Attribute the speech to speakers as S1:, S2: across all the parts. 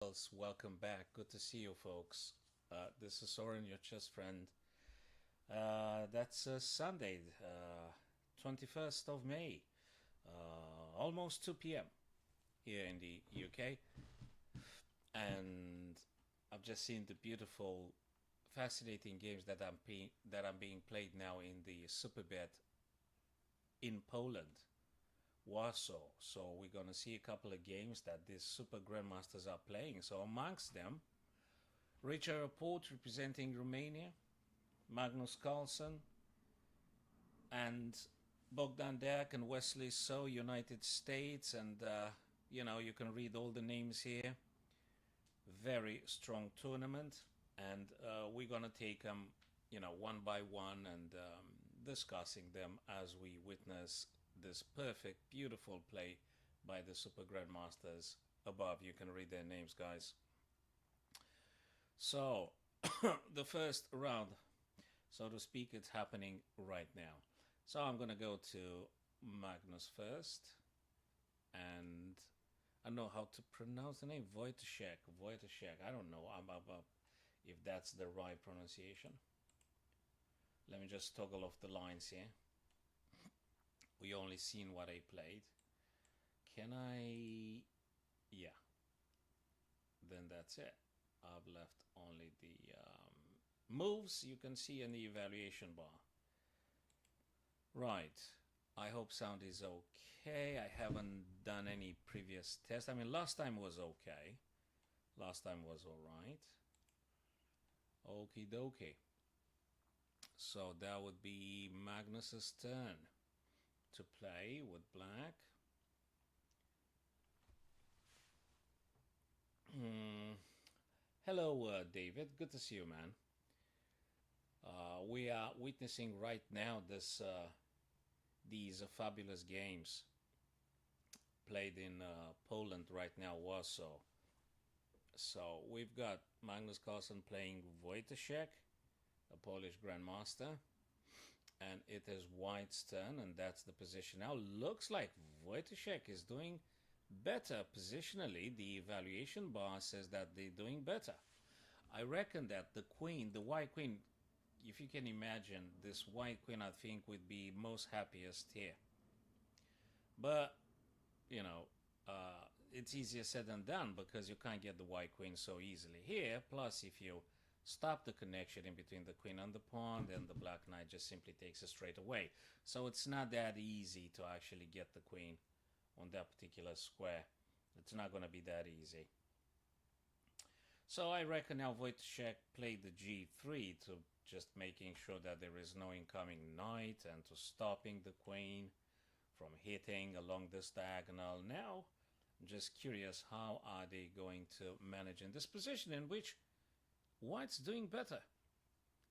S1: Welcome back. Good to see you, folks. This is Soren, your chess friend. That's Sunday, 21st of May, almost 2 p.m. here in the UK. And I've just seen the beautiful, fascinating games that are being played now in the Superbet in Poland, Warsaw. So we're gonna see a couple of games that these super grandmasters are playing. So amongst them, Richard Report representing Romania, Magnus Carlsen, and Bogdan Derek and Wesley So, United States. And you can read all the names here. Very strong tournament. And we're going to take them, one by one and discussing them as we witness this perfect, beautiful play by the Super Grandmasters above. You can read their names, guys. So, the first round, so to speak, it's happening right now. So I'm going to go to Magnus first, and I know how to pronounce the name. Wojciech. I don't know if that's the right pronunciation. Let me just toggle off the lines here. We only seen what I played. Can I? Yeah. Then that's it. I've left only the moves you can see in the evaluation bar. Right. I hope sound is okay. I haven't done any previous test. I mean, last time was okay. Last time was alright. Okie dokie. So that would be Magnus's turn to play with black. Hello, David. Good to see you, man. We are witnessing right now these fabulous games played in Poland right now, Warsaw. So we've got Magnus Carlsen playing Wojciech, a Polish grandmaster, and it is White's turn, and that's the position now. Looks like Wojciech is doing better positionally. The evaluation bar says that they're doing better. I reckon that the queen, the white queen, if you can imagine, this white queen, I think, would be most happiest here. But, it's easier said than done because you can't get the white queen so easily here. Plus, if you stop the connection in between the queen and the pawn, then the black knight just simply takes it straight away. So it's not that easy to actually get the queen on that particular square. It's not going to be that easy. So I reckon now Wojciech played the g3 to just making sure that there is no incoming knight and to stopping the queen from hitting along this diagonal. Now, I'm just curious, how are they going to manage in this position in which White's doing better?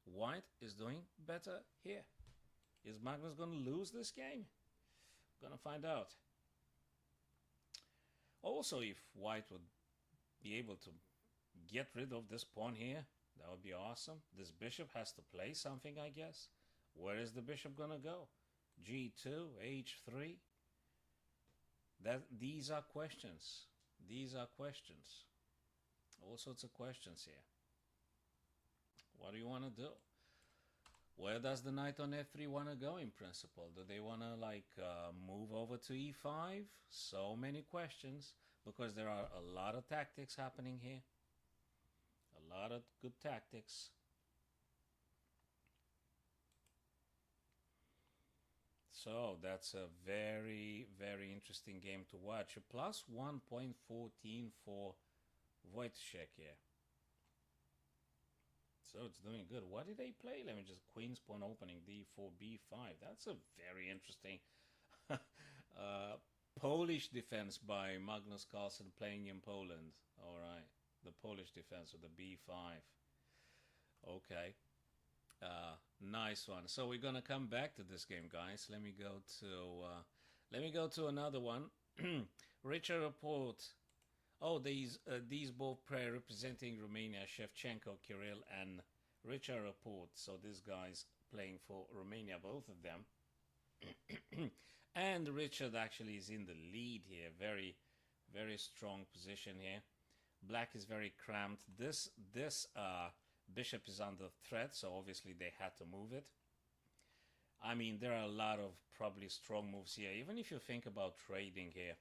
S1: White is doing better here. Is Magnus going to lose this game? Gonna find out. Also, if White would be able to get rid of this pawn here, that would be awesome. This bishop has to play something, I guess. Where is the bishop gonna go? G2, H3. These are questions. These are questions. All sorts of questions here. What do you want to do? Where does the knight on f3 want to go in principle? Do they want to move over to e5? So many questions because there are a lot of tactics happening here. A lot of good tactics. So that's a very, very interesting game to watch. A plus 1.14 for Wojciech here. So it's doing good. What did they play? Let me just, queen's pawn opening, d4, b5. That's a very interesting Polish defense by Magnus Carlsen playing in Poland. All right. The Polish defense with the b5. Okay. Nice one. So we're gonna come back to this game, guys. Let me go to another one. Richard Report. Oh, these both play representing Romania, Shevchenko, Kirill, and Richard Report. So these guys playing for Romania, both of them. And Richard actually is in the lead here. Very, very strong position here. Black is very cramped. This bishop is under threat, so obviously they had to move it. I mean, there are a lot of probably strong moves here. Even if you think about trading here,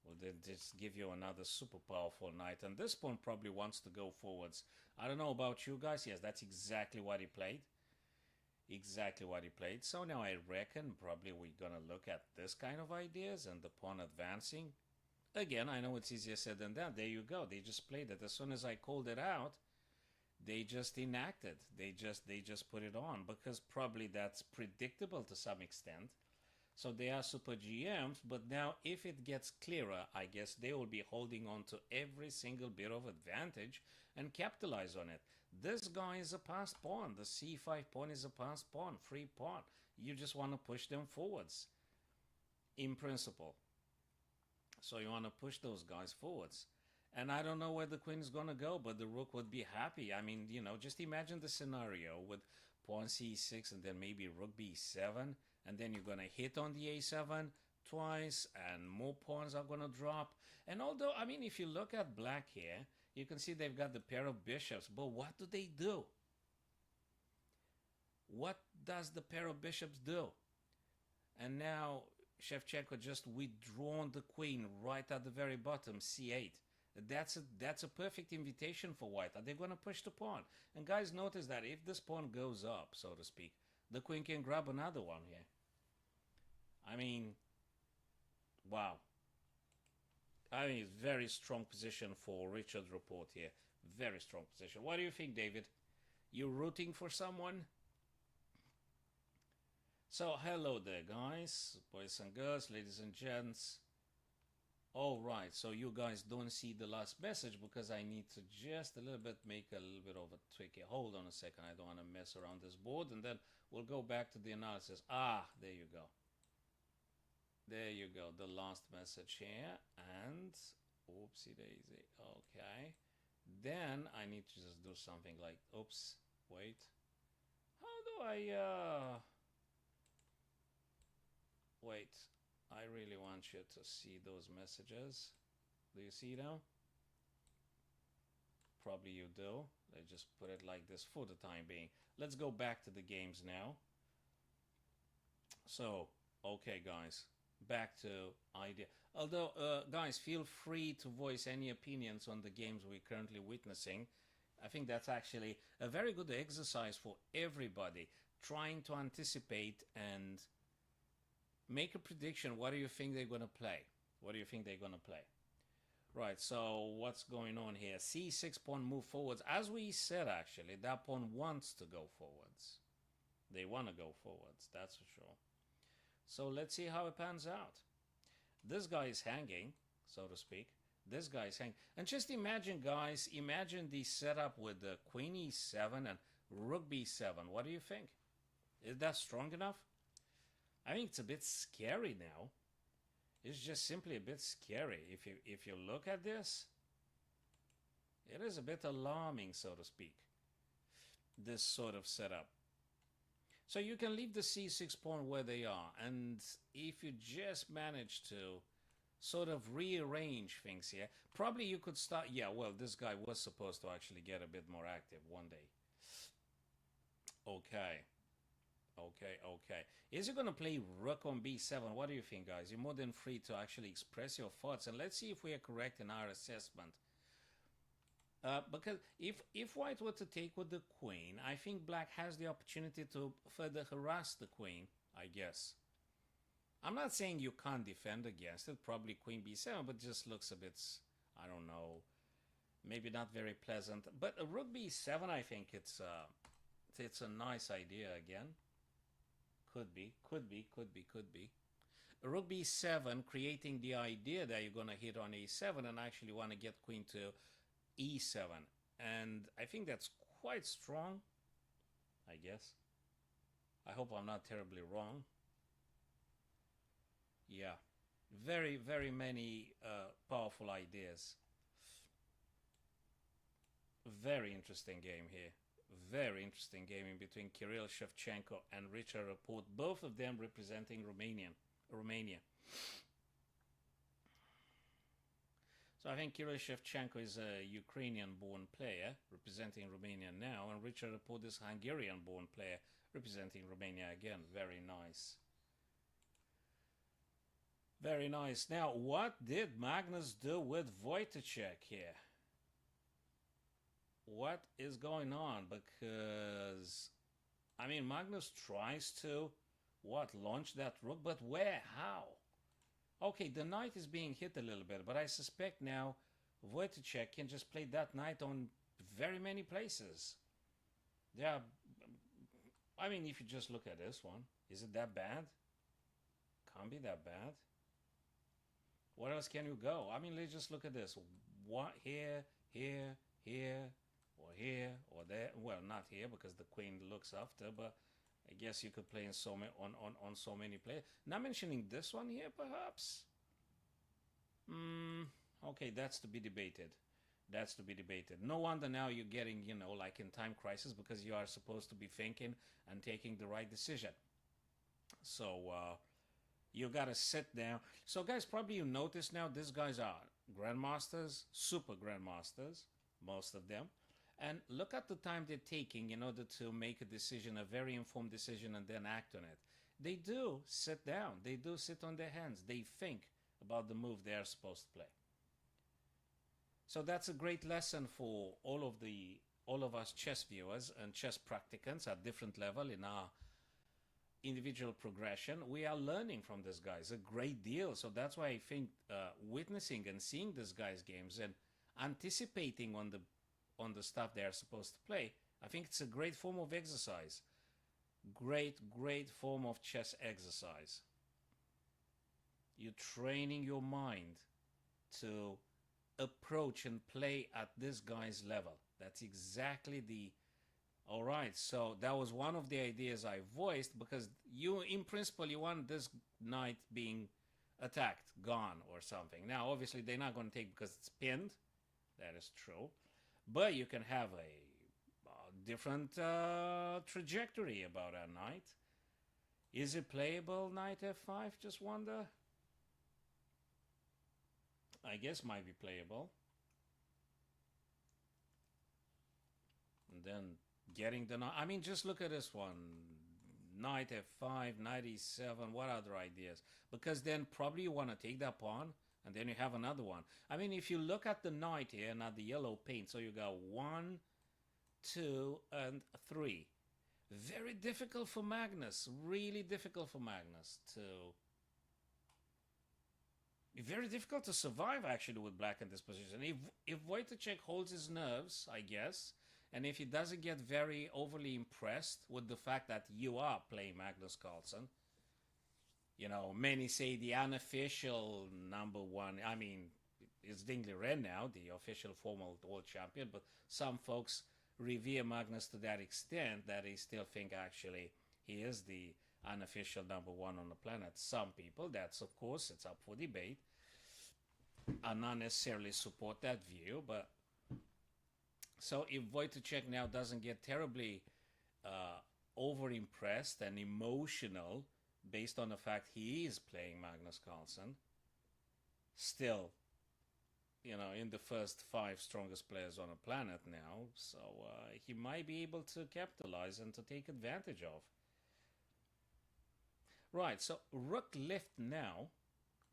S1: well, they just give you another super powerful knight. And this pawn probably wants to go forwards. I don't know about you guys. Yes, that's exactly what he played. Exactly what he played. So now I reckon probably we're going to look at this kind of ideas and the pawn advancing. Again, I know it's easier said than done. There you go. They just played it. As soon as I called it out, they just enacted. They just put it on because probably that's predictable to some extent. So they are super GMs, but now if it gets clearer, I guess they will be holding on to every single bit of advantage and capitalize on it. This guy is a passed pawn. The c5 pawn is a passed pawn, free pawn. You just want to push them forwards, in principle. So you want to push those guys forwards. And I don't know where the queen is going to go, but the rook would be happy. I mean, you know, just imagine the scenario with pawn c6 and then maybe rook b7. And then you're going to hit on the a7 twice and more pawns are going to drop. And although, I mean, if you look at black here, you can see they've got the pair of bishops. But what do they do? What does the pair of bishops do? And now Shevchenko just withdrawn the queen right at the very bottom, c8. That's a perfect invitation for white. Are they going to push the pawn? And guys, notice that if this pawn goes up, so to speak, the queen can grab another one here. I mean, wow. I mean, it's very strong position for Richard Report here. Very strong position. What do you think, David? You rooting for someone? So, hello there, guys, boys and girls, ladies and gents. All right, so you guys don't see the last message because I need to just a little bit make a little bit of a trick here. Hold on a second, I don't want to mess around this board, and then we'll go back to the analysis. Ah, there you go. There you go, the last message here, and oopsie daisy. Okay, then I need to just do something like, oops, wait. How do I, wait. I really want you to see those messages. Do you see them? Probably you do. Let's just put it like this for the time being. Let's go back to the games now. So, okay guys, back to idea. Although, guys, feel free to voice any opinions on the games we're currently witnessing. I think that's actually a very good exercise for everybody, trying to anticipate and make a prediction. What do you think they're going to play? What do you think they're going to play? Right, so what's going on here? C6 pawn move forwards. As we said, actually, that pawn wants to go forwards. They want to go forwards, that's for sure. So let's see how it pans out. This guy is hanging, so to speak. This guy is hanging. And just imagine, guys, imagine the setup with the queen e7 and rook b7. What do you think? Is that strong enough? I think it's a bit scary now. It's just simply a bit scary. If you look at this, it is a bit alarming, so to speak, this sort of setup. So you can leave the c6 pawn where they are, and if you just manage to sort of rearrange things here, probably you could start, yeah, well, this guy was supposed to actually get a bit more active one day. Okay. Okay. Is he going to play rook on b7? What do you think, guys? You're more than free to actually express your thoughts. And let's see if we are correct in our assessment. Because if white were to take with the queen, I think black has the opportunity to further harass the queen, I guess. I'm not saying you can't defend against it. Probably queen b7, but just looks a bit, I don't know, maybe not very pleasant. But a rook b7, I think it's a nice idea again. Could be. Rook b7, creating the idea that you're going to hit on a7 and actually want to get queen to e7. And I think that's quite strong, I guess. I hope I'm not terribly wrong. Yeah, very, very many powerful ideas. Very interesting game here. Very interesting game in between Kirill Shevchenko and Richard Report, both of them representing Romania. So I think Kirill Shevchenko is a Ukrainian-born player representing Romania now, and Richard Report is a Hungarian-born player representing Romania again. Very nice. Very nice. Now, what did Magnus do with Wojtaszek here? What is going on? Because, I mean, Magnus tries to, launch that rook, but where? How? Okay, the knight is being hit a little bit, but I suspect now Wojtaszek can just play that knight on very many places. Yeah, I mean, if you just look at this one, is it that bad? Can't be that bad. What else can you go? I mean, let's just look at this. What here, here, here, or there? Well, not here because the queen looks after, but I guess you could play in so many on so many players. Not mentioning this one here, perhaps. Okay, that's to be debated. That's to be debated. No wonder now you're getting, you know, like in time crisis, because you are supposed to be thinking and taking the right decision. So you gotta sit down. So guys, probably you notice now these guys are grandmasters, super grandmasters, most of them. And look at the time they're taking in order to make a decision, a very informed decision, and then act on it. They do sit down. They do sit on their hands. They think about the move they are supposed to play. So that's a great lesson for all of us chess viewers and chess practicants at different level in our individual progression. We are learning from these guys a great deal. So that's why I think witnessing and seeing these guys' games and anticipating on the stuff they are supposed to play, I think it's a great form of exercise. Great form of chess exercise. You're training your mind to approach and play at this guy's level. That's exactly the... All right, so that was one of the ideas I voiced, because you, in principle, you want this knight being attacked, gone, or something. Now, obviously, they're not going to take because it's pinned. That is true. But you can have a different trajectory about a knight. Is it playable, knight f5? Just wonder. I guess might be playable. And then getting the knight. I mean, just look at this one. Knight f5, knight e7. What other ideas? Because then probably you want to take that pawn, and then you have another one. I mean, if you look at the knight here, not the yellow paint, so you got 1, 2, and 3. Very difficult for Magnus. Really difficult for Magnus to... Very difficult to survive, actually, with black in this position. If Wojtaszek holds his nerves, I guess, and if he doesn't get very overly impressed with the fact that you are playing Magnus Carlsen, you know, many say the unofficial #1, I mean, it's Dingley Ren now, the official formal world champion, but some folks revere Magnus to that extent that they still think actually he is the unofficial #1 on the planet. Some people, that's of course, it's up for debate, and not necessarily support that view. But so if Wojtaszek now doesn't get terribly over impressed and emotional based on the fact he is playing Magnus Carlsen, still, you know, in the first 5 strongest players on the planet now, so he might be able to capitalize and to take advantage of. Right, so rook left now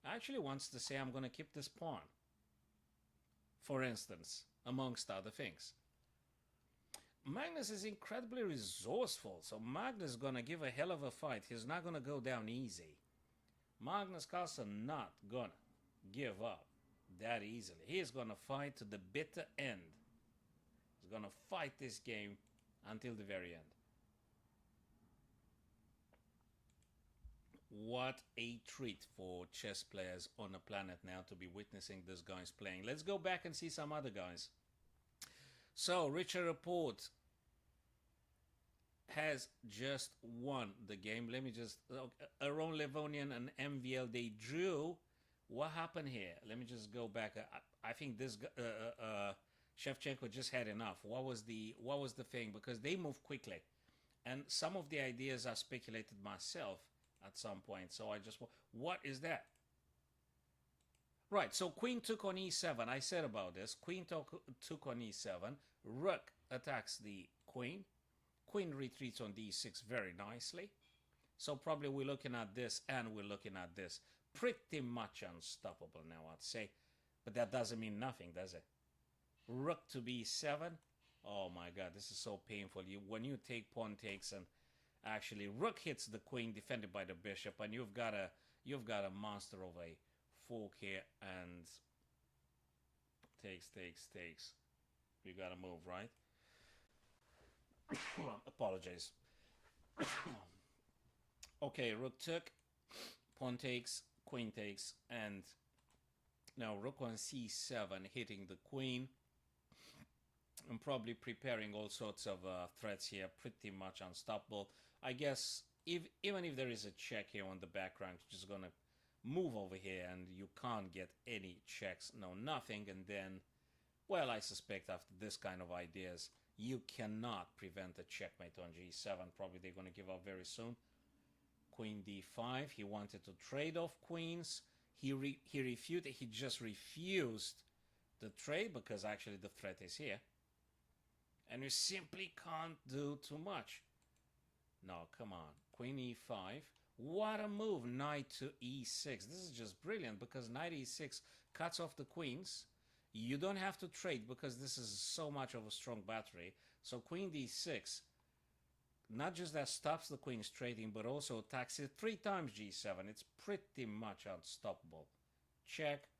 S1: actually wants to say I'm going to keep this pawn, for instance, amongst other things. Magnus is incredibly resourceful, so Magnus is going to give a hell of a fight. He's not going to go down easy. Magnus Carlsen not going to give up that easily. He is going to fight to the bitter end. He's going to fight this game until the very end. What a treat for chess players on the planet now to be witnessing these guys playing. Let's go back and see some other guys. So, Richard Report has just won the game. Let me just... Aron Levonian and MVL, they drew. What happened here? Let me just go back. I think this Shevchenko just had enough. What was the thing? Because they moved quickly. And some of the ideas I speculated myself at some point. So I just... What is that? Right, so queen took on e7. I said about this. Queen took on e7. Rook attacks the queen. Queen retreats on d6 very nicely. So probably we're looking at this and we're looking at this. Pretty much unstoppable now, I'd say. But that doesn't mean nothing, does it? Rook to b7. Oh my god, this is so painful. When you take pawn takes and actually rook hits the queen defended by the bishop, and you've got a monster of a fork here, and takes. You gotta move, right? Apologize. Okay, rook took, pawn takes, queen takes, and now rook on c7 hitting the queen. I'm probably preparing all sorts of threats here, pretty much unstoppable. I guess even if there is a check here on the background, you're just gonna move over here and you can't get any checks, no nothing, and then, well, I suspect after this kind of ideas, you cannot prevent a checkmate on g7. Probably they're gonna give up very soon. Queen d5, he wanted to trade off queens. He refuted, he just refused the trade because actually the threat is here. And you simply can't do too much. No, come on. Queen e5. What a move. Knight to e6. This is just brilliant because knight e6 cuts off the queens. You don't have to trade because this is so much of a strong battery. So queen d6, not just that stops the queen's trading, but also attacks it 3 times g7. It's pretty much unstoppable. Check.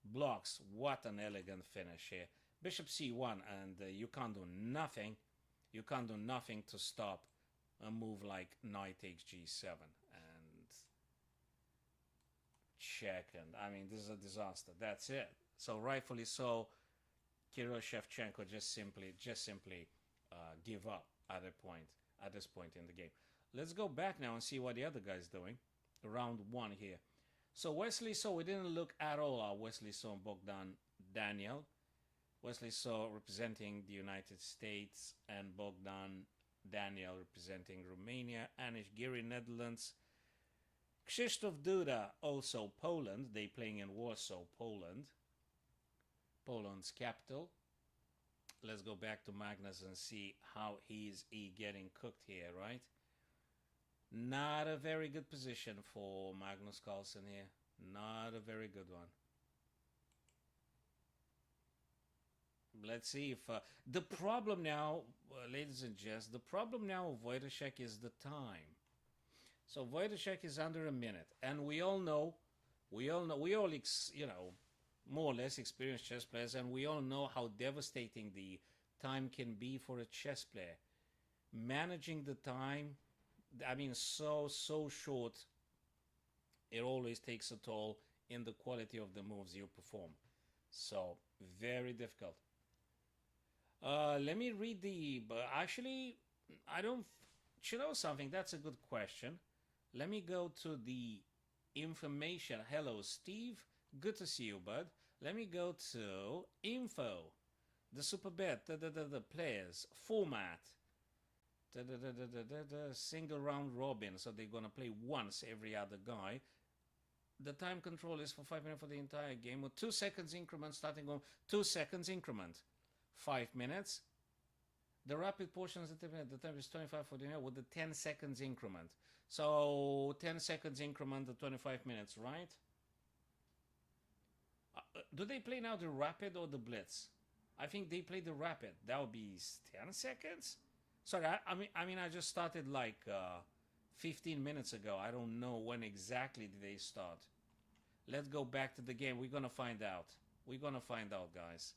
S1: Blocks. What an elegant finish here. Bishop c1, and you can't do nothing. You can't do nothing to stop a move like knight takes g7. And check, and I mean, this is a disaster. That's it. So rightfully so, Kirill Shevchenko just simply give up at this point in the game. Let's go back now and see what the other guy's doing. Round 1 here. So Wesley So, we didn't look at all at Wesley So and Bogdan Daniel. Wesley So representing the United States and Bogdan Daniel representing Romania. Anish Giri, Netherlands. Krzysztof Duda, also Poland. They playing in Warsaw, Poland. Poland's capital. Let's go back to Magnus and see how he's getting cooked here, right? Not a very good position for Magnus Carlsen here. Not a very good one. Let's see if... the problem now, ladies and gents, the problem now of Wojciech is the time. So Wojciech is under a minute. And we all know, more or less experienced chess players, and we all know how devastating the time can be for a chess player. Managing the time, I mean, so short, it always takes a toll in the quality of the moves you perform. So, very difficult. Let me read but actually, I don't, you know something, that's a good question. Let me go to the information. Hello, Steve. Good to see you, bud. Let me go to info, the Superbet, the players, format, single round robin. So they're gonna play once every other guy. The time control is for 5 minutes for the entire game with 2 seconds increment starting on 2 seconds increment. 5 minutes. The rapid portions of the time is 25 for the minute with the 10 seconds increment. So 10 seconds increment to 25 minutes, right? Do they play now the rapid or the blitz? I think they play the rapid. That would be 10 seconds? Sorry, I mean, I just started like 15 minutes ago. I don't know when exactly did they start. Let's go back to the game. We're gonna find out. We're gonna find out, guys.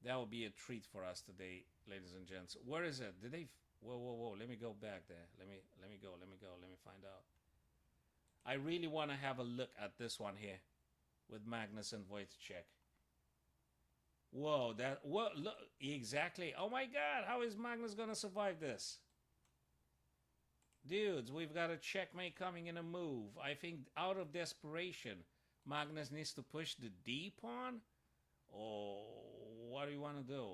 S1: That will be a treat for us today, ladies and gents. Where is it? Did they... Whoa. Let me go back there. Let me go. Let me find out. I really want to have a look at this one here with Magnus and Wojciech. Whoa, look, exactly. Oh my God, how is Magnus going to survive this? Dudes, we've got a checkmate coming in a move. I think out of desperation, Magnus needs to push the D pawn? Or what do you want to do?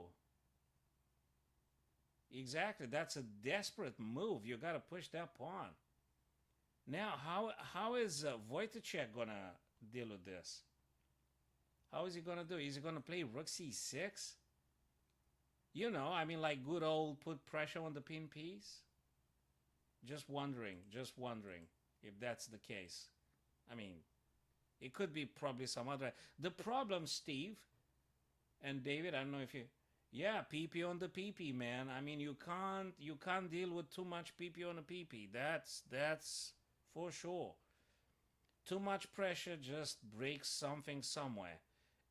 S1: Exactly, that's a desperate move. You got to push that pawn. Now, how is Wojciech gonna deal with this? How is he gonna do? Is he gonna play Rook C6? You know, I mean, like good old put pressure on the pin piece. Just wondering if that's the case. I mean, it could be probably some other. The problem, Steve and David, I don't know if you. Yeah, PP on the PP, man. I mean, you can't deal with too much PP on a PP. That's for sure. Too much pressure just breaks something somewhere.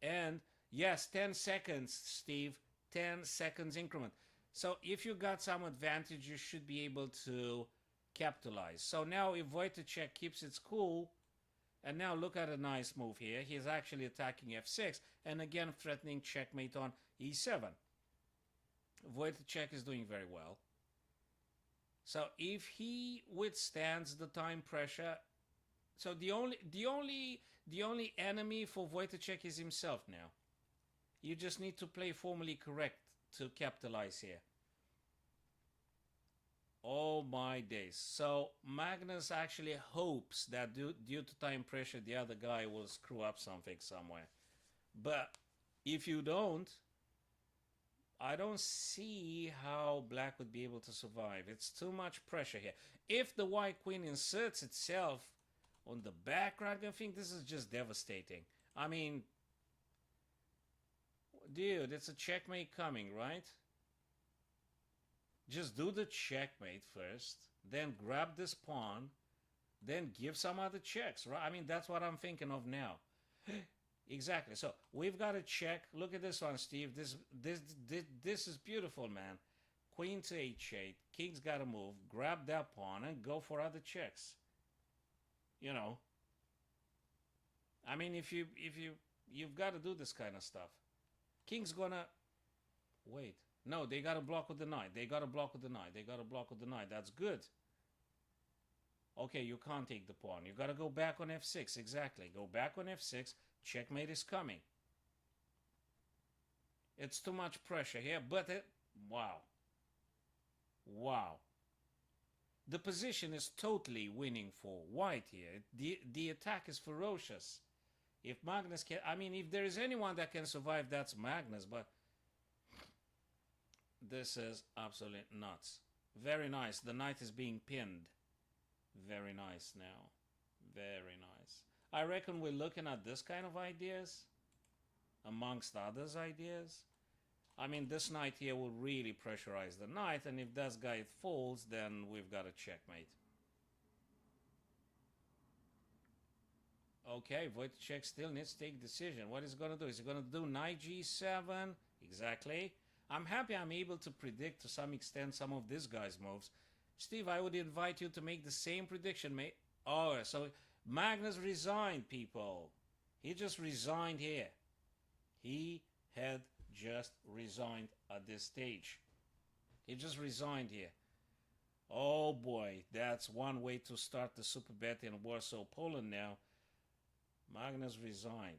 S1: And yes, 10 seconds, Steve. 10 seconds increment. So if you got some advantage, you should be able to capitalize. So now if Wojciech keeps it cool, and now look at a nice move here. He's actually attacking f6 and again threatening checkmate on e7. Wojciech is doing very well. So if he withstands the time pressure, so the only enemy for Wojciech is himself now. You just need to play formally correct to capitalize here. Oh my days. So Magnus actually hopes that due to time pressure, the other guy will screw up something somewhere. But if you don't, I don't see how black would be able to survive. It's too much pressure here. If the white queen inserts itself on the background, I think this is just devastating. I mean, dude, it's a checkmate coming, right? Just do the checkmate first, then grab this pawn, then give some other checks, right? I mean, that's what I'm thinking of now. Exactly. So we've got a check. Look at this one, Steve. This is beautiful, man. Queen to h8. King's got to move. Grab that pawn and go for other checks. You know. I mean, you've got to do this kind of stuff. King's gonna wait. No, they got to block with the knight. They got to block with the knight. They got to block with the knight. That's good. Okay, you can't take the pawn. You got to go back on f6. Exactly. Go back on f6. Checkmate is coming. It's too much pressure here, but wow. Wow. The position is totally winning for white here. The attack is ferocious. If Magnus can, I mean, if there is anyone that can survive, that's Magnus, but this is absolutely nuts. Very nice. The knight is being pinned. Very nice now. Very nice. I reckon we're looking at this kind of ideas, amongst others ideas. I mean, this knight here will really pressurize the knight, and if this guy falls, then we've got a checkmate. Okay, Wojciech still needs to take decision. What is he going to do? Is he going to do knight g7? Exactly. I'm happy I'm able to predict to some extent some of this guy's moves. Steve, I would invite you to make the same prediction, mate. Oh, so Magnus resigned, people. He just resigned here. He had just resigned at this stage. He just resigned here. Oh boy, that's one way to start the super bet in Warsaw, Poland now. Magnus resigned.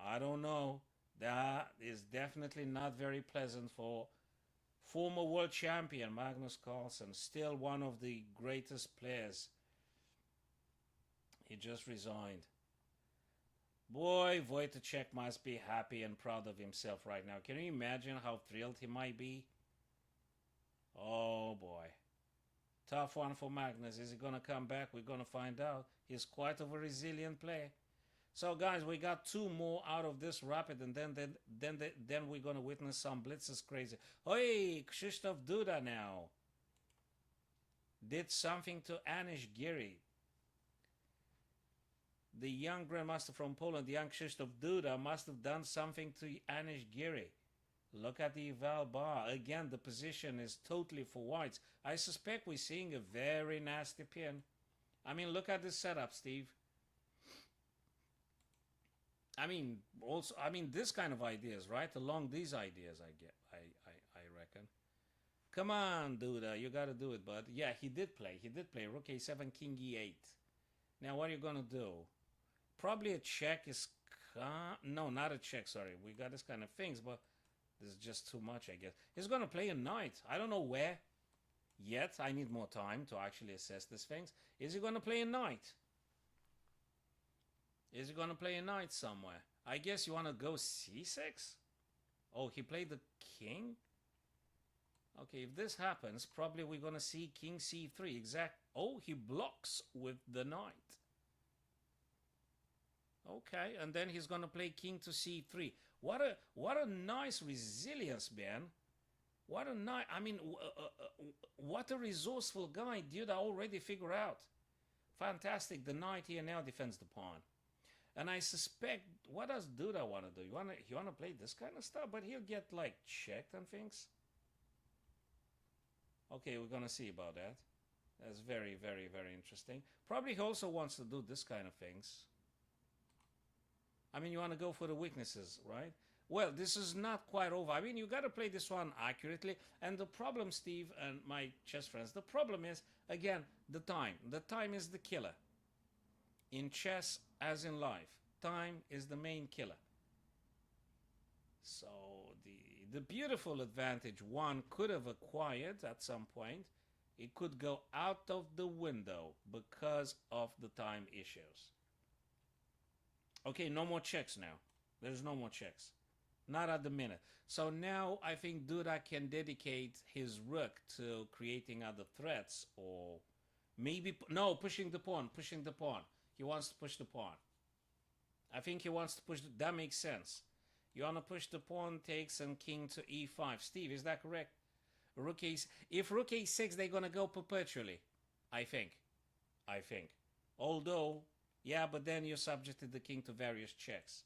S1: I don't know. That is definitely not very pleasant for former world champion Magnus Carlsen, still one of the greatest players. He just resigned. Boy, Wojciech must be happy and proud of himself right now. Can you imagine how thrilled he might be? Oh boy. Tough one for Magnus. Is he going to come back? We're going to find out. He's quite of a resilient player. So guys, we got two more out of this rapid, and then we're going to witness some blitzes crazy. Hey, Krzysztof Duda now did something to Anish Giri. The young grandmaster from Poland, the young Krzysztof Duda, must have done something to Anish Giri. Look at the eval bar. Again, the position is totally for whites. I suspect we're seeing a very nasty pin. I mean, look at this setup, Steve. I mean, also, I mean, this kind of ideas, right? Along these ideas, I reckon. Come on, Duda, you got to do it, bud. Yeah, he did play. He did play. Rook a7, king e8. Now, what are you going to do? Probably a check is... No, not a check, sorry. We got this kind of things, but this is just too much, I guess. He's going to play a knight. I don't know where. yet. I need more time to actually assess these things. Is he going to play a knight? Is he going to play a knight somewhere? I guess you want to go c6? Oh, he played the king? Okay, if this happens, probably we're going to see king c3. Exact. Oh, he blocks with the knight. Okay, and then he's going to play king to c3. What a nice resilience, man. What a nice, I mean, what a resourceful guy. Dude, I already figured out. Fantastic. The knight here now defends the pawn. And I suspect, what does Duda want to do? You want to play this kind of stuff? But he'll get, like, checked and things. Okay, we're going to see about that. That's very, very, very interesting. Probably he also wants to do this kind of things. I mean, you want to go for the weaknesses, right? Well, this is not quite over. I mean, you got to play this one accurately. And the problem, Steve and my chess friends, the problem is, again, the time. The time is the killer. In chess, as in life, time is the main killer. So the beautiful advantage one could have acquired at some point, it could go out of the window because of the time issues. Okay, no more checks now. There's no more checks. Not at the minute. So now I think Duda can dedicate his rook to creating other threats, or maybe, no, pushing the pawn. He wants to push the pawn. I think he wants to push, that makes sense. You want to push the pawn, takes, and king to e5. Steve, is that correct? Rook a6. If rook a6, they're going to go perpetually. I think. Although, yeah, but then you subjected the king to various checks.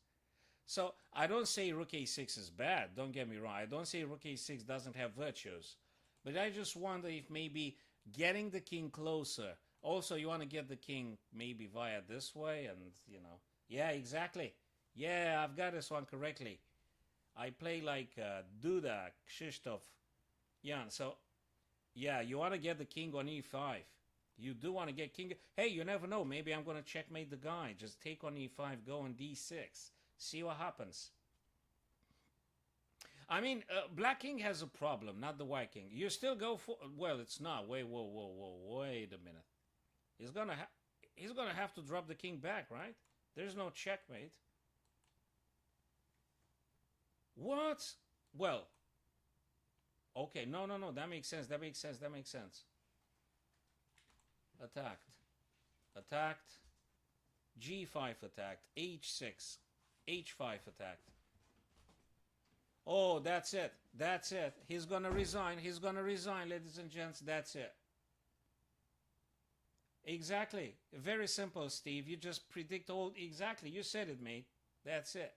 S1: So, I don't say rook a6 is bad. Don't get me wrong. I don't say rook a6 doesn't have virtues. But I just wonder if maybe getting the king closer. Also, you want to get the king maybe via this way and, you know. Yeah, exactly. Yeah, I've got this one correctly. I play like Duda, Krzysztof. Yeah, so, yeah, you want to get the king on e5. You do want to get king. Hey, you never know. Maybe I'm going to checkmate the guy. Just take on e5, go on d6. See what happens. I mean, black king has a problem, not the white king. You still go for... Well, it's not. Wait a minute. He's gonna have to drop the king back, right? There's no checkmate. What? Well, okay, no, that makes sense. Attacked, g5 attacked, h6, h5 attacked. Oh, that's it. He's gonna resign, ladies and gents, that's it. Exactly. Very simple, Steve. You just predict all, exactly. You said it, mate. That's it.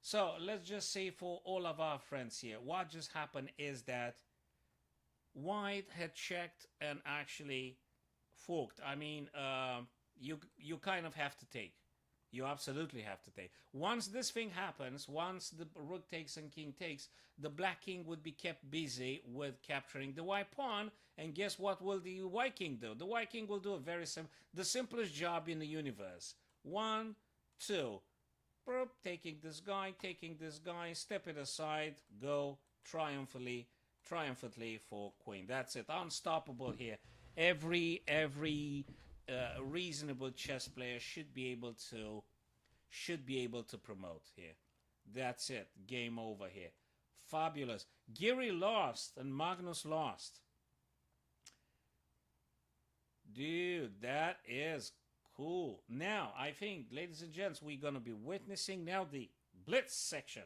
S1: So let's just say for all of our friends here, what just happened is that white had checked and actually forked. I mean, you kind of have to take. You absolutely have to take. Once this thing happens, once the rook takes and king takes, the black king would be kept busy with capturing the white pawn. And guess what will the white king do? The white king will do a very the simplest job in the universe. 1, 2. Taking this guy, step it aside, go triumphantly for queen. That's it. Unstoppable here. Every reasonable chess player should be able to promote here. That's it. Game over here. Fabulous. Giri lost and Magnus lost. Dude, that is cool. Now, I think, ladies and gents, we're going to be witnessing now the blitz section.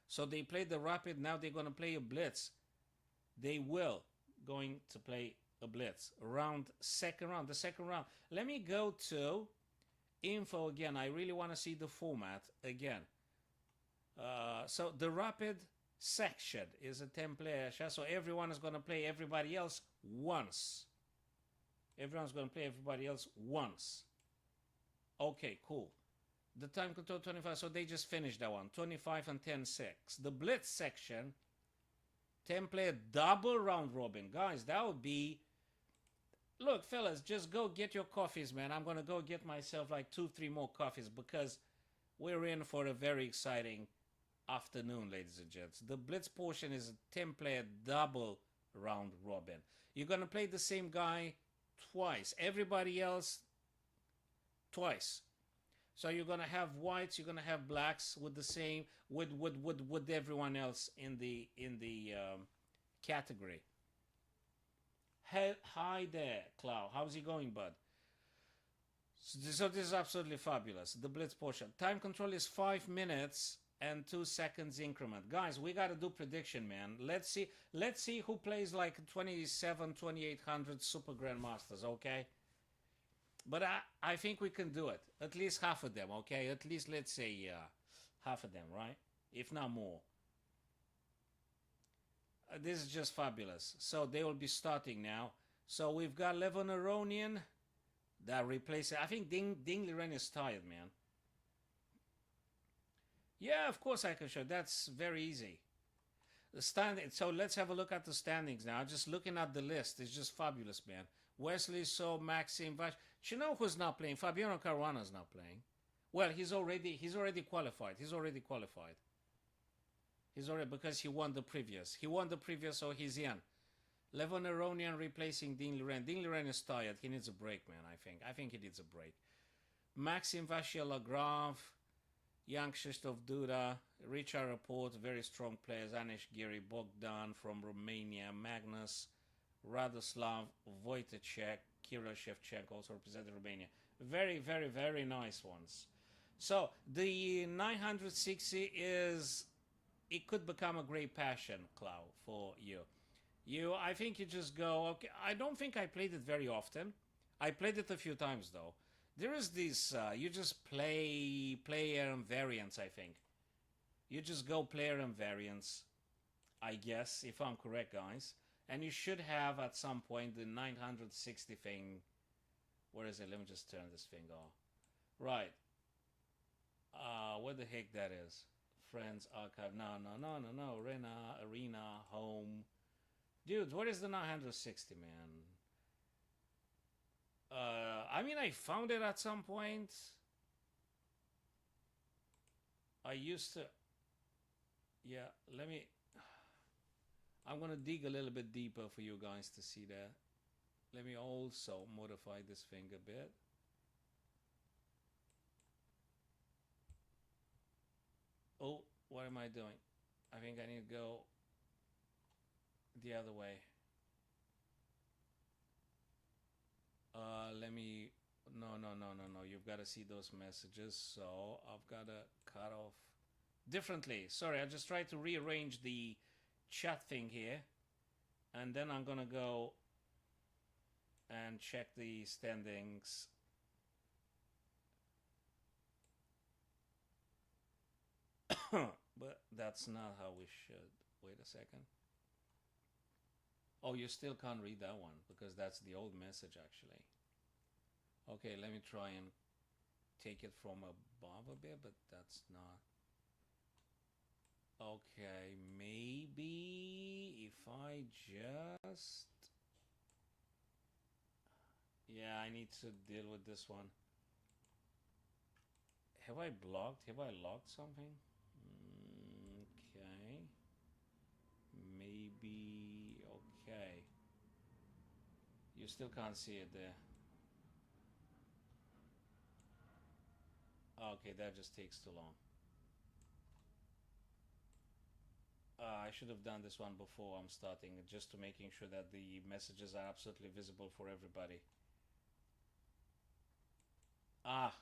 S1: So they played the rapid, now they're going to play a blitz. They will going to play a blitz. The second round. Let me go to info again. I really want to see the format again. So the rapid section is a 10-player chess, so everyone is going to play everybody else once. Everyone's going to play everybody else once. Okay, cool. The time control 25, so they just finished that one. 25 and 10-6. The blitz section, 10-player double round robin. Guys, that would be... Look, fellas, just go get your coffees, man. I'm going to go get myself like 2-3 more coffees because we're in for a very exciting afternoon, ladies and gents. The blitz portion is a 10-player double round robin. You're gonna play the same guy twice. Everybody else twice. So you're gonna have whites, you're gonna have blacks with the same with everyone else in the category. Hi there, Cloud. How's it going, bud? So this is absolutely fabulous. The blitz portion. Time control is 5 minutes and 2 seconds increment. Guys, we gotta do prediction, man. Let's see who plays like 27, 2800 Super Grandmasters, okay? But I think we can do it. At least half of them, okay? At least let's say half of them, right? If not more. This is just fabulous. So they will be starting now. So we've got Levoneronian that replaces. I think Ding Liren is tired, man. Yeah, of course I can show. That's very easy. The standing. So let's have a look at the standings now. Just looking at the list, it's just fabulous, man. Wesley, So, Maxim, Vash. You know who's not playing? Fabiano Caruana's not playing. Well, he's already qualified. He's already qualified. He's already, because he won the previous. He won the previous, so he's in. Levon Aronian replacing Dean Liren. Dean Liren is tired. He needs a break, man, I think. I think he needs a break. Maxim Vashia Lagrave, Jan Krzysztof Duda, Richard Rapport, very strong players. Anish Giri, Bogdan from Romania, Magnus, Radoslav Wojtacek, Kirill Shevchenko, also represented Romania. Very, very, very nice ones. So the 960 is, it could become a great passion, Clau, for you. I think you just go, okay, I don't think I played it very often. I played it a few times, though. There is this, you just play player and variants, I think. You just go player and variants, I guess, if I'm correct, guys. And you should have, at some point, the 960 thing. Where is it? Let me just turn this thing off. Right. What the heck that is? Friends, archive. No. Arena, home. Dude, what is the 960, man? I mean, I found it at some point. I used to... Yeah, let me... I'm gonna dig a little bit deeper for you guys to see that. Let me also modify this thing a bit. Oh, what am I doing? I think I need to go the other way. Let me... No. You've got to see those messages. So I've got to cut off differently. Sorry, I just tried to rearrange the chat thing here. And then I'm going to go and check the standings. But that's not how we should. Wait a second. Oh, you still can't read that one because that's the old message, actually. Okay, let me try and take it from above a bit, but that's not. Okay, maybe if I just... Yeah, I need to deal with this one. Have I blocked? Have I locked something? Okay. Maybe... Okay. You still can't see it there. Okay, that just takes too long. I should have done this one before I'm starting, just to making sure that the messages are absolutely visible for everybody. Ah,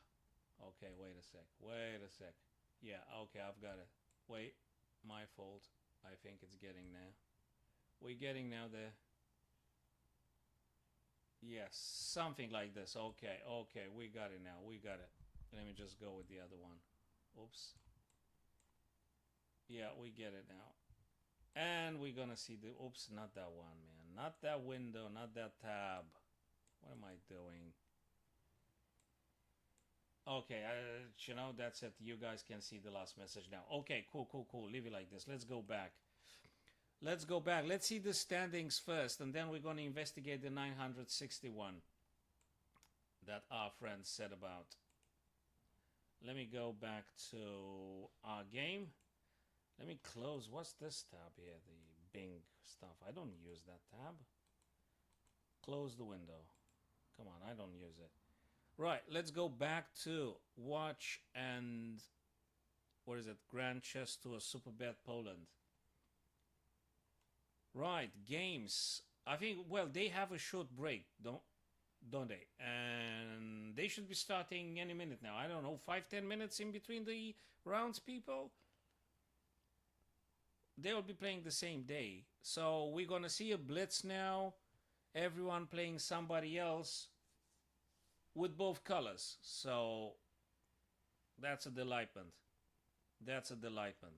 S1: okay, wait a sec. Yeah, okay, I've got it. Wait, my fault. I think it's getting there. We're getting now there. Yes, something like this. Okay, we got it now. We got it. Let me just go with the other one. Oops. Yeah, we get it now. And we're gonna see the... Oops, not that one, man. Not that window, not that tab. What am I doing? Okay, you know, that's it. You guys can see the last message now. Okay, cool. Leave it like this. Let's go back. Let's see the standings first, and then we're going to investigate the 961 that our friend said about. Let me go back to our game. Let me close. What's this tab here? The Bing stuff. I don't use that tab. Close the window. Come on, I don't use it. Right, let's go back to watch and what is it? Grand Chess Tour Superbet Poland. Right, games. I think well they have a short break, don't they? And they should be starting any minute now. I don't know, 5-10 minutes in between the rounds, people. They will be playing the same day. So we're gonna see a blitz now. Everyone playing somebody else with both colors. So that's a delightment. That's a delightment.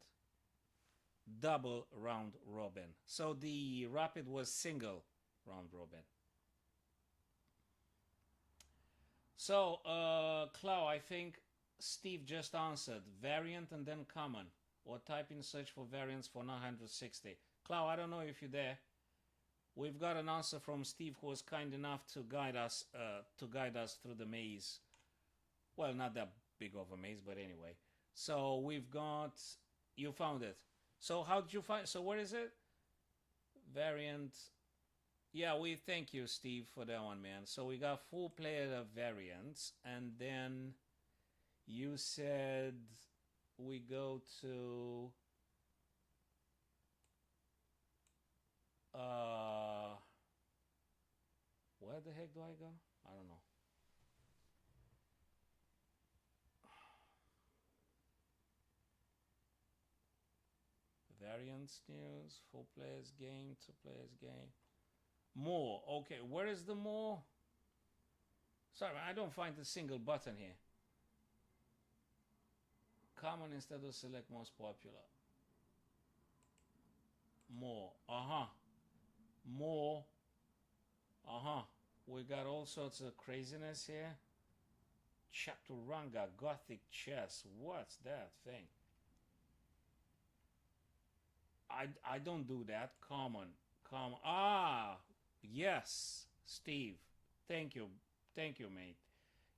S1: Double round robin. So the rapid was single round robin. So Clau, I think Steve just answered variant and then common, or type in search for variants for 960. Clau, I don't know if you're there. We've got an answer from Steve, who was kind enough to guide us through the maze. Well, not that big of a maze, but anyway. So we've got, you found it. So how did you find, so where is it? Variant. Yeah, we thank you, Steve, for that one, man. So we got 4 player variants, and then you said we go to where the heck do I go? I don't know. Variants news, 4 players game, 2 players game. More. Okay, where is the more? Sorry, I don't find a single button here. Common instead of select most popular. More. More. We got all sorts of craziness here. Chaturanga Gothic chess. What's that thing? I don't do that. Common. Ah, yes, Steve. Thank you, mate.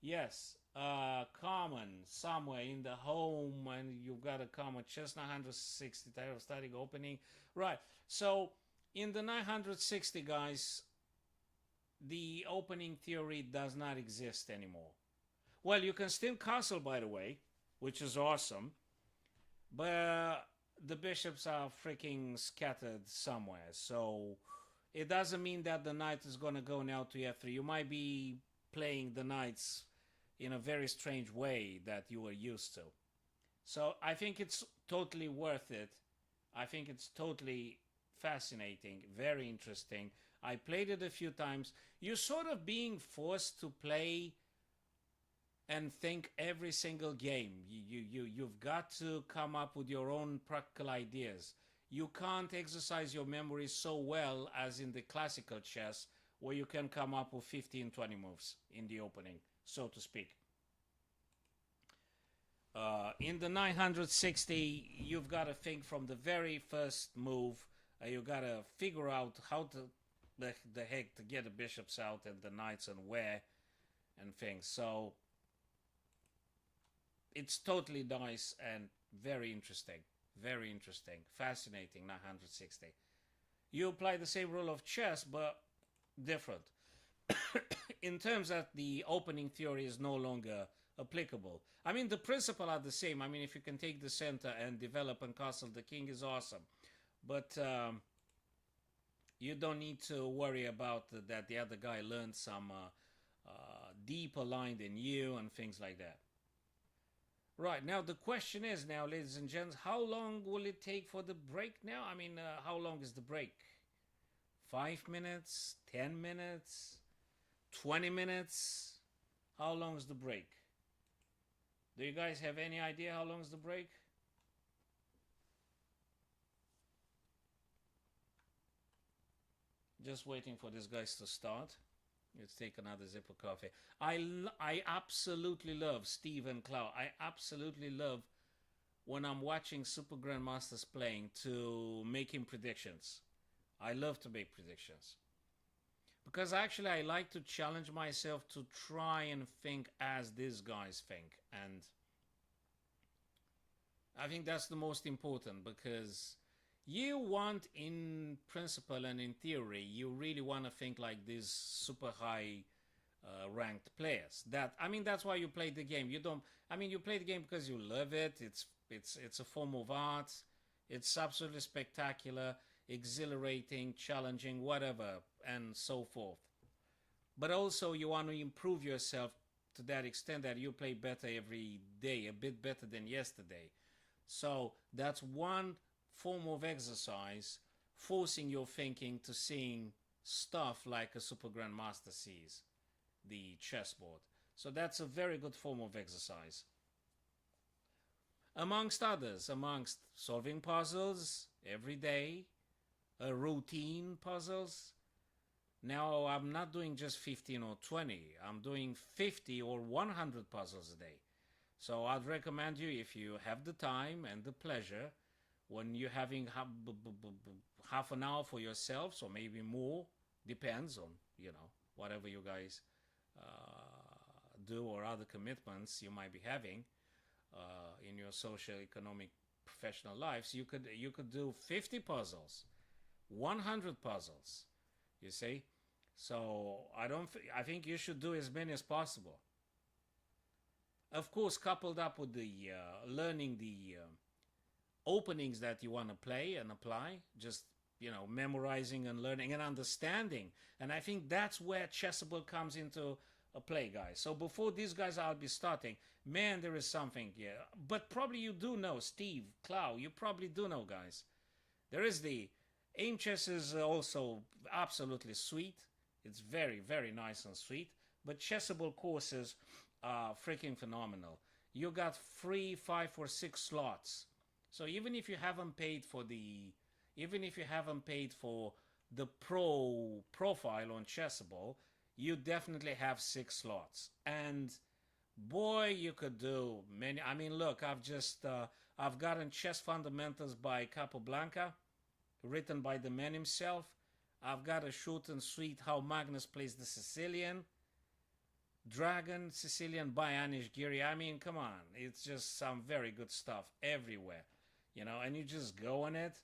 S1: Yes, common somewhere in the home, and you've got a common chess 960 title starting opening. Right. So in the 960, guys, the opening theory does not exist anymore. Well, you can still castle, by the way, which is awesome, but the bishops are freaking scattered somewhere. So it doesn't mean that the knight is going to go now to f3. You might be playing the knights in a very strange way that you were used to. So I think it's totally worth it. I think it's totally fascinating, very interesting. I played it a few times. You're sort of being forced to play and think every single game. You've got to come up with your own practical ideas. You can't exercise your memory so well as in the classical chess, where you can come up with 15, 20 moves in the opening, so to speak. In the 960, you've got to think from the very first move. You've got to figure out how to the heck to get the bishops out and the knights and where and things. So it's totally nice and very interesting. Very interesting. Fascinating, 960. You apply the same rule of chess, but different. In terms that the opening theory is no longer applicable. I mean, the principle are the same. I mean, if you can take the center and develop and castle the king is awesome. But you don't need to worry about that the other guy learned some deeper line than you and things like that. Right, now the question is now, ladies and gents, how long will it take for the break now? I mean, how long is the break? 5 minutes? 10 minutes? 20 minutes? How long is the break? Do you guys have any idea how long is the break? Just waiting for these guys to start. Let's take another sip of coffee. I absolutely love Steve and Clau. I absolutely love when I'm watching Super Grandmasters playing to making predictions. I love to make predictions. Because actually I like to challenge myself to try and think as these guys think. And I think that's the most important, because You want, in principle and in theory, you really want to think like these super high ranked players. That, I mean, that's why you play the game. You don't. I mean, you play the game because you love it. It's a form of art. It's absolutely spectacular, exhilarating, challenging, whatever, and so forth. But also, you want to improve yourself to that extent that you play better every day, a bit better than yesterday. So that's one form of exercise, forcing your thinking to seeing stuff like a super grandmaster sees, the chessboard. So that's a very good form of exercise. Amongst others, amongst solving puzzles every day, routine puzzles. Now I'm not doing just 15 or 20, I'm doing 50 or 100 puzzles a day. So I'd recommend you, if you have the time and the pleasure, when you're having half an hour for yourselves, or maybe more, depends on, whatever you guys do, or other commitments you might be having in your social, economic, professional lives. You could do 50 puzzles, 100 puzzles, you see. So I think you should do as many as possible. Of course, coupled up with the learning the openings that you want to play and apply, just memorizing and learning and understanding. And I think that's where Chessable comes into a play, guys. So before these guys I'll be starting, man, there is something here. But probably you do know, Steve, Clow, you probably do know, guys. There is the Aim Chess is also absolutely sweet. It's very, very nice and sweet. But Chessable courses are freaking phenomenal. You got free 5 or 6 slots. So even if you haven't paid for the pro profile on Chessable, you definitely have 6 slots. And boy, you could do many. I mean, look, I've gotten Chess Fundamentals by Capablanca, written by the man himself. I've got a short and sweet How Magnus Plays the Sicilian Dragon Sicilian by Anish Giri. I mean, come on, it's just some very good stuff everywhere, and you just go on it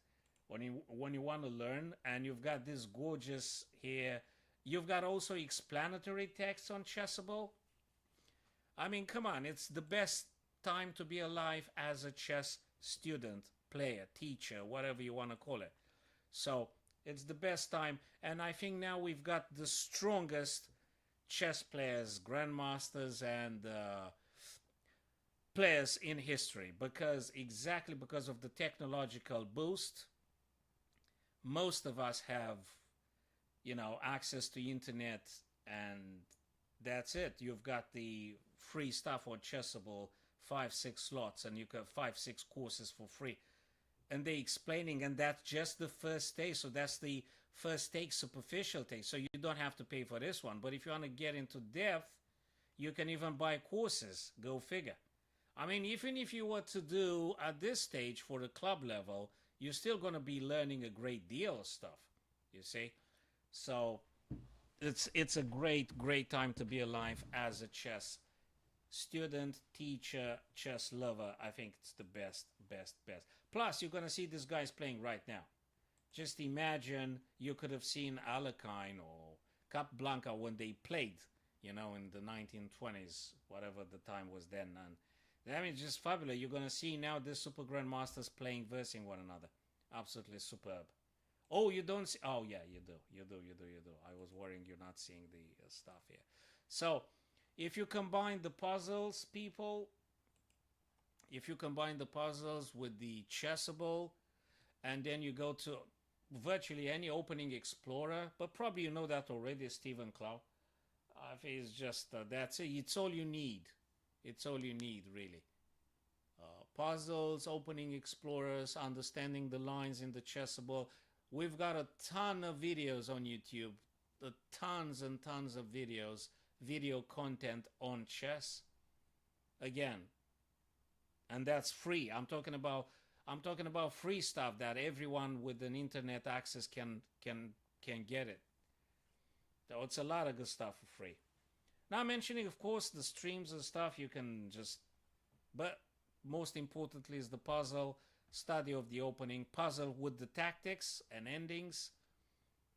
S1: when you want to learn. And you've got this gorgeous here. You've got also explanatory text on Chessable. I mean, come on, it's the best time to be alive as a chess student, player, teacher, whatever you want to call it. So it's the best time. And I think now we've got the strongest chess players, grandmasters, and players in history, exactly because of the technological boost. Most of us have access to internet, and that's it. You've got the free stuff on Chessable, 5-6 slots, and you got 5-6 courses for free, and they explaining. And that's just the first stage. So that's the first take, superficial take. So you don't have to pay for this one. But if you want to get into depth, you can even buy courses. Go figure. I mean, even if you were to do at this stage for the club level, you're still going to be learning a great deal of stuff, you see. So it's a great time to be alive as a chess student, teacher, chess lover. I think it's the best. Plus, you're going to see these guys playing right now. Just imagine you could have seen Alekhine or Capablanca when they played, in the 1920s, whatever the time was then. And I mean, it's just fabulous. You're going to see now the super grandmasters playing, versing one another. Absolutely superb. Oh, you don't see? Oh, yeah, you do. I was worrying you're not seeing the stuff here. So, if you combine the puzzles, people, with the Chessable, and then you go to virtually any opening explorer, but probably you know that already, Stephen Clow. It's just, that's it. It's all you need. It's all you need, really. Puzzles, opening explorers, understanding the lines in the Chessable. We've got a ton of videos on YouTube, tons and tons of videos, video content on chess. Again, and that's free. I'm talking about free stuff that everyone with an internet access can get it. So it's a lot of good stuff for free. Now mentioning, of course, the streams and stuff, you can just, but most importantly is the puzzle. study of the opening, puzzle with the tactics and endings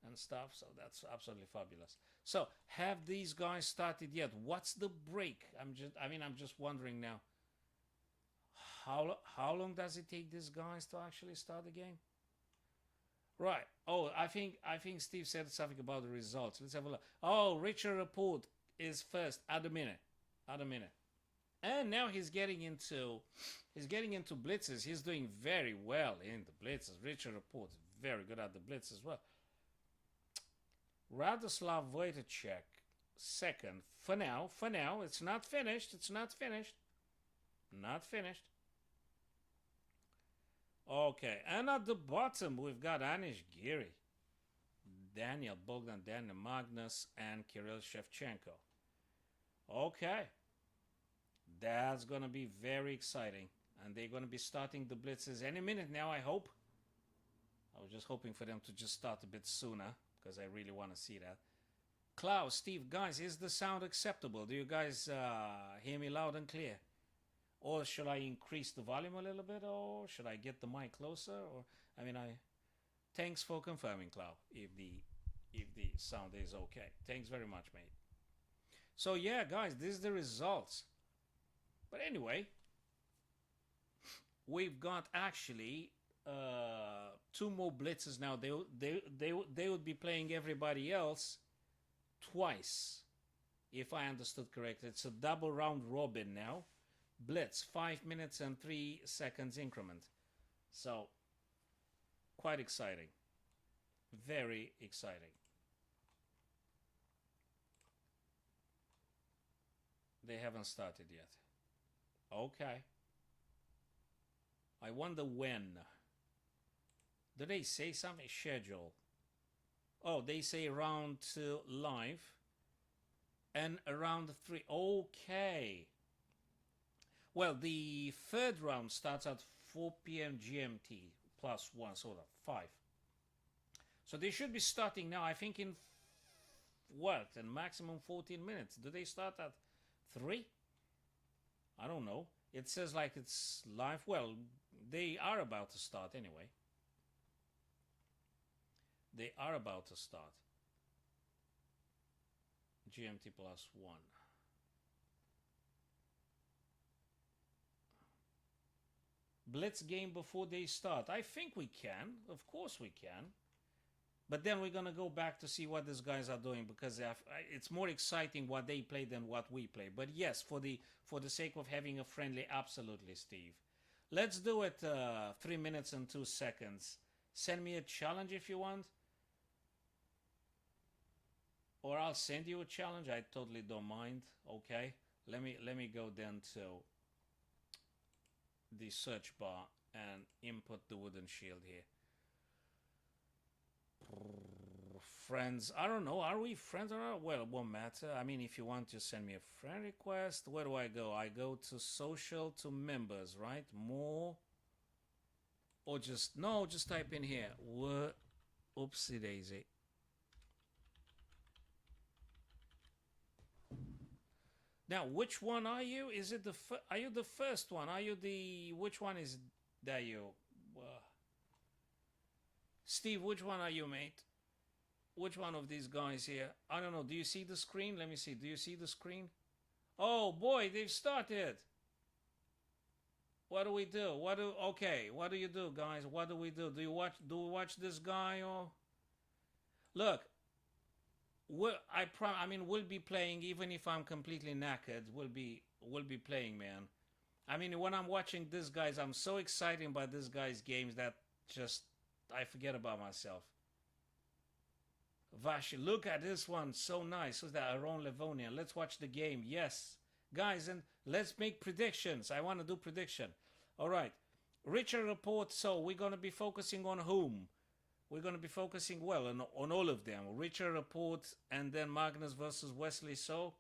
S1: and stuff. So that's absolutely fabulous. So have these guys started yet? What's the break? I'm just wondering now. How long does it take these guys to actually start the game? Right. Oh, I think Steve said something about the results. Let's have a look. Oh, Richard Report is first at a minute. At a minute. And now he's getting into blitzes. He's doing very well in the blitzes. Richard Report is very good at the blitz as well. Radoslav Wojtacek second. For now, it's not finished. It's not finished. Not finished. Okay, and at the bottom we've got Anish Giri, Daniel Bogdan, Daniel Magnus, and Kirill Shevchenko. Okay, that's gonna be very exciting, and they're gonna be starting the blitzes any minute now, I hope. I was just hoping for them to just start a bit sooner, because I really want to see that. Klaus, Steve, guys, is the sound acceptable? Do you guys hear me loud and clear? Or should I increase the volume a little bit? Or should I get the mic closer? Or thanks for confirming, Cloud, if the sound is okay. Thanks very much, mate. So yeah, guys, this is the results. But anyway, we've got actually 2 more blitzes now. They would be playing everybody else twice, if I understood correctly. It's a double round robin now. Blitz, 5 minutes and 3 seconds increment. So, quite exciting. Very exciting. They haven't started yet. Okay. I wonder when. Do they say something? Schedule. Oh, they say round 2 live. And around 3. Okay. Well, the third round starts at 4 p.m. GMT, plus 1, so 5. So they should be starting now, I think, in maximum 14 minutes. Do they start at 3? I don't know. It says like it's live. Well, they are about to start anyway. They are about to start. GMT plus 1. Blitz game before they start. I think we can. Of course we can. But then we're going to go back to see what these guys are doing, because it's more exciting what they play than what we play. But yes, for the sake of having a friendly, absolutely, Steve. Let's do it 3 minutes and 2 seconds. Send me a challenge if you want. Or I'll send you a challenge. I totally don't mind. Okay. Let me go then to the search bar and input the wooden shield here. Friends, I don't know, are we friends or not? Well, it won't matter. I mean, if you want to send me a friend request, where do I go? I go to social, to members, right? More, or just type in here. Oopsie daisy. Now, which one are you? Is it are you the first one? Are you which one is that you? Steve, which one are you, mate? Which one of these guys here? I don't know. Do you see the screen? Let me see. Do you see the screen? Oh boy, they've started. What do we do? Okay, what do you do, guys? What do we do? Do we watch this guy, or look? We'll be playing, even if I'm completely knackered. We'll be playing, man. I mean, when I'm watching these guys, I'm so excited about this guy's games that just I forget about myself. Vash, look at this one, so nice. Who's that? Aaron Livonian. Let's watch the game. Yes, guys, and let's make predictions. I want to do prediction. All right, Richard Report. So we're gonna be focusing on whom? We're going to be focusing, well, on all of them. Richard Report and then Magnus versus Wesley. So,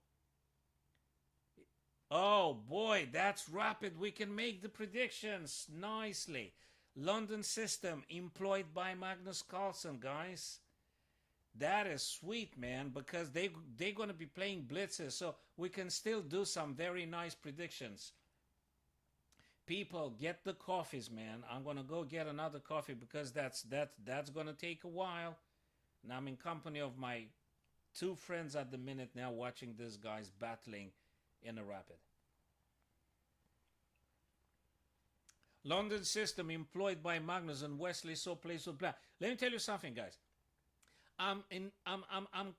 S1: oh boy, that's rapid. We can make the predictions nicely. London System employed by Magnus Carlsen, guys. That is sweet, man, because they're going to be playing blitzes, so we can still do some very nice predictions. People, get the coffees, man. I'm gonna go get another coffee because that's gonna take a while. And I'm in company of my two friends at the minute now, watching these guys battling in a rapid. London system employed by Magnus and Wesley so plays with black. Let me tell you something, guys. I'm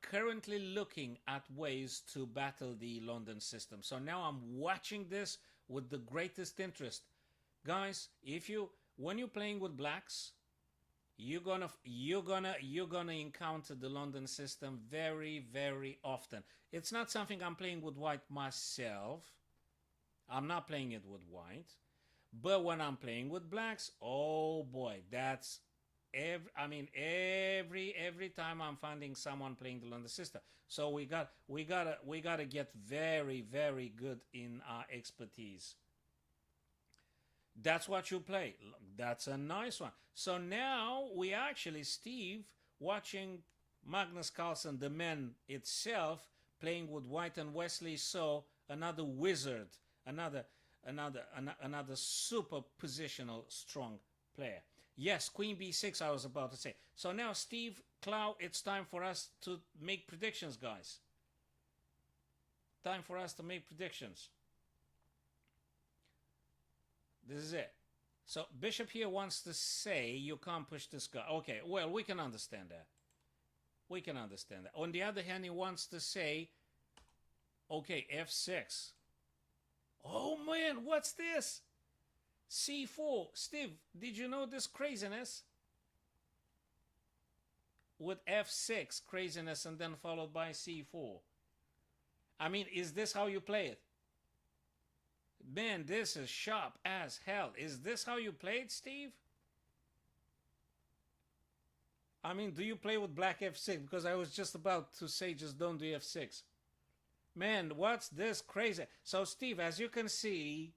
S1: currently looking at ways to battle the London system. So now I'm watching this with the greatest interest. Guys, if you when you're playing with blacks, you're gonna encounter the London system very, very often. It's not something I'm playing with white myself. I'm not playing it with white. But when I'm playing with blacks, oh boy, that's every time I'm finding someone playing the London system. So we gotta get very, very good in our expertise. That's what you play. That's a nice one. So now we actually, Steve, watching Magnus Carlsen, the man itself, playing with White and Wesley. So another wizard, another super positional strong player. Yes, Queen B6, I was about to say. So now, Steve, Clow, it's time for us to make predictions, guys. Time for us to make predictions. This is it. So Bishop here wants to say you can't push this guy. Okay, well, we can understand that. We can understand that. On the other hand, he wants to say, okay, F6. Oh man, what's this? C4. Steve, did you know this craziness? With F6, craziness, and then followed by C4. I mean, is this how you play it? Man, this is sharp as hell. Is this how you play it, Steve? I mean, do you play with black F6? Because I was just about to say just don't do F6. Man, what's this crazy? So, Steve, as you can see,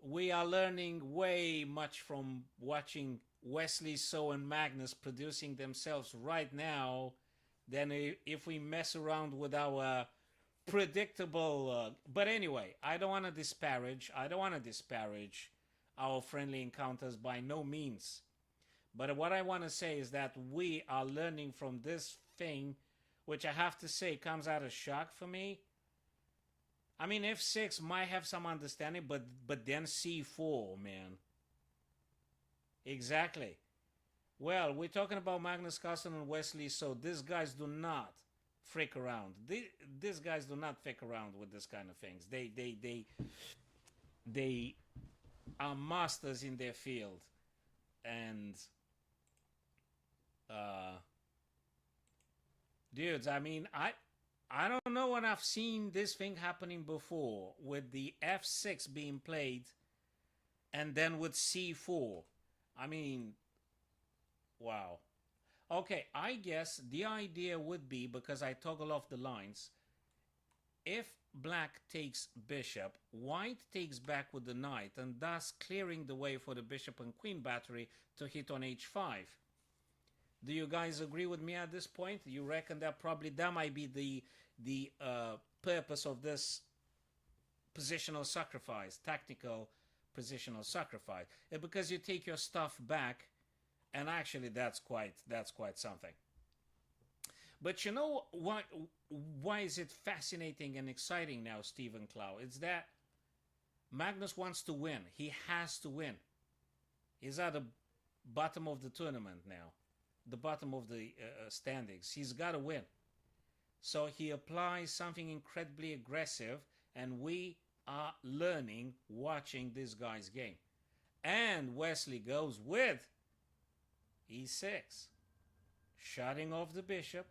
S1: we are learning way much from watching Wesley, So, and Magnus producing themselves right now than if we mess around with our predictable. But anyway, I don't want to disparage. Our friendly encounters by no means. But what I want to say is that we are learning from this thing, which I have to say comes out of shock for me. I mean, F6 might have some understanding, but then C4, man. Exactly. Well, we're talking about Magnus Carlsen and Wesley, so these guys do not freak around. These guys do not freak around with this kind of things. They are masters in their field, and dudes, I mean, I don't know when I've seen this thing happening before with the F6 being played and then with C4. I mean, wow. Okay, I guess the idea would be, because I toggle off the lines, if black takes bishop, white takes back with the knight, and thus clearing the way for the bishop and queen battery to hit on h5. Do you guys agree with me at this point? You reckon that might be the purpose of this positional sacrifice, tactical positional sacrifice, because you take your stuff back, and actually that's quite something. But you know why is it fascinating and exciting now, Stephen Clow? It's that Magnus wants to win. He has to win. He's at the bottom of the tournament now, the bottom of the standings. He's got to win. So he applies something incredibly aggressive, and we are learning watching this guy's game. And Wesley goes with E6, shutting off the bishop,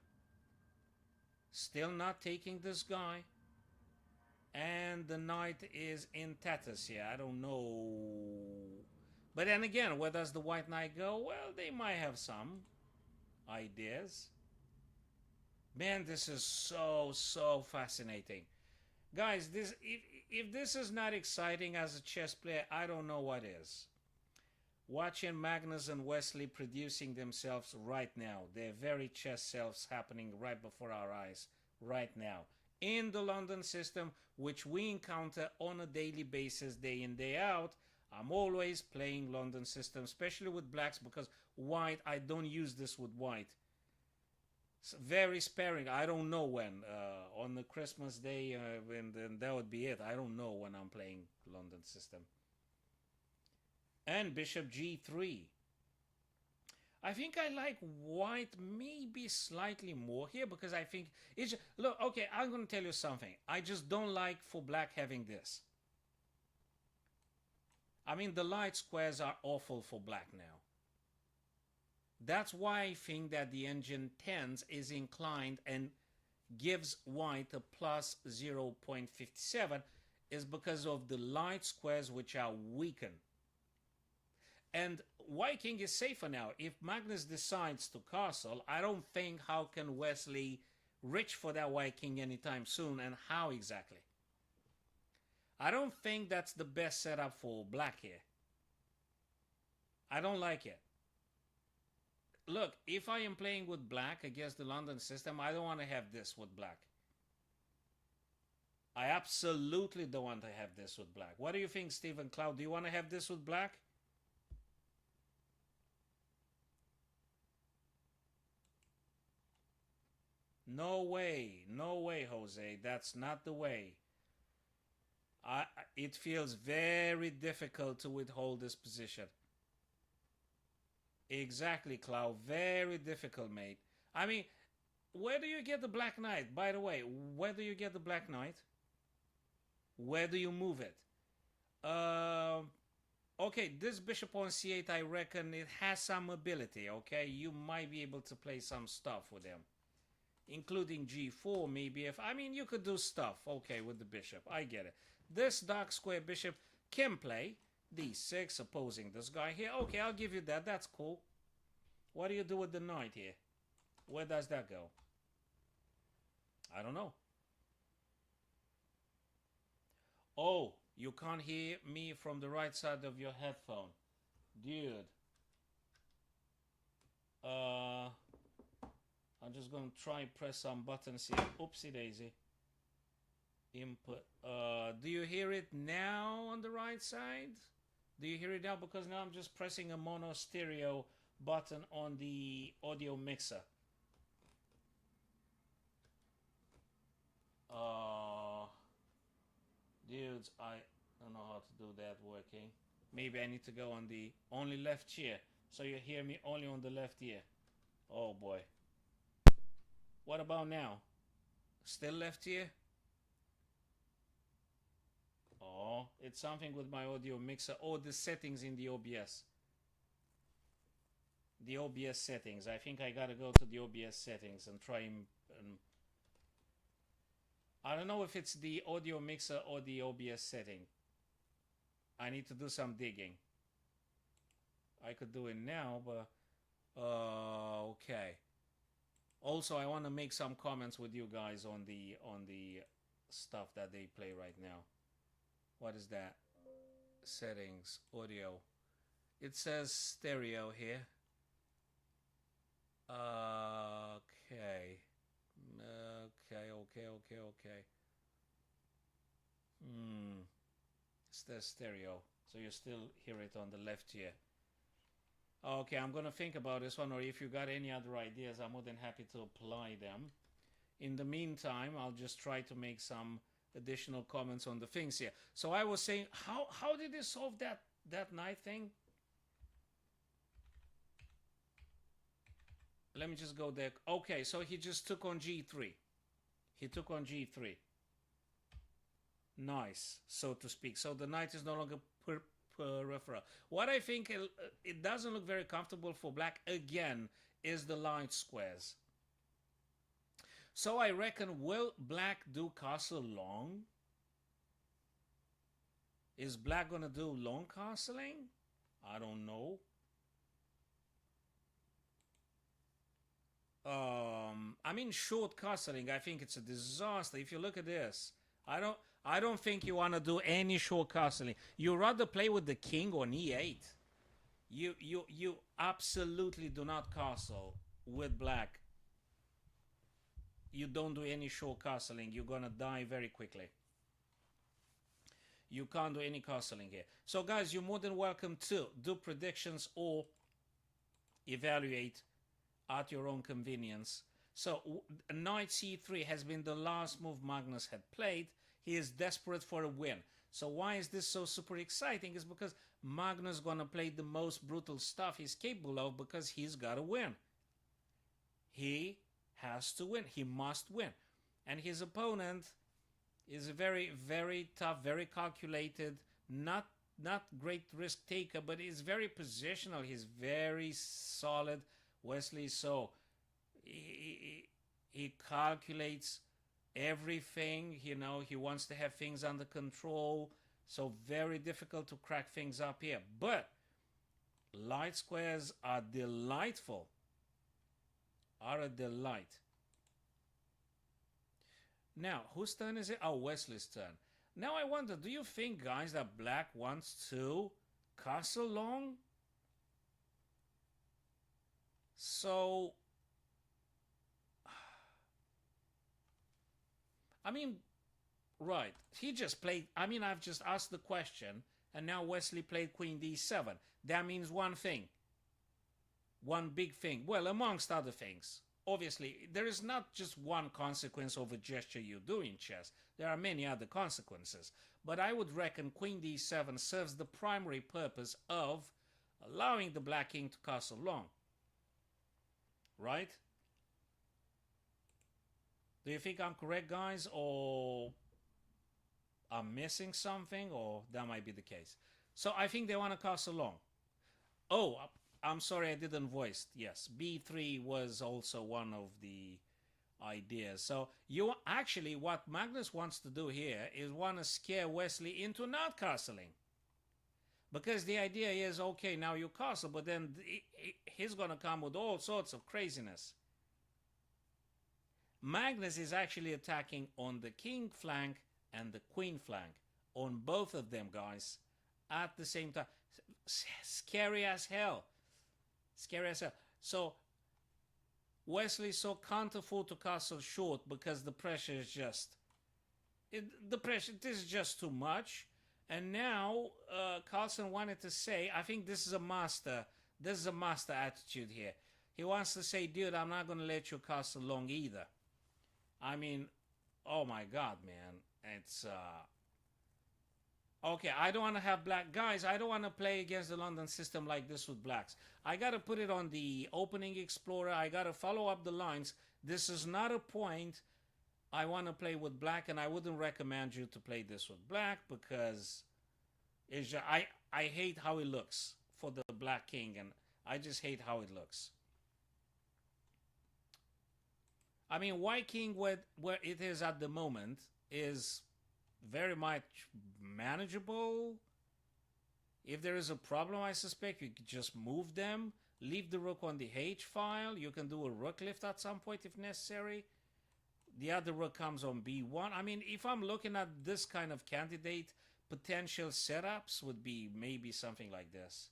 S1: still not taking this guy, and the knight is in tatters here. I don't know. But then again, where does the white knight go? Well, they might have some ideas. Man, this is so fascinating. Guys, if this is not exciting as a chess player, I don't know what is. Watching Magnus and Wesley producing themselves right now, their very chess selves happening right before our eyes right now. In the London system, which we encounter on a daily basis, day in, day out, I'm always playing London system, especially with blacks, because white, I don't use this with white. It's very sparing. I don't know when. On the Christmas day, and then that would be it. I don't know when I'm playing London system. And bishop g3. I think I like white maybe slightly more here because I think it's... Look, okay, I'm going to tell you something. I just don't like for black having this. I mean, the light squares are awful for black now. That's why I think that the engine 10s is inclined and gives white a plus 0.57 is because of the light squares which are weakened. And white king is safer now. If Magnus decides to castle, I don't think how can Wesley reach for that white king anytime soon, and how exactly. I don't think that's the best setup for black here. I don't like it. Look, if I am playing with black against the London system, I don't want to have this with black. I absolutely don't want to have this with black. What do you think, Stephen Cloud? Do you want to have this with black? No way, no way, Jose. That's not the way. It feels very difficult to withhold this position. Exactly, Cloud. Very difficult, mate. I mean, where do you get the Black Knight? By the way, where do you get the Black Knight? Where do you move it? Okay, this bishop on c8, I reckon it has some ability, okay? You might be able to play some stuff with him. Including g4, maybe. I mean, you could do stuff, okay, with the bishop. I get it. This dark square bishop can play d6, opposing this guy here. Okay, I'll give you that. That's cool. What do you do with the knight here? Where does that go? I don't know. Oh, you can't hear me from the right side of your headphone. Dude. I'm just going to try and press some buttons here. Oopsie daisy. Input. Do you hear it now on the right side? Do you hear it now? Because now I'm just pressing a mono stereo button on the audio mixer. Dudes, I don't know how to do that working. Maybe I need to go on the only left ear. So you hear me only on the left ear. Oh boy. What about now? Still left ear? Oh, it's something with my audio mixer. Oh, the settings in the OBS. The OBS settings. I think I gotta go to the OBS settings and try and... I don't know if it's the audio mixer or the OBS setting. I need to do some digging. I could do it now, but... okay. Also, I want to make some comments with you guys on the stuff that they play right now. What is that? Settings, audio. It says stereo here. Okay. Okay. It's the stereo, so you still hear it on the left ear. Okay, I'm gonna think about this one, or if you got any other ideas, I'm more than happy to apply them. In the meantime, I'll just try to make some additional comments on the things here. So I was saying, how did they solve that knight thing? Let me just go there. Okay, so he just took on g3. He took on g3. Nice, so to speak. So the knight is no longer peripheral. What I think it doesn't look very comfortable for black again is the light squares. So I reckon, will black do castle long? Is black gonna do long castling? I don't know. I mean, short castling, I think it's a disaster. If you look at this, I don't think you want to do any short castling. You rather play with the king on e8. You absolutely do not castle with black. You don't do any short castling. You're gonna die very quickly. You can't do any castling here. So guys, you're more than welcome to do predictions or evaluate at your own convenience. So knight c3 has been the last move Magnus had played. He is desperate for a win. So why is this so super exciting? Is because Magnus gonna play the most brutal stuff he's capable of, because he's gotta win. He has to win. He must win. And his opponent is a very, very tough, very calculated, not great risk taker, but he's very positional. He's very solid. Wesley, so he calculates everything. You know, he wants to have things under control. So very difficult to crack things up here. But light squares are delightful. Are a delight. Now, whose turn is it? Oh, Wesley's turn. Now I wonder, do you think, guys, that black wants to castle long? So, I mean, right, he just played, I mean, I've just asked the question, and now Wesley played Queen D7. That means one thing. One big thing. Well, amongst other things. Obviously, there is not just one consequence of a gesture you do in chess. There are many other consequences. But I would reckon Queen D7 serves the primary purpose of allowing the black king to castle long. Right? Do you think I'm correct, guys? Or I'm missing something? Or that might be the case. So I think they want to castle long. Oh, I'm sorry I didn't voice. Yes, B3 was also one of the ideas. So you actually, what Magnus wants to do here is want to scare Wesley into not castling. Because the idea is, okay, now you castle, but then he's going to come with all sorts of craziness. Magnus is actually attacking on the king flank and the queen flank. On both of them, guys, at the same time. Scary as hell. Scary as hell. So Wesley can't afford to castle short because the pressure is just this is just too much. And now Carlsen wanted to say, I think this is a master attitude here. He wants to say, dude, I'm not going to let you castle long either. I mean, oh my god, man, it's okay, I don't want to have black guys. I don't want to play against the London system like this with blacks. I got to put it on the opening explorer. I got to follow up the lines. This is not a point I want to play with black, and I wouldn't recommend you to play this with black because it's just, I hate how it looks for the black king, and I just hate how it looks. I mean, white king where it is at the moment is very much manageable. If there is a problem, I suspect you could just move them, leave the rook on the H file. You can do a rook lift at some point if necessary. The other rook comes on B1. I mean, if I'm looking at this kind of candidate, potential setups would be maybe something like this.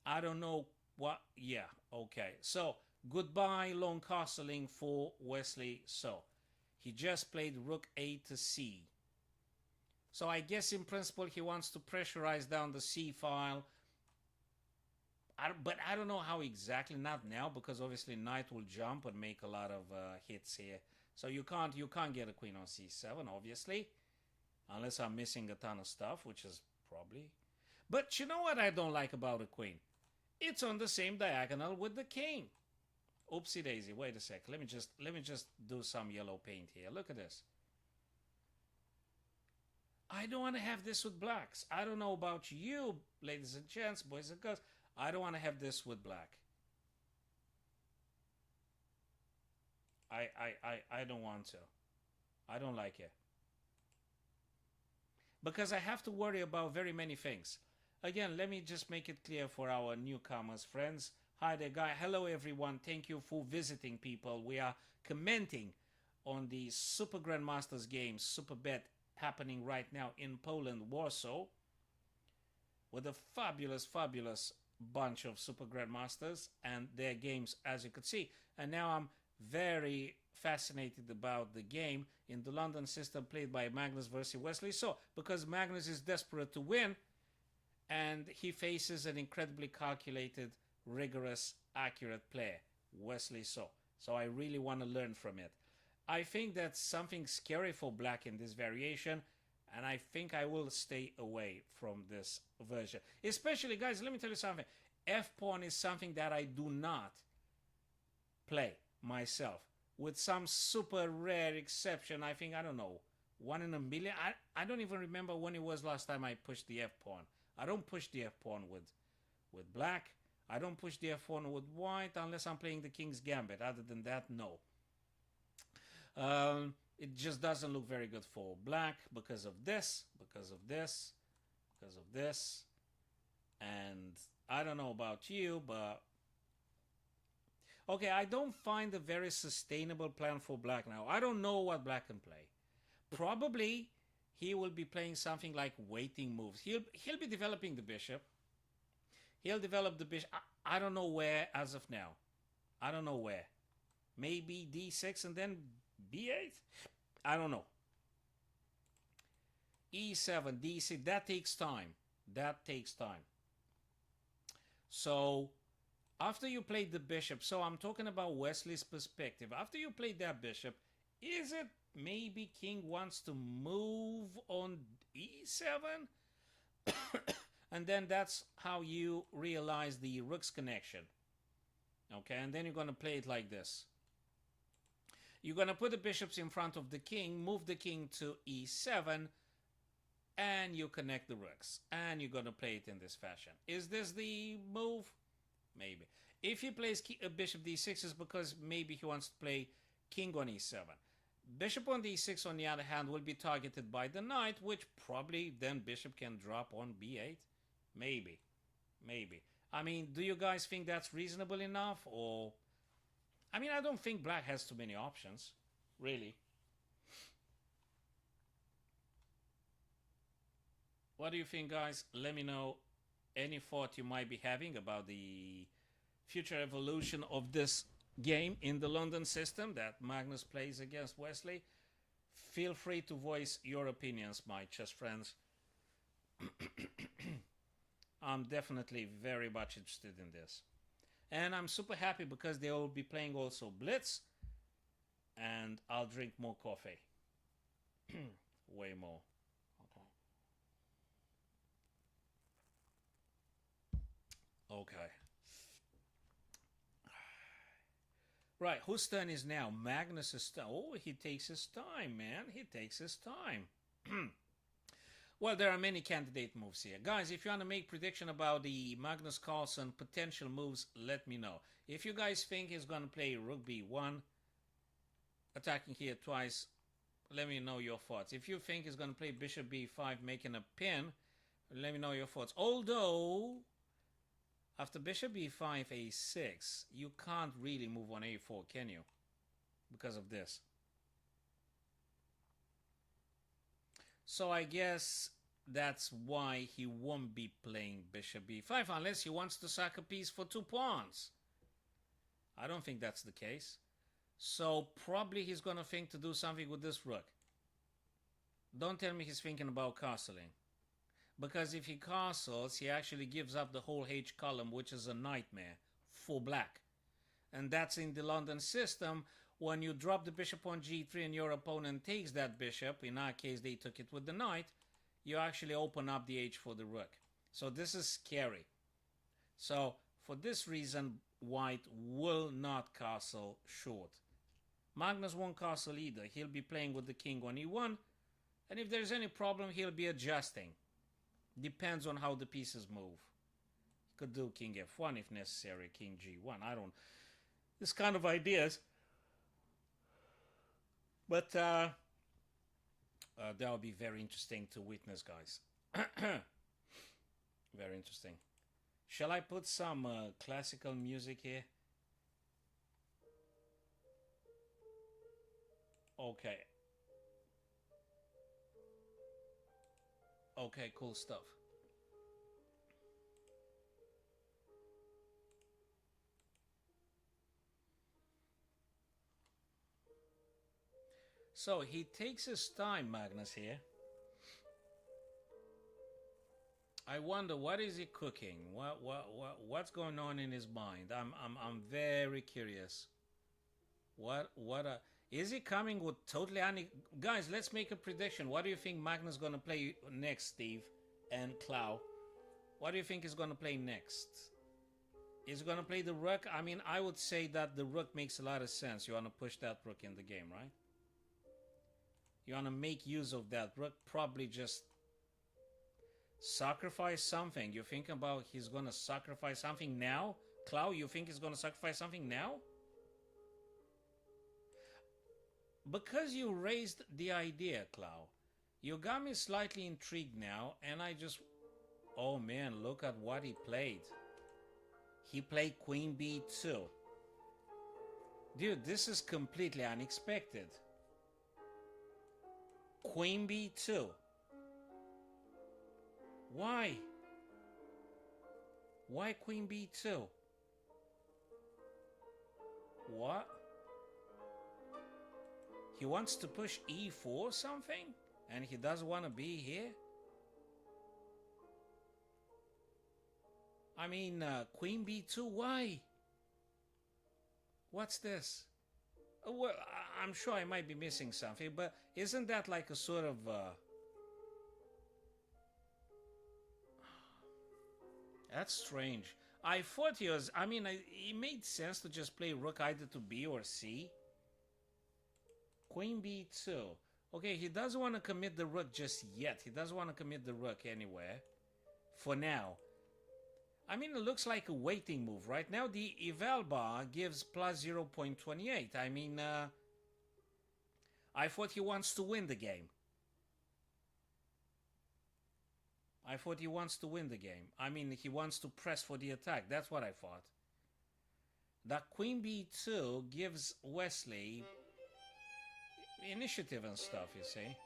S1: I don't know what. Yeah, okay. So, goodbye long castling for Wesley. So, he just played rook A to C. So I guess in principle he wants to pressurize down the C file. But I don't know how exactly, not now, because obviously knight will jump and make a lot of hits here. So you can't get a queen on C7, obviously. Unless I'm missing a ton of stuff, which is probably. But you know what I don't like about a queen? It's on the same diagonal with the king. Oopsie daisy, wait a sec. Let me just do some yellow paint here. Look at this. I don't want to have this with blacks. I don't know about you, ladies and gents, boys and girls. I don't want to have this with black. I don't want to. I don't like it. Because I have to worry about very many things. Again, let me just make it clear for our newcomers, friends. Hi there, guy. Hello, everyone. Thank you for visiting, people. We are commenting on the Super Grandmasters games, Super Bet, happening right now in Poland, Warsaw, with a fabulous bunch of Super Grandmasters and their games, as you could see. And now I'm very fascinated about the game in the London system played by Magnus versus Wesley So, because Magnus is desperate to win and he faces an incredibly calculated, rigorous, accurate player, Wesley So. So I really want to learn from it. I think that's something scary for black in this variation, and I think I will stay away from this version. Especially, guys, let me tell you something. F-pawn is something that I do not play myself. With some super rare exception, I think, I don't know, 1 in a million. I don't even remember when it was last time I pushed the F-pawn. I don't push the F-pawn with black. I don't push the F-pawn with white unless I'm playing the King's Gambit. Other than that, no. It just doesn't look very good for black because of this, because of this, because of this. And I don't know about you, but okay, I don't find a very sustainable plan for black now. I don't know what black can play. Probably he will be playing something like waiting moves. He'll be developing the bishop. He'll develop the bishop. I don't know where as of now. I don't know where. Maybe d6 and then b8? I don't know. e7, d6, that takes time. That takes time. So, after you played the bishop, so I'm talking about Wesley's perspective. After you played that bishop, is it maybe king wants to move on e7? And then that's how you realize the rook's connection. Okay, and then you're going to play it like this. You're going to put the bishops in front of the king, move the king to e7, and you connect the rooks. And you're going to play it in this fashion. Is this the move? Maybe. If he plays bishop d6, it's because maybe he wants to play king on e7. Bishop on d6, on the other hand, will be targeted by the knight, which probably then bishop can drop on b8. Maybe. Maybe. I mean, do you guys think that's reasonable enough? Or, I mean, I don't think black has too many options. Really. What do you think, guys? Let me know any thought you might be having about the future evolution of this game in the London system that Magnus plays against Wesley. Feel free to voice your opinions, my chess friends. I'm definitely very much interested in this. And I'm super happy because they will be playing also Blitz. And I'll drink more coffee. Way more. Okay. Right, whose turn is now? Magnus's turn. Oh, he takes his time, man. He takes his time. Well, there are many candidate moves here. Guys, if you want to make prediction about the Magnus Carlsen potential moves, let me know. If you guys think he's going to play rook b1, attacking here twice, let me know your thoughts. If you think he's going to play bishop b5, making a pin, let me know your thoughts. Although, after bishop b5, a6, you can't really move on a4, can you? Because of this. So I guess that's why he won't be playing bishop b5 unless he wants to sack a piece for 2 pawns. I don't think that's the case. So probably he's going to think to do something with this rook. Don't tell me he's thinking about castling. Because if he castles, he actually gives up the whole H column, which is a nightmare for black. And that's in the London system. When you drop the bishop on g3 and your opponent takes that bishop, in our case they took it with the knight, you actually open up the H for the rook. So this is scary. So for this reason, white will not castle short. Magnus won't castle either. He'll be playing with the king on e1. And if there's any problem, he'll be adjusting. Depends on how the pieces move. Could do king f1 if necessary, king g1. I don't... This kind of ideas. But that will be very interesting to witness, guys. Very interesting. Shall I put some classical music here? Okay. Okay, cool stuff. So he takes his time, Magnus here. I wonder what is he cooking? What's going on in his mind? I'm very curious. Is he coming with totally guys? Let's make a prediction. What do you think Magnus gonna play next, Steve and Clow? What do you think he's gonna play next? Is he gonna play the rook? I mean, I would say that the rook makes a lot of sense. You wanna push that rook in the game, right? You wanna make use of that rook. Probably just sacrifice something. You think about he's gonna sacrifice something now? Clow, you think he's gonna sacrifice something now? Because you raised the idea, Clow, you got me slightly intrigued now, and I just... Oh man, look at what he played. He played Queen B2. Dude, this is completely unexpected. Queen B2. Why? Why Queen B2? What? He wants to push E4 or something? And he doesn't want to be here? I mean, Queen B2, why? What's this? Well, I'm sure I might be missing something, but isn't that like a sort of... That's strange. I thought he was... I mean, it made sense to just play rook either to B or C. Queen B2. Okay, he doesn't want to commit the rook just yet. He doesn't want to commit the rook anywhere. For now. I mean, it looks like a waiting move. Right now, the eval bar gives plus 0.28. I mean, I thought he wants to win the game. I thought he wants to win the game. I mean, he wants to press for the attack. That's what I thought. That Queen B2 gives Wesley initiative and stuff, you see.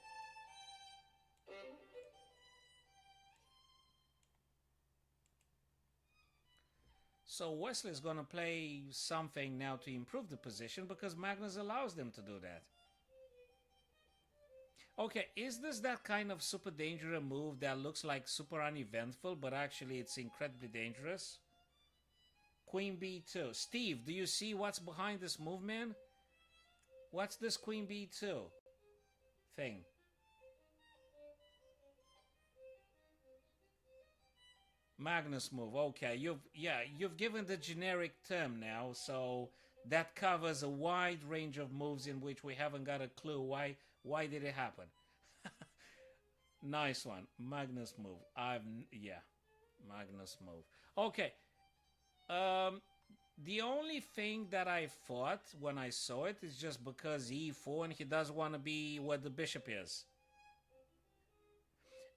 S1: So Wesley's gonna play something now to improve the position because Magnus allows them to do that. Okay, is this that kind of super dangerous move that looks like super uneventful, but actually it's incredibly dangerous? Queen B2. Steve, do you see what's behind this move, man? What's this Queen B2 thing? Magnus move. Okay, you've given the generic term now, so that covers a wide range of moves in which we haven't got a clue why did it happen. Nice one. Magnus move. Magnus move. Okay. The only thing that I thought when I saw it is just because E4 and he does want to be where the bishop is.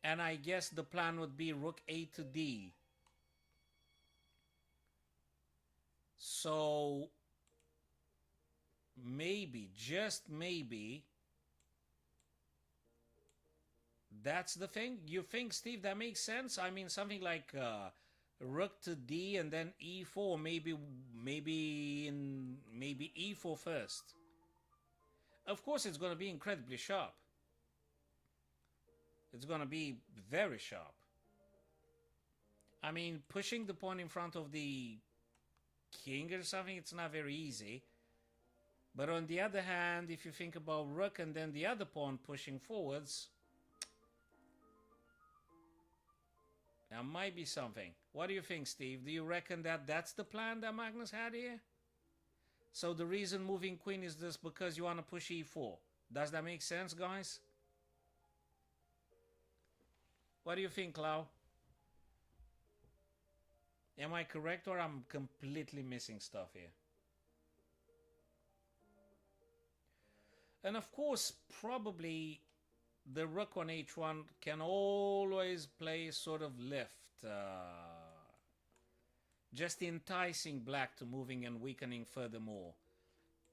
S1: And I guess the plan would be rook A to D. So maybe, just maybe, that's the thing. You think, Steve, that makes sense? I mean, something like rook to D and then E4, maybe E4 first. Of course, it's going to be incredibly sharp. It's going to be very sharp. I mean, pushing the pawn in front of the king or something, it's not very easy. But on the other hand, if you think about rook and then the other pawn pushing forwards, there might be something. What do you think, Steve? Do you reckon that that's the plan that Magnus had here? So the reason moving queen is this because you want to push E4. Does that make sense, guys? What do you think, Lau? Am I correct or I'm completely missing stuff here? And of course, probably the rook on h1 can always play sort of lift. Just enticing black to moving and weakening furthermore.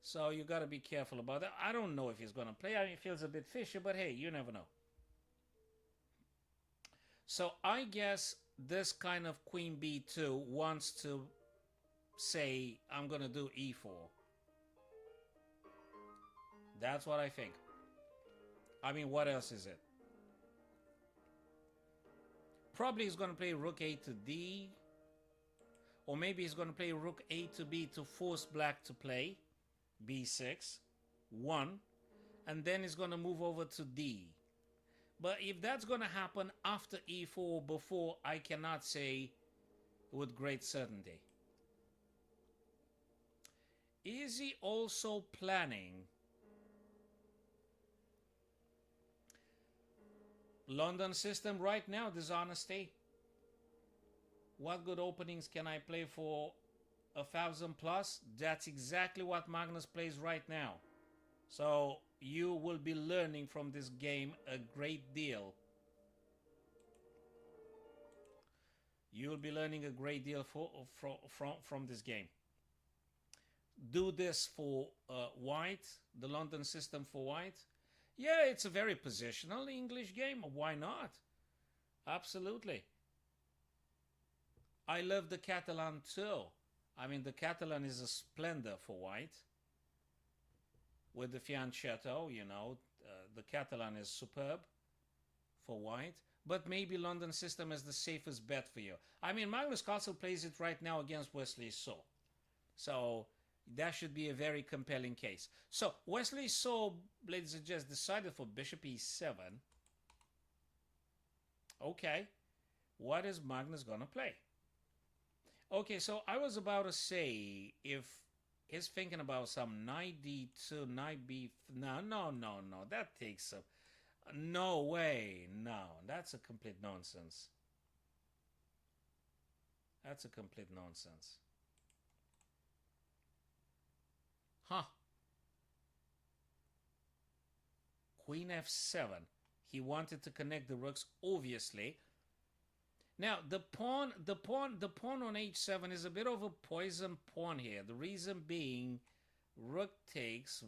S1: So you got to be careful about that. I don't know if he's going to play. I mean, it feels a bit fishy, but hey, you never know. So I guess this kind of queen b2 wants to say, I'm going to do e4. That's what I think. I mean, what else is it? Probably he's going to play rook a to d. Or maybe he's going to play rook a to b to force black to play b6, 1. And then he's going to move over to d. But if that's going to happen after e4, before, I cannot say with great certainty. Is he also planning London system right now, dishonesty? What good openings can I play for 1,000 plus? That's exactly what Magnus plays right now. So you will be learning from this game a great deal. You will be learning a great deal from this game. Do this for white, the London system for white. Yeah, it's a very positional English game. Why not? Absolutely. I love the Catalan too. I mean, the Catalan is a splendor for white. With the fianchetto, you know, the Catalan is superb for white. But maybe London system is the safest bet for you. I mean, Magnus Carlsen plays it right now against Wesley So. So that should be a very compelling case. So Wesley So, ladies and gents, decided for bishop e7. Okay, what is Magnus gonna play? Okay, so I was about to say, if he's thinking about some knight d2, knight b... No, that takes a... No way, no, that's a complete nonsense. That's a complete nonsense. Huh. Queen f7. He wanted to connect the rooks, obviously. Now, the pawn on h7 is a bit of a poison pawn here. The reason being, rook takes,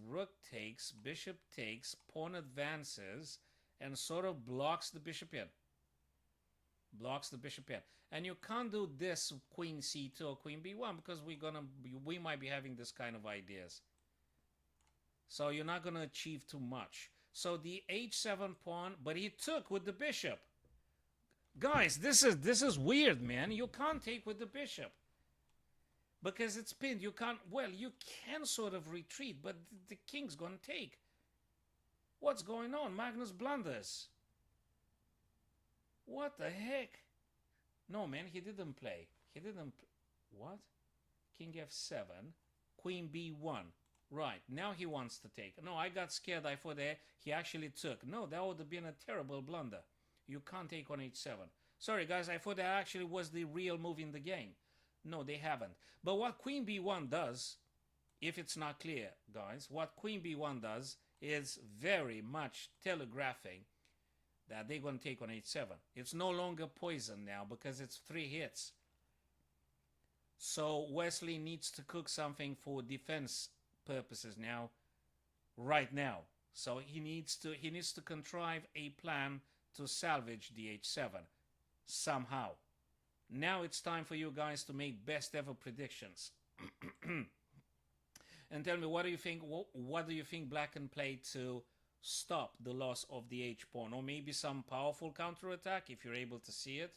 S1: bishop takes, pawn advances, and sort of blocks the bishop in. Blocks the bishop in. And you can't do this queen c2 or queen b1 because we might be having this kind of ideas. So you're not gonna achieve too much. So the h7 pawn, but he took with the bishop. Guys, this is weird, man. You can't take with the bishop because it's pinned. You can't. Well, you can sort of retreat, but the king's gonna take. What's going on? Magnus blunders. What the heck? No, man, he didn't play. He didn't. What? King f7, queen b1. Right, now he wants to take. No, I got scared. I thought he actually took. No, that would have been a terrible blunder. You can't take on h7. Sorry, guys, I thought that actually was the real move in the game. No, they haven't. But what queen b1 does, if it's not clear, guys, what queen b1 does is very much telegraphing that they're going to take on h7. It's no longer poison now because it's 3 hits. So Wesley needs to cook something for defense purposes now, right now. So he needs to contrive a plan to salvage the h7 somehow. Now it's time for you guys to make best ever predictions. And tell me, what do you think? What do you think Black can play to stop the loss of the h-pawn, or maybe some powerful counterattack if you're able to see it,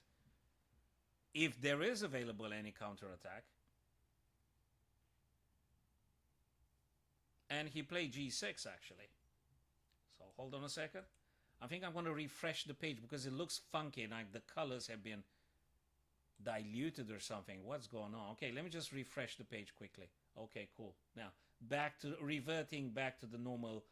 S1: if there is available any counterattack. And he played g6 actually. So hold on a second. I think I'm going to refresh the page because it looks funky, like the colors have been diluted or something. What's going on? Okay, let me just refresh the page quickly. Okay, cool. Now reverting back to the normal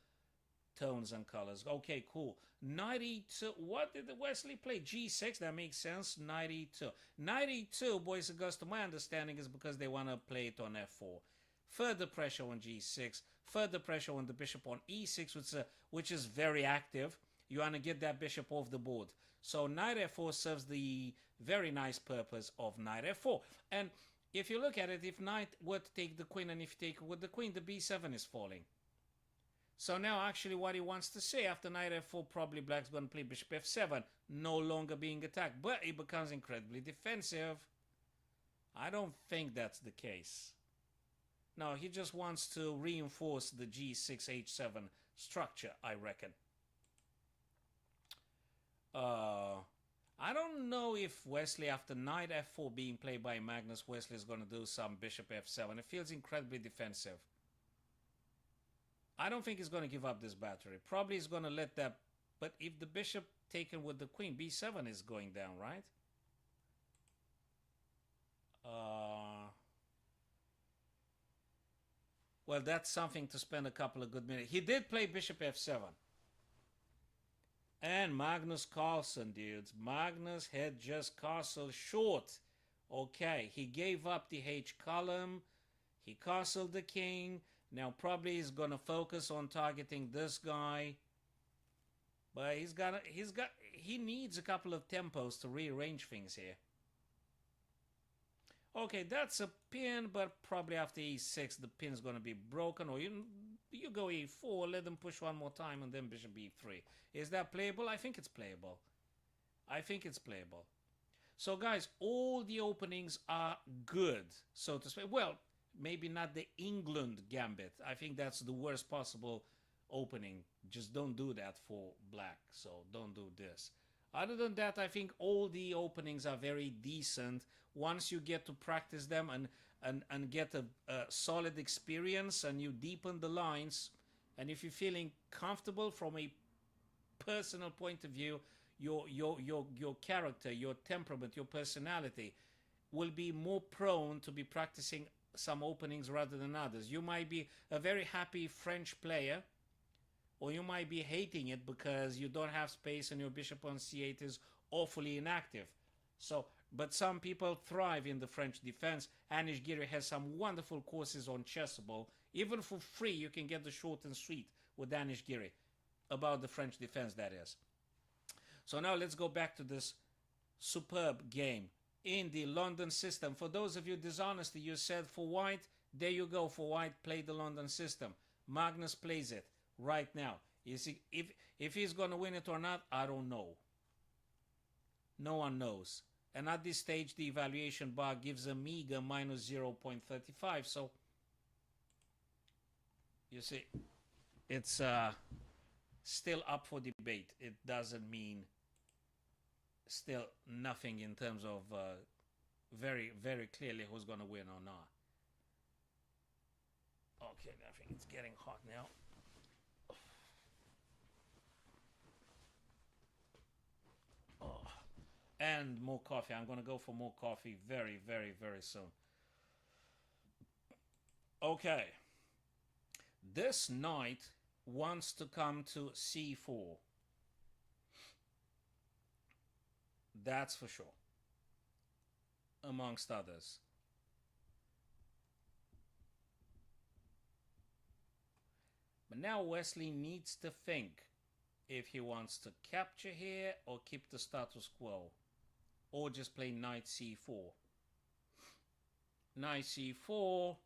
S1: tones and colors. Okay, cool. Knight e2. What did Wesley play? g6. That makes sense. Knight e2. Knight e2, boys and girls, to my understanding, is because they want to play it on f4. Further pressure on g6. Further pressure on the bishop on e6, which is very active. You want to get that bishop off the board. So knight f4 serves the very nice purpose of knight f4. And if you look at it, if knight were to take the queen, and if you take it with the queen, the b7 is falling. So now actually what he wants to say, after knight f4, probably Black's going to play bishop f7, no longer being attacked. But it becomes incredibly defensive. I don't think that's the case. No, he just wants to reinforce the g6 h7 structure, I reckon. Uh, I don't know if Wesley, after knight f4 being played by Magnus, Wesley is going to do some bishop f7. It feels incredibly defensive. I don't think he's going to give up this battery. Probably he's going to let that. But if the bishop taken with the queen, b7 is going down, right? Well, that's something to spend a couple of good minutes. He did play bishop f7. And Magnus Carlsen, dudes. Magnus had just castle short. Okay, he gave up the H column. He castled the king. Now probably he's gonna focus on targeting this guy. But he needs a couple of tempos to rearrange things here. Okay, that's a pin, but probably after e6 the pin's gonna be broken, or you go e4, let them push one more time, and then bishop e3. Is that playable? I think it's playable. I think it's playable. So guys, all the openings are good, so to speak. Well, maybe not the England gambit. I think that's the worst possible opening. Just don't do that for black, so don't do this. Other than that, I think all the openings are very decent once you get to practice them and get a solid experience, and you deepen the lines. And if you're feeling comfortable from a personal point of view, your character, your temperament, your personality will be more prone to be practicing some openings rather than others. You might be a very happy French player, or you might be hating it because you don't have space and your bishop on c8 is awfully inactive. So, but some people thrive in the French defense. Anish Giri has some wonderful courses on Chessable. Even for free, you can get the short and sweet with Anish Giri about the French defense, that is. So now let's go back to this superb game in the London system. For those of you dishonest, you said for white, there you go, for white, play the London system. Magnus plays it right now. You see, if he's going to win it or not, I don't know. No one knows. And at this stage, the evaluation bar gives a meager minus 0.35. So, you see, it's still up for debate. It doesn't mean still nothing in terms of very, very clearly who's going to win or not. Okay, I think it's getting hot now. Oh. And more coffee. I'm going to go for more coffee very, very, very soon. Okay. This knight wants to come to c4. That's for sure. Amongst others. But now Wesley needs to think if he wants to capture here or keep the status quo, or just play knight c4. Knight c4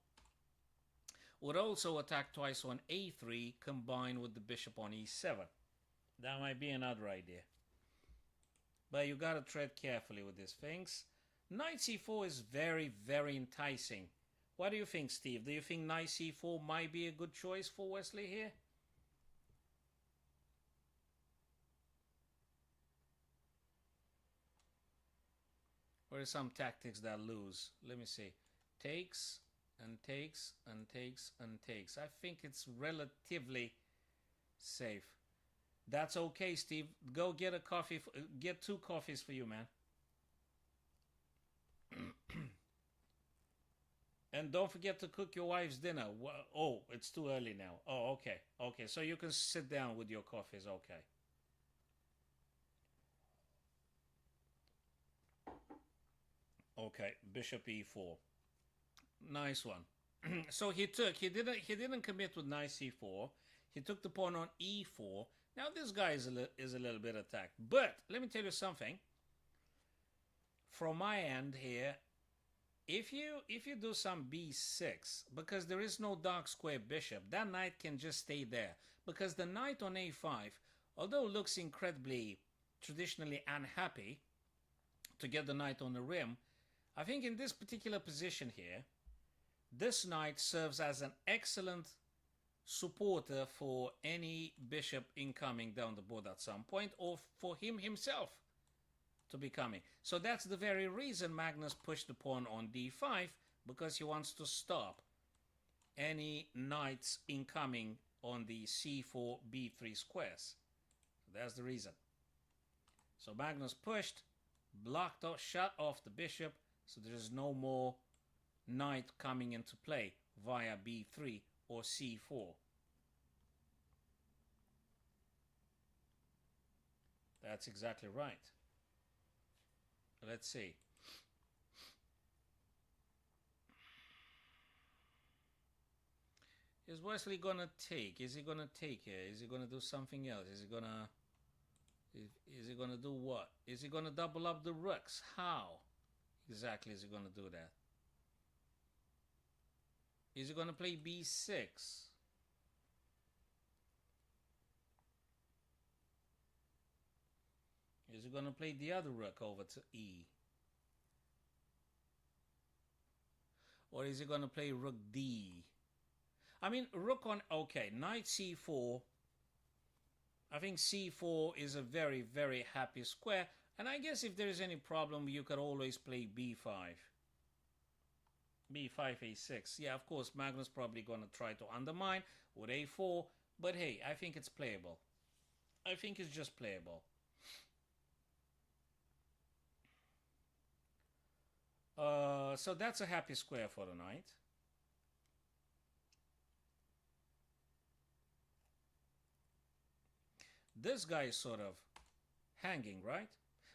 S1: would also attack twice on a3 combined with the bishop on e7. That might be another idea. But you gotta tread carefully with these things. Knight c4 is very, very enticing. What do you think, Steve? Do you think knight c4 might be a good choice for Wesley here? Or is some tactics that lose? Let me see. Takes and takes and takes and takes. I think it's relatively safe. That's okay, Steve. Go get a coffee. Get 2 coffees for you, man. And don't forget to cook your wife's dinner. Oh, it's too early now. Oh, okay. Okay, so you can sit down with your coffees. Okay. Okay, bishop e4. Nice one. So he didn't commit with knight c4. He took the pawn on e4. Now this guy is a little bit attacked. But let me tell you something. From my end here, if you do some b6, because there is no dark square bishop, that knight can just stay there. Because the knight on a5, although looks incredibly traditionally unhappy to get the knight on the rim, I think in this particular position here, this knight serves as an excellent supporter for any bishop incoming down the board at some point, or for him himself to be coming. So that's the very reason Magnus pushed the pawn on d5, because he wants to stop any knights incoming on the c4 b3 squares. That's the reason. So Magnus pushed, blocked off, shut off the bishop, so there is no more knight coming into play via b3 or c4. That's exactly right. Let's see. Is Wesley gonna take? Is he gonna take here? Is he gonna do something else? Is he gonna do what? Is he gonna double up the rooks? How exactly is he gonna do that? Is he gonna play b6? Is he gonna play the other rook over to e? Or is he gonna play rook d? I mean, rook on, okay, knight c4. I think c4 is a very, very happy square. And I guess if there is any problem, you could always play b5. b5, a6. Yeah, of course, Magnus probably going to try to undermine with a4. But hey, I think it's playable. I think it's just playable. So that's a happy square for the knight. This guy is sort of hanging, right?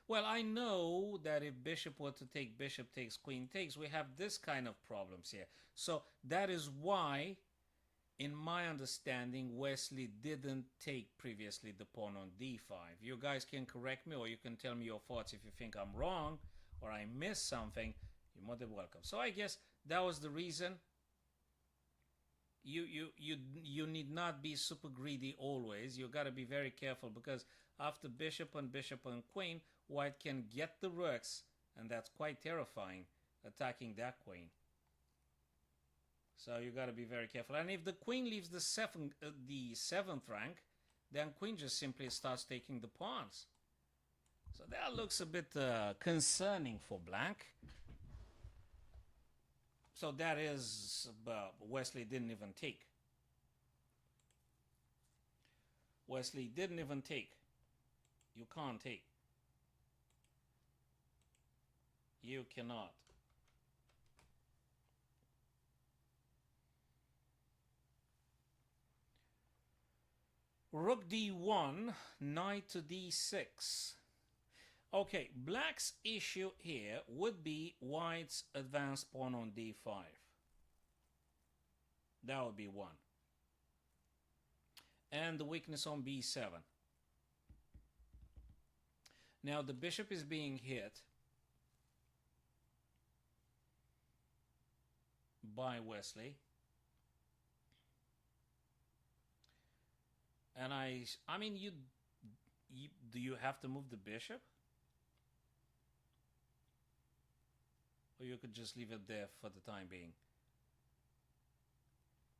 S1: Well, I know that if bishop were to take bishop takes, queen takes, we have this kind of problems here. So that is why, in my understanding, Wesley didn't take previously the pawn on d5. You guys can correct me, or you can tell me your thoughts if you think I'm wrong or I missed something. You're more than welcome. So I guess that was the reason. You need not be super greedy always. You got to be very careful, because after bishop and queen, white can get the rooks, and that's quite terrifying, attacking that queen. So you got to be very careful. And if the queen leaves the seventh rank, then queen just simply starts taking the pawns. So that looks a bit concerning for black. So that is, Wesley didn't even take. Wesley didn't even take. You can't take. You cannot. Rook d1, knight to d6. Okay, black's issue here would be white's advanced pawn on d5. That would be one. And the weakness on b7. Now the bishop is being hit by Wesley. And I mean, do you have to move the bishop? Or you could just leave it there for the time being.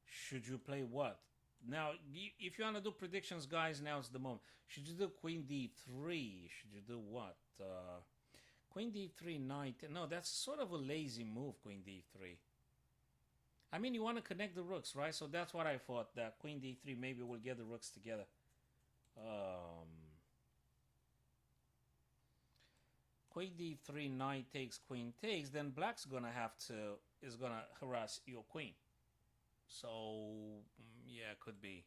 S1: Should you play what? Now, if you want to do predictions, guys, now is the moment. Should you do queen d3? Should you do what? Queen d3, knight. No, that's sort of a lazy move, queen d3. I mean, you want to connect the rooks, right? So that's what I thought, that queen d3, maybe we'll get the rooks together. Queen d3, knight takes, queen takes, then black's gonna is gonna harass your queen. So yeah, could be.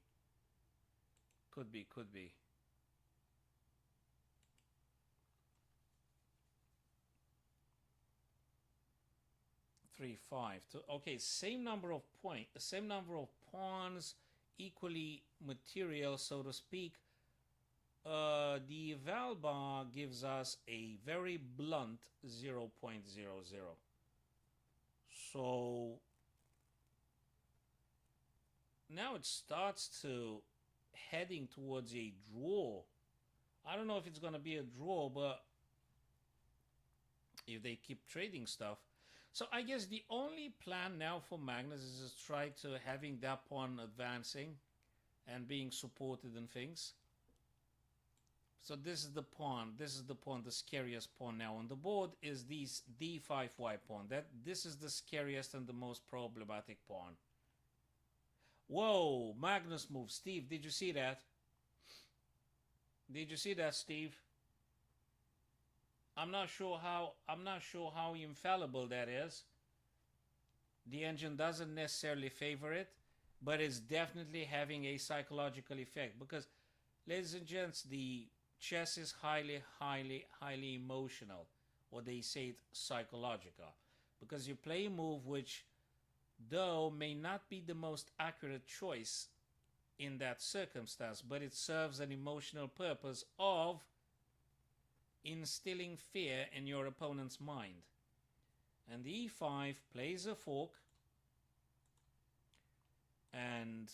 S1: 3, 5. Okay, same number of pawns, equally material, so to speak. The eval bar gives us a very blunt 0.00. So now it starts to heading towards a draw. I don't know if it's going to be a draw, but if they keep trading stuff. So I guess the only plan now for Magnus is to try to having that pawn advancing and being supported and things. So this is the pawn. This is the pawn, the scariest pawn now on the board is this d5 white pawn. This is the scariest and the most problematic pawn. Whoa, Magnus moves. Steve, did you see that? Did you see that, Steve? I'm not sure how infallible that is. The engine doesn't necessarily favor it, but it's definitely having a psychological effect because, ladies and gents, the chess is highly, highly, highly emotional, or they say it psychological, because you play a move which, though may not be the most accurate choice in that circumstance, but it serves an emotional purpose of instilling fear in your opponent's mind. And the e5 plays a fork, and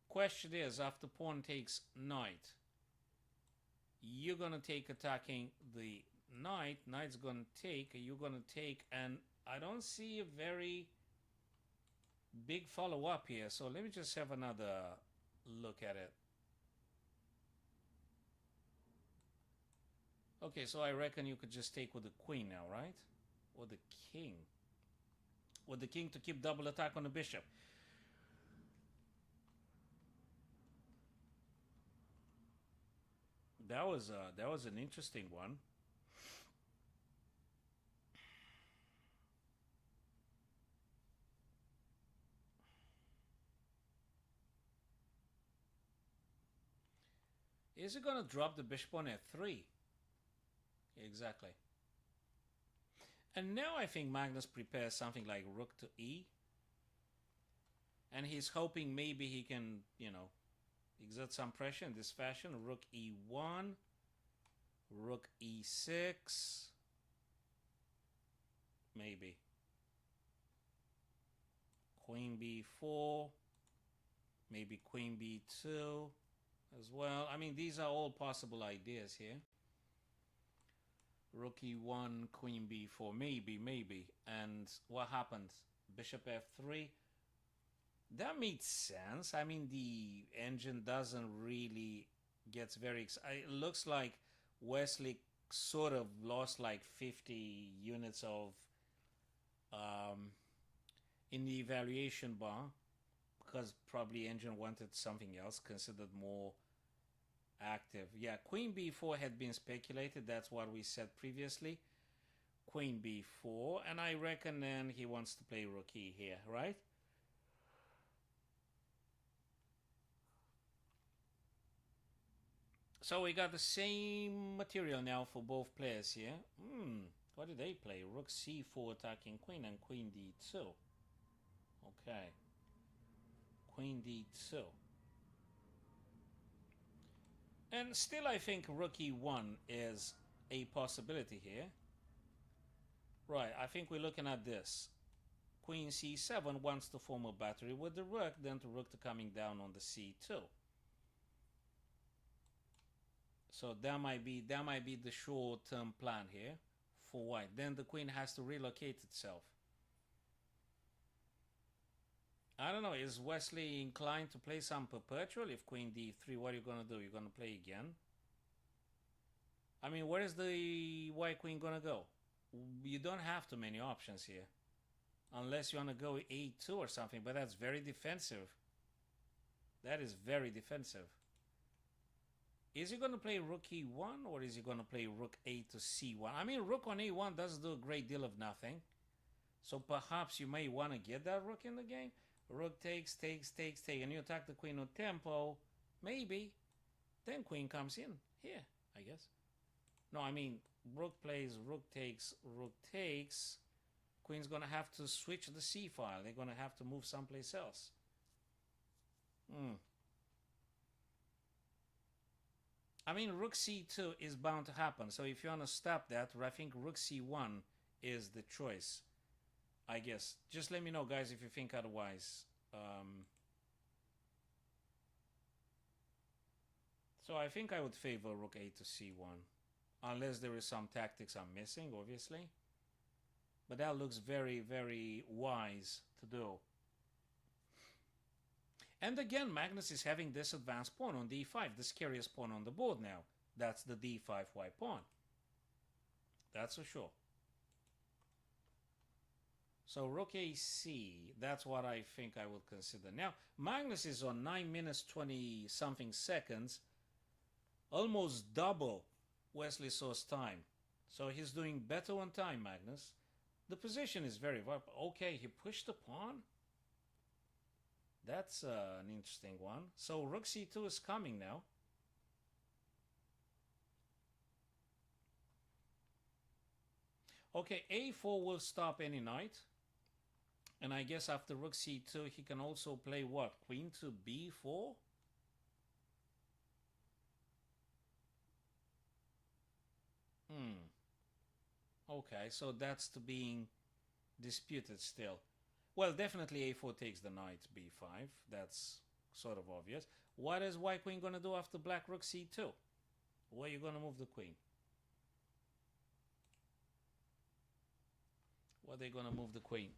S1: question is, after pawn takes knight, you're gonna take attacking the knight. Knight's gonna take. You're gonna take, and I don't see a very big follow-up here. So let me just have another look at it. Okay, so I reckon you could just take with the queen now, right? Or the king. With the king to keep double attack on the bishop. That was an interesting one. Is it going to drop the bishop on f3? Exactly. And now I think Magnus prepares something like rook to e. And he's hoping maybe he can, you know, exert some pressure in this fashion. Rook e1, rook e6, maybe. Queen b4, maybe queen b2 as well. I mean, these are all possible ideas here. Rook e1, queen b4, maybe. And what happens? Bishop f3. That makes sense. I mean, the engine doesn't really get very excited. It looks like Wesley sort of lost like 50 units of in the evaluation bar, because probably engine wanted something else, considered more active. Yeah, queen b4 had been speculated. That's what we said previously. Queen b4, and I reckon then he wants to play rook e here, right? So we got the same material now for both players here. What did they play? Rook c4 attacking queen and queen d2. Okay. Queen d2. And still I think rook e1 is a possibility here. Right, I think we're looking at this. Queen c7 wants to form a battery with the rook, then the rook to coming down on the c2. So that might be the short-term plan here for white. Then the queen has to relocate itself. I don't know, is Wesley inclined to play some perpetual? If queen d3, what are you going to do? You're going to play again? I mean, where is the white queen going to go? You don't have too many options here. Unless you want to go a2 or something, but that's very defensive. That is very defensive. Is he going to play rook e1 or is he going to play rook a to c1? I mean, rook on a1 doesn't do a great deal of nothing. So perhaps you may want to get that rook in the game. Rook takes, and you attack the queen on tempo. Maybe. Then queen comes in here, I guess. No, I mean, rook plays, rook takes. Queen's going to have to switch the c file. They're going to have to move someplace else. I mean, rook c2 is bound to happen. So if you want to stop that, I think rook c1 is the choice, I guess. Just let me know, guys, if you think otherwise. So I think I would favor rook a to c1. Unless there is some tactics I'm missing, obviously. But that looks very, very wise to do. And again, Magnus is having this advanced pawn on d5, the scariest pawn on the board now. That's the d5 white pawn. That's for sure. So rook AC, that's what I think I would consider. Now, Magnus is on 9 minutes 20 something seconds, almost double Wesley So's time. So he's doing better on time, Magnus. The position is very viable. Okay, he pushed the pawn. That's an interesting one. So rook c2 is coming now. Okay, a4 will stop any knight. And I guess after rook c2, he can also play what? Queen to b4? Okay, so that's to being disputed still. Well, definitely a4 takes the knight b5. That's sort of obvious. What is white queen going to do after black rook c2? Where are you going to move the queen? Where are they going to move the queen?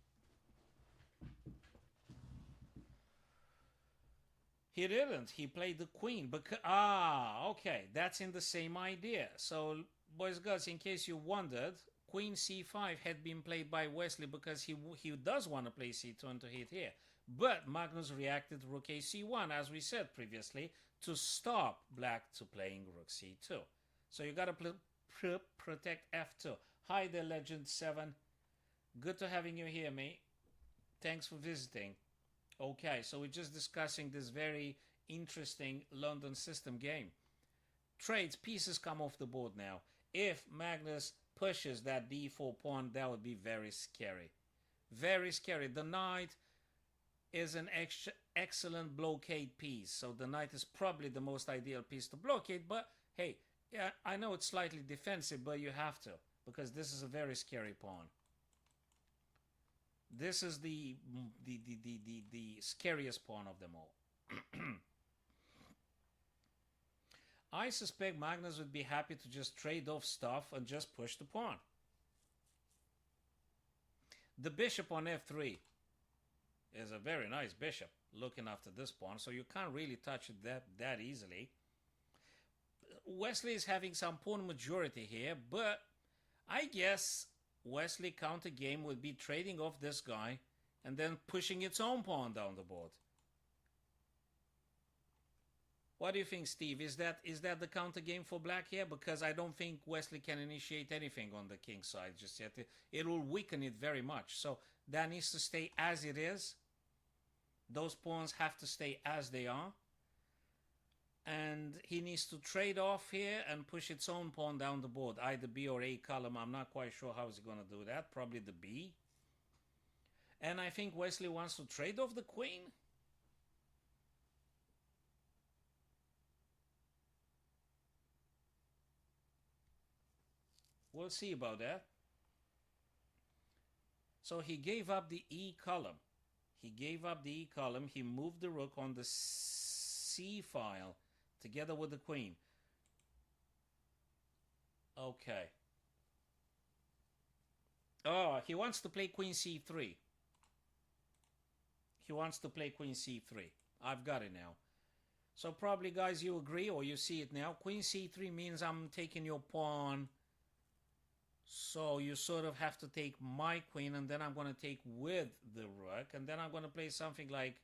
S1: He didn't. He played the queen. Okay. That's in the same idea. So, boys and girls, in case you wondered, queen c5 had been played by Wesley because he does want to play c2 and to hit here. But Magnus reacted rook a c1, as we said previously, to stop black to playing rook c2. So you got to protect f2. Hi there, Legend 7. Good to having you here, mate. Thanks for visiting. Okay, so we're just discussing this very interesting London system game. Trades, pieces come off the board now. If Magnus pushes that d4 pawn, that would be very scary. Very scary. The knight is an excellent blockade piece. So the knight is probably the most ideal piece to blockade. But hey, yeah, I know it's slightly defensive, but you have to. Because this is a very scary pawn. This is the scariest pawn of them all. I suspect Magnus would be happy to just trade off stuff and just push the pawn. The bishop on f3 is a very nice bishop looking after this pawn, so you can't really touch it that easily. Wesley is having some pawn majority here, but I guess Wesley counter game would be trading off this guy and then pushing its own pawn down the board. What do you think, Steve? Is that the counter game for black here? Because I don't think Wesley can initiate anything on the king side just yet. It will weaken it very much. So that needs to stay as it is. Those pawns have to stay as they are. And he needs to trade off here and push its own pawn down the board. Either B or A column. I'm not quite sure how he's going to do that. Probably the B. And I think Wesley wants to trade off the queen. We'll see about that. So he gave up the E column. He gave up the E column. He moved the rook on the C file together with the queen. Okay. Oh, he wants to play queen c3. He wants to play queen c3. I've got it now. So probably, guys, you agree or you see it now. Queen c3 means I'm taking your pawn. So you sort of have to take my queen, and then I'm going to take with the rook, and then I'm going to play something like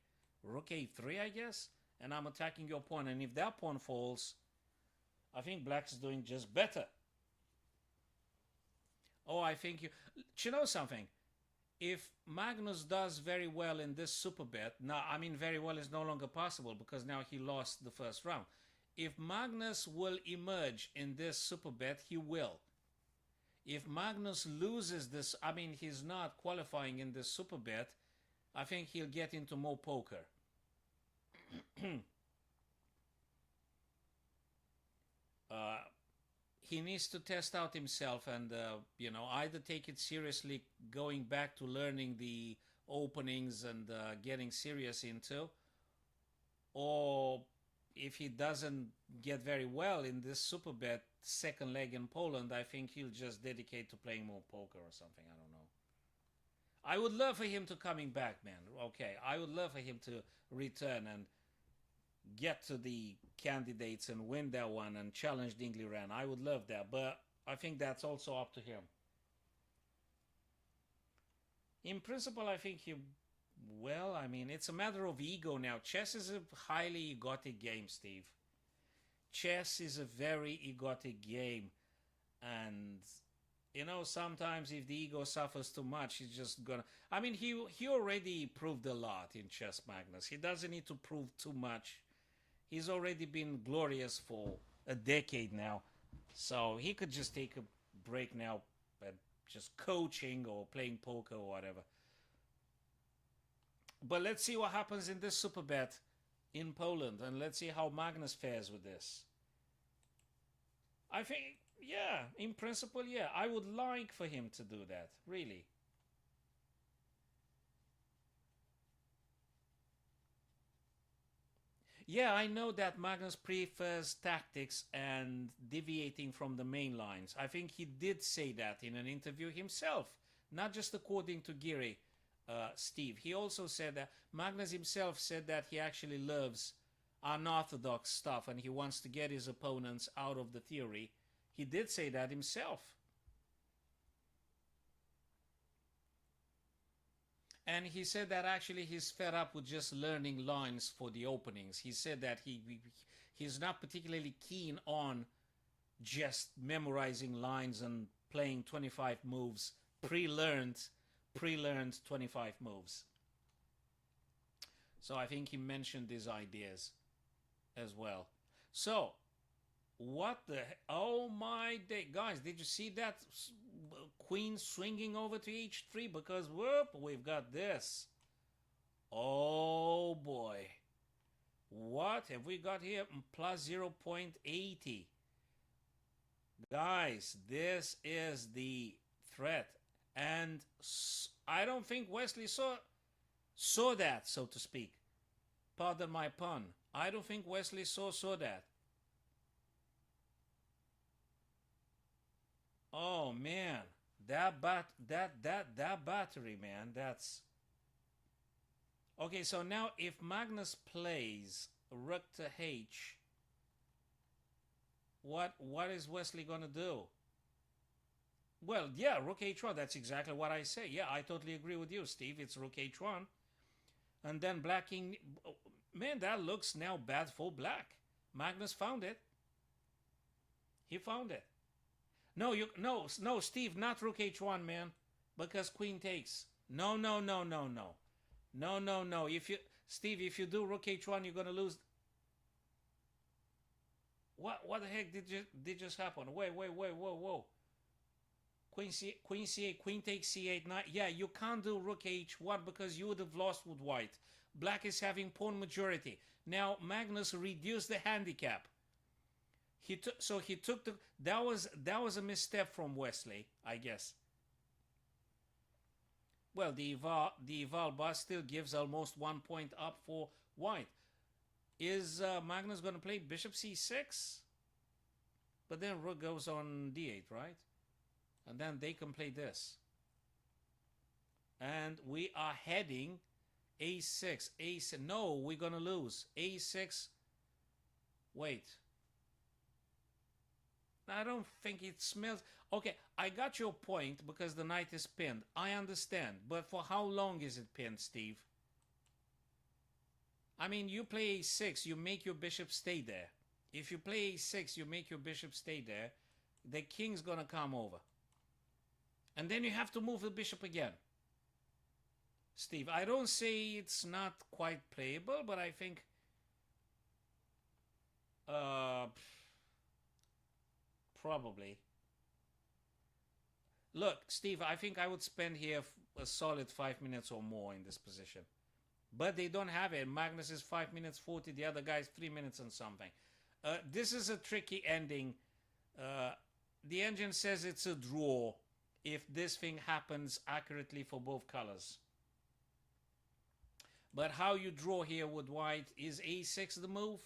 S1: rook a3, I guess, and I'm attacking your pawn. And if that pawn falls, I think black is doing just better. Oh, I think you know something? If Magnus does very well in this super bet, now, I mean, very well is no longer possible because now he lost the first round. If Magnus will emerge in this super bet, he will. If Magnus loses this, I mean, he's not qualifying in this super bet, I think he'll get into more poker. He needs to test out himself and, you know, either take it seriously, going back to learning the openings and getting serious into, or if he doesn't get very well in this super bet second leg in Poland, I think he'll just dedicate to playing more poker or something. I don't know. I would love for him to coming back, man. Okay, I would love for him to return and get to the candidates and win that one and challenge Dingley Ran. I would love that, but I think that's also up to him. In principle, I think he. Well, I mean, it's a matter of ego now. Chess is a highly egotic game, Steve. Chess is a very egotic game, and you know, sometimes if the ego suffers too much, he's just gonna. I mean, he already proved a lot in chess, Magnus. He doesn't need to prove too much. He's already been glorious for a decade now, so he could just take a break now and just coaching or playing poker or whatever. But let's see what happens in this super bet in Poland, and let's see how Magnus fares with this. I think, yeah, in principle, yeah, I would like for him to do that, really. Yeah, I know that Magnus prefers tactics and deviating from the main lines. I think he did say that in an interview himself, not just according to Giri, Steve. He also said that Magnus himself said that he actually loves unorthodox stuff and he wants to get his opponents out of the theory. He did say that himself. And he said that actually he's fed up with just learning lines for the openings. He said that he's not particularly keen on just memorizing lines and playing 25 moves, pre-learned 25 moves. So I think he mentioned these ideas as well. So, what the... Oh my day. Guys, did you see that queen swinging over to h3? Because, whoop, we've got this. Oh boy. What have we got here? Plus 0.80. Guys, this is the threat. And I don't think Wesley saw that, so to speak. Pardon my pun. I don't think Wesley saw that. Oh man, that battery, man, that's okay. So now, if Magnus plays Rook to H, what is Wesley gonna do? Well, yeah, Rook H1. That's exactly what I say. Yeah, I totally agree with you, Steve. It's Rook H1, and then Black King. Man, that looks now bad for Black. Magnus found it. He found it. No, Steve, not Rook H1, man, because Queen takes. No. If you, Steve, if you do Rook H1, you're gonna lose. What the heck did just happen? Wait, whoa. Queen C8, Queen takes C8, 9. Yeah, you can't do Rook H1 because you would have lost with White. Black is having pawn majority. Now Magnus reduced the handicap. He took the that was a misstep from Wesley, I guess. Well, the eval bar still gives almost 1 point up for White. Is Magnus going to play Bishop C6? But then Rook goes on D8, right? And then they can play this. And we are heading A6. A6. No, we're going to lose. A6. Wait. I don't think it smells... Okay, I got your point because the knight is pinned. I understand. But for how long is it pinned, Steve? I mean, you play A6, you make your bishop stay there. If you play A6, you make your bishop stay there. The king's going to come over. And then you have to move the bishop again. Steve, I don't say it's not quite playable, but I think... probably. Look, Steve, I think I would spend here a solid 5 minutes or more in this position. But they don't have it. Magnus is 5 minutes 40, the other guy is 3 minutes and something. This is a tricky ending. The engine says it's a draw if this thing happens accurately for both colors. But how you draw here with White, is A6 the move?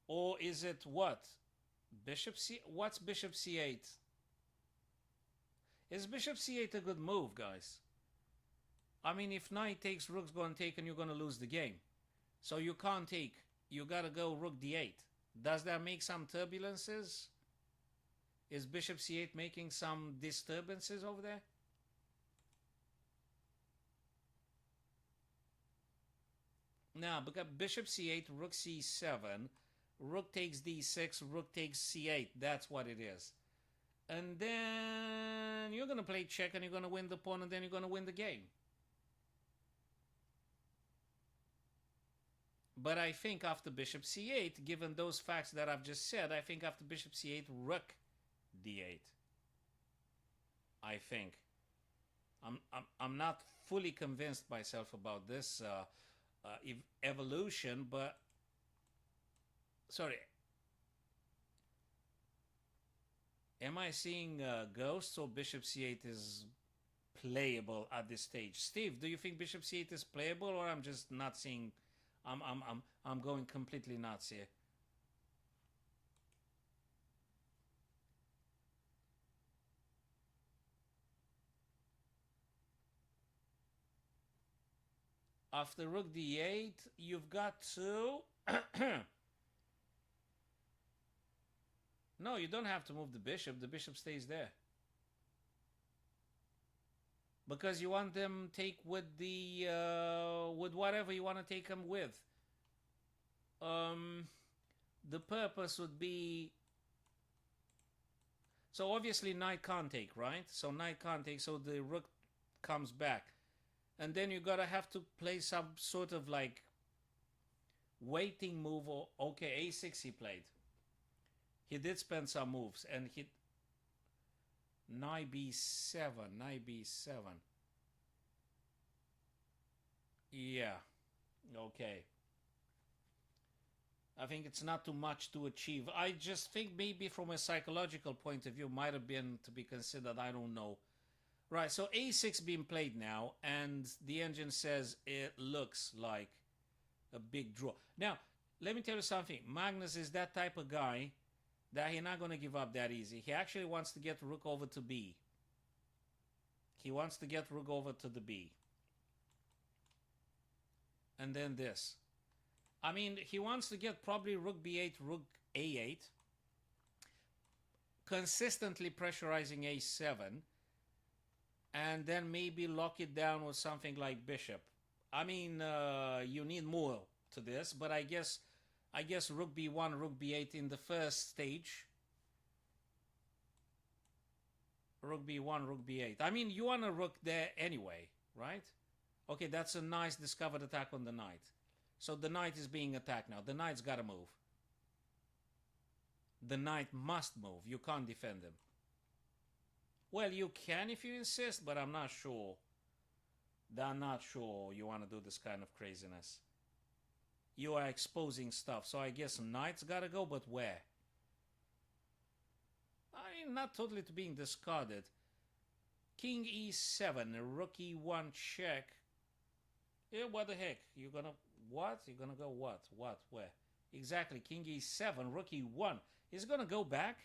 S1: Or is it what? Bishop C... What's Bishop C8? Is bishop c8 a good move, guys? I mean, if knight takes, rook's going to take, and you're going to lose the game. So you can't take. You got to go rook d8. Does that make some turbulences? Is bishop c8 making some disturbances over there? Now, because bishop c8, rook c7, rook takes d6, rook takes c8. That's what it is. And then you're going to play check and you're going to win the pawn and then you're going to win the game. But I think after bishop c8, given those facts that I've just said, I think after bishop c8, rook d8. I think. I'm not fully convinced myself about this evolution, but sorry. Am I seeing ghosts or bishop c8 is playable at this stage? Steve, do you think bishop c8 is playable, or I'm just not seeing? I'm going completely nuts here. After rook d8, you've got to. No, you don't have to move the bishop. The bishop stays there. Because you want them take with the with whatever you want to take them with. The purpose would be, so obviously knight can't take, right? So knight can't take, so the rook comes back. And then you gotta have to play some sort of like waiting move, or okay, a6 he played. He did spend some moves, and he knight b7, knight b7. Yeah, okay. I think it's not too much to achieve. I just think maybe from a psychological point of view might have been to be considered. I don't know. Right, so a6 being played now, and the engine says it looks like a big draw. Now, let me tell you something. Magnus is that type of guy that he's not going to give up that easy. He actually wants to get rook over to b. He wants to get rook over to the b. And then this. I mean, he wants to get probably rook b8, rook a8. Consistently pressurizing a7. And then maybe lock it down with something like bishop. I mean, you need more to this, but I guess rook b1, rook b8 in the first stage. Rook b1, rook b8. I mean, you want a rook there anyway, right? Okay, that's a nice discovered attack on the knight. So the knight is being attacked now. The knight's got to move. The knight must move. You can't defend him. Well, you can if you insist, but I'm not sure. I'm not sure you want to do this kind of craziness. You are exposing stuff, so I guess knight's got to go, but where? I mean, not totally to being discarded. King e7, rook e1 check. Yeah, what the heck? You're gonna, what? You're gonna go what? What? Where? Exactly, king e7, rook e1. Is it gonna go back?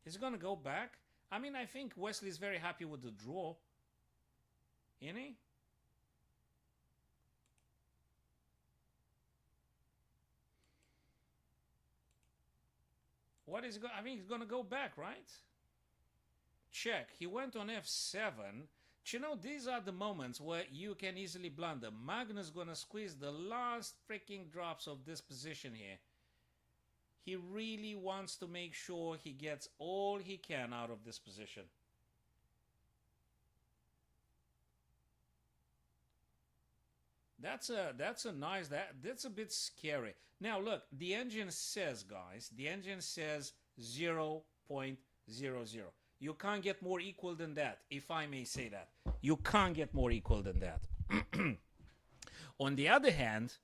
S1: Is it gonna go back? I mean, I think Wesley's very happy with the draw. Isn't he? What is it going? I think he's going to go back, right? Check. He went on f7. But you know, these are the moments where you can easily blunder. Magnus going to squeeze the last freaking drops of this position here. He really wants to make sure he gets all he can out of this position. That's a nice, that's a bit scary. Now look, the engine says, guys, the engine says 0.00. You can't get more equal than that, if I may say that. You can't get more equal than that. On the other hand,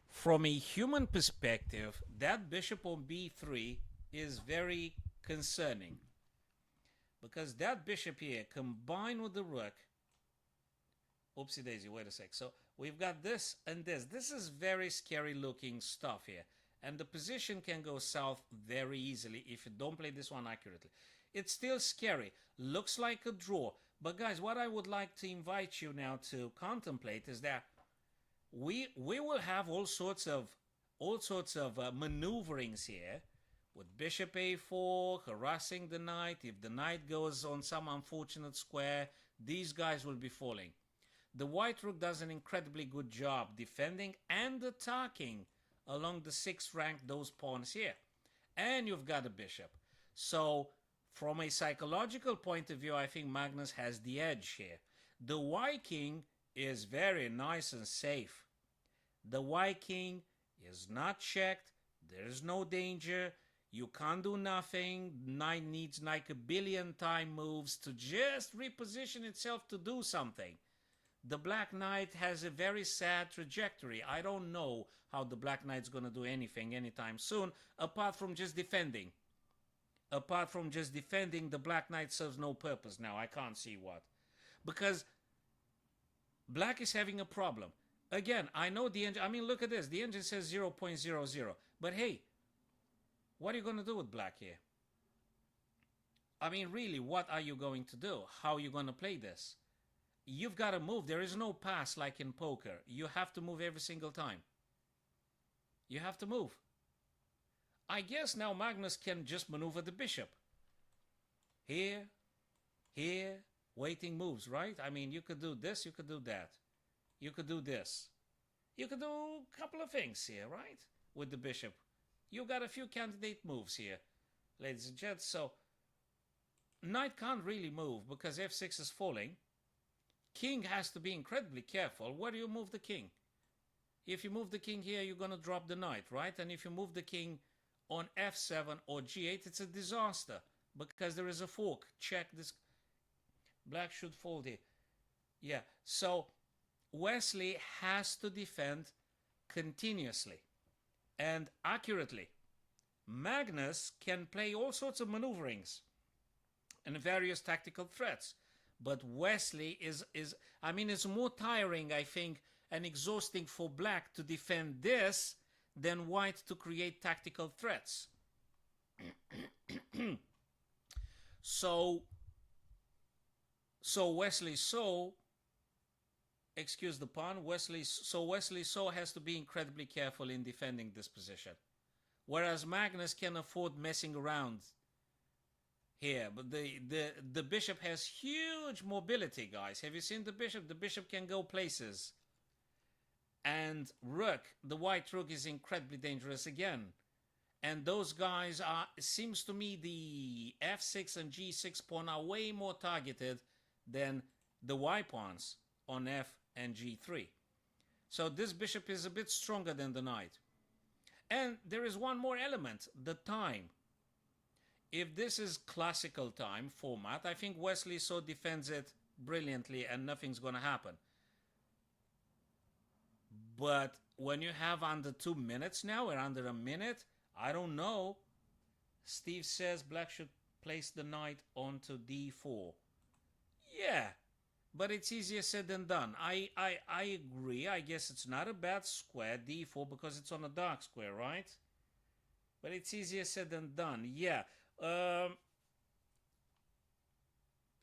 S1: from a human perspective, that bishop on b3 is very concerning. Because that bishop here, combined with the rook, oopsie daisy, wait a sec. So we've got this and this. This is very scary looking stuff here. And the position can go south very easily if you don't play this one accurately. It's still scary. Looks like a draw. But guys, what I would like to invite you now to contemplate is that we will have all sorts of maneuverings here with bishop a4 harassing the knight. If the knight goes on some unfortunate square, these guys will be falling. The white rook does an incredibly good job defending and attacking along the sixth rank those pawns here. And you've got a bishop. So from a psychological point of view, I think Magnus has the edge here. The white king is very nice and safe. The white king is not checked. There is no danger. You can't do nothing. Knight needs like a billion time moves to just reposition itself to do something. The black knight has a very sad trajectory. I don't know how the black knight's going to do anything anytime soon, apart from just defending. Apart from just defending, the black knight serves no purpose now. I can't see what. Because black is having a problem. Again, I know the engine. I mean, look at this. The engine says 0.00. But hey, what are you going to do with black here? I mean, really, what are you going to do? How are you going to play this? You've got to move. There is no pass like in poker. You have to move every single time. You have to move. I guess now Magnus can just maneuver the bishop. Here, waiting moves, right? I mean, you could do this, you could do that. You could do this. You could do a couple of things here, right? With the bishop. You got a few candidate moves here, ladies and gents. So, knight can't really move because f6 is falling. King has to be incredibly careful. Where do you move the king? If you move the king here, you're going to drop the knight, right? And if you move the king on f7 or g8, it's a disaster because there is a fork. Check this. Black should fold here. Yeah, so Wesley has to defend continuously and accurately. Magnus can play all sorts of maneuverings and various tactical threats. But Wesley is I mean, it's more tiring, I think, and exhausting for black to defend this than white to create tactical threats. So Wesley So, excuse the pun, Wesley So has to be incredibly careful in defending this position. Whereas Magnus can afford messing around here, but the bishop has huge mobility, guys. Have you seen the bishop? The bishop can go places. And rook, the white rook, is incredibly dangerous again. And those guys are, it seems to me, the f6 and g6 pawn are way more targeted than the y pawns on f and g3. So this bishop is a bit stronger than the knight. And there is one more element, the time. If this is classical time format, I think Wesley So defends it brilliantly and nothing's going to happen. But when you have under 2 minutes now, or under a minute, I don't know. Steve says black should place the knight onto d4. Yeah, but it's easier said than done. I agree. I guess it's not a bad square, d4, because it's on a dark square, right? But it's easier said than done. Yeah.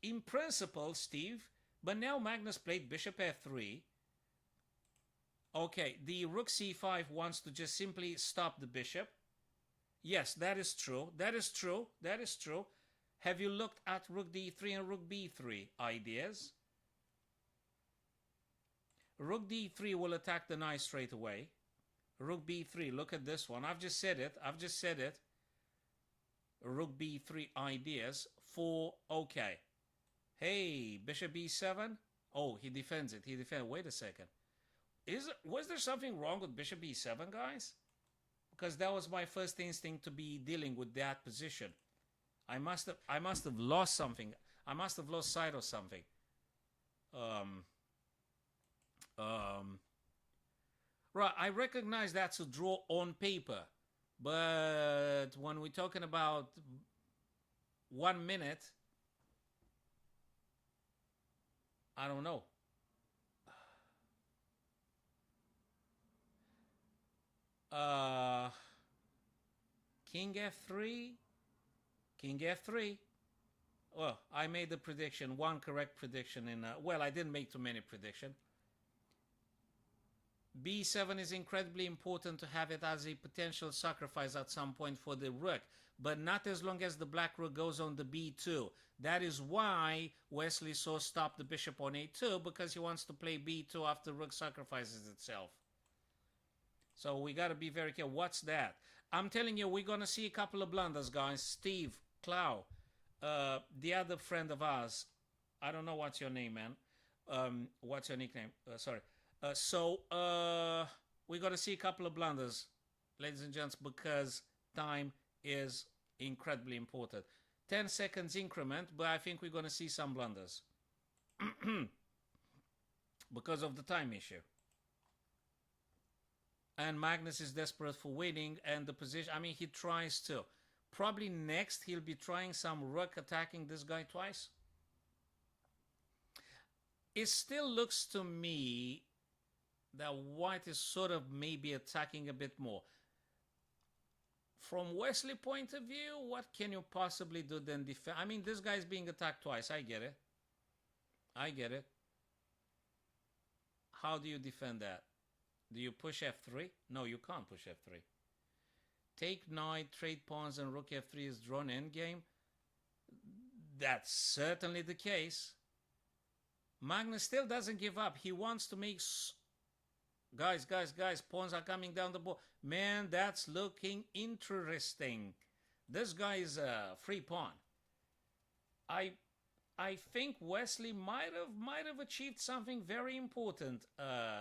S1: In principle, Steve, but now Magnus played bishop f3. Okay, the rook c5 wants to just simply stop the bishop. Yes, that is true. That is true. That is true. Have you looked at rook d3 and rook b3 ideas? Rook d3 will attack the knight straight away. Rook b3, look at this one. I've just said it. I've just said it. Rook b3 ideas for, okay. Hey, bishop b7. Oh, he defends it. He defends. Wait a second. Was there something wrong with bishop b7, guys? Because that was my first instinct to be dealing with that position. I must have lost something. I must have lost sight of something. Right, I recognize that's a draw on paper. But when we're talking about 1 minute, I don't know. King f3, king f3. Well, I made the prediction, one correct prediction in. Well, I didn't make too many prediction. B7 is incredibly important to have it as a potential sacrifice at some point for the rook, but not as long as the black rook goes on the B2. That is why Wesley So stopped the bishop on A2, because he wants to play B2 after rook sacrifices itself. So we got to be very careful. What's that? I'm telling you, we're going to see a couple of blunders, guys. Steve, Clow, the other friend of ours. I don't know what's your name, man. What's your nickname? Sorry. We're going to see a couple of blunders, ladies and gents, because time is incredibly important. 10 seconds increment, but I think we're going to see some blunders because of the time issue. And Magnus is desperate for winning, and the position, I mean, he tries to. Probably next he'll be trying some rook attacking this guy twice. It still looks to me that white is sort of maybe attacking a bit more. From Wesley point of view, what can you possibly do than defend? I mean, this guy's being attacked twice. I get it. I get it. How do you defend that? Do you push F3? No, you can't push F3. Take knight, trade pawns, and rook F3 is drawn endgame. That's certainly the case. Magnus still doesn't give up. He wants to make... Guys, pawns are coming down the board. Man, that's looking interesting. This guy is a free pawn. I think Wesley might have achieved something very important,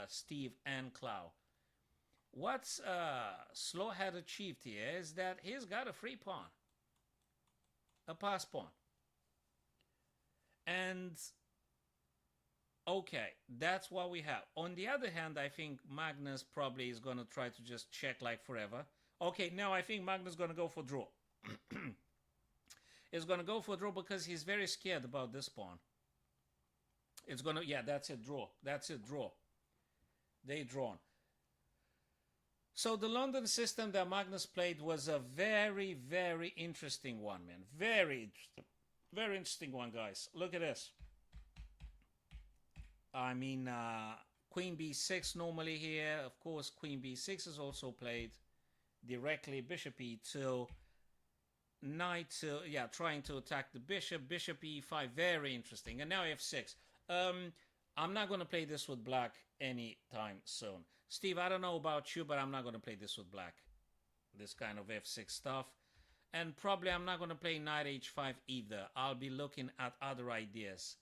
S1: Steve and Clow. What Slow had achieved here is that he's got a free pawn. A pass pawn. And... okay, that's what we have. On the other hand, I think Magnus probably is going to try to just check like forever. Okay, now I think Magnus is going to go for draw. He's going to go for draw because he's very scared about this pawn. It's going to, yeah, that's it, draw. That's it, draw. They drawn. So the London system that Magnus played was a very, very interesting one, man. Very interesting one, guys. Look at this. I mean, Queen B6 normally here. Of course, Queen B6 is also played directly. Bishop E2. Knight, yeah, trying to attack the bishop. Bishop E5, very interesting. And now F6. I'm not going to play this with black anytime soon. Steve, I don't know about you, but I'm not going to play this with black. This kind of F6 stuff. And probably I'm not going to play Knight H5 either. I'll be looking at other ideas.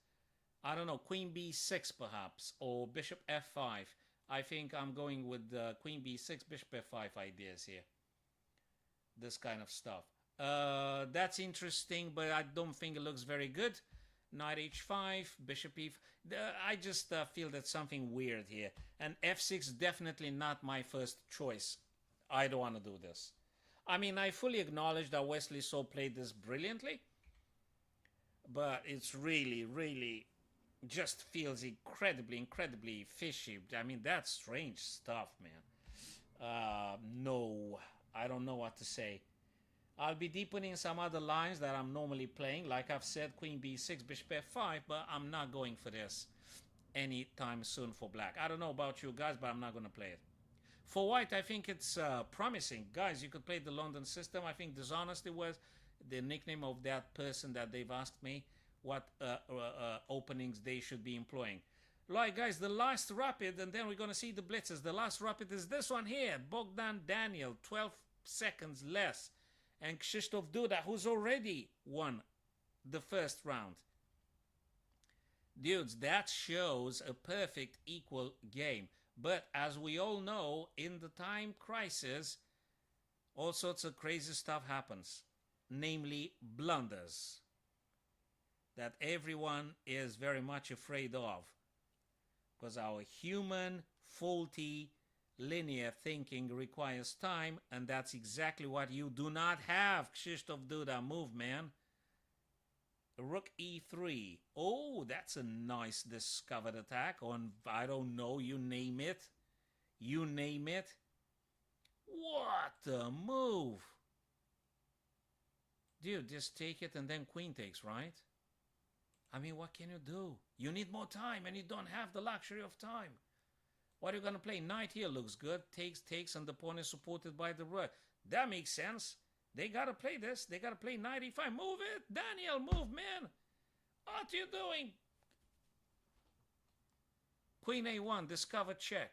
S1: I don't know, Queen B6 perhaps, or Bishop F5. I think I'm going with Queen B6, Bishop F5 ideas here. This kind of stuff. That's interesting, but I don't think it looks very good. Knight H5, Bishop E5. I just feel that something weird here. And F6 definitely not my first choice. I don't want to do this. I mean, I fully acknowledge that Wesley So played this brilliantly. But it's really, really... just feels incredibly fishy. I mean, that's strange stuff, man. No, I don't know what to say. I'll be deepening some other lines that I'm normally playing. Like I've said, Queen B6, Bishop F5, but I'm not going for this anytime soon for black. I don't know about you guys, but I'm not going to play it. For white, I think it's promising. Guys, you could play the London system. I think Dishonesty was the nickname of that person that they've asked me what openings they should be employing. Like, guys, the last rapid, and then we're going to see the blitzes. The last rapid is this one here. Bogdan Daniel, 12 seconds less. And Krzysztof Duda, who's already won the first round. Dudes, that shows a perfect equal game. But as we all know, in the time crisis, all sorts of crazy stuff happens. Namely, blunders. That everyone is very much afraid of. Because our human, faulty, linear thinking requires time, and that's exactly what you do not have. Krzysztof Duda, move, man. Rook E3. Oh, that's a nice discovered attack on, I don't know, you name it. You name it. What a move. Dude, just take it and then queen takes, right? I mean, what can you do? You need more time, and you don't have the luxury of time. What are you gonna play? Knight here looks good. Takes, and the pawn is supported by the rook. That makes sense. They gotta play this. They gotta play knight e5. Move it, Daniel. Move, man. What are you doing? Queen a1. Discover check.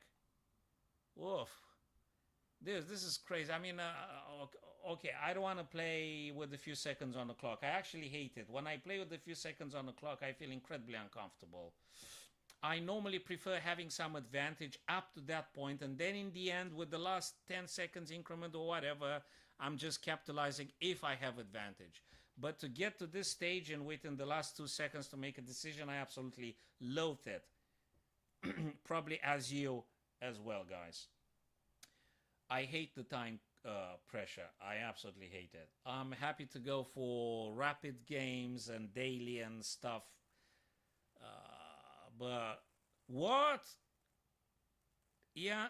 S1: Woof. This is crazy. I mean, okay, I don't want to play with a few seconds on the clock. I actually hate it. When I play with a few seconds on the clock, I feel incredibly uncomfortable. I normally prefer having some advantage up to that point, and then in the end, with the last 10 seconds increment or whatever, I'm just capitalizing if I have advantage. But to get to this stage and wait in the last 2 seconds to make a decision, I absolutely loathe it. Probably as you as well, guys. I hate the time pressure. I absolutely hate it. I'm happy to go for rapid games and daily and stuff. But what? Yeah.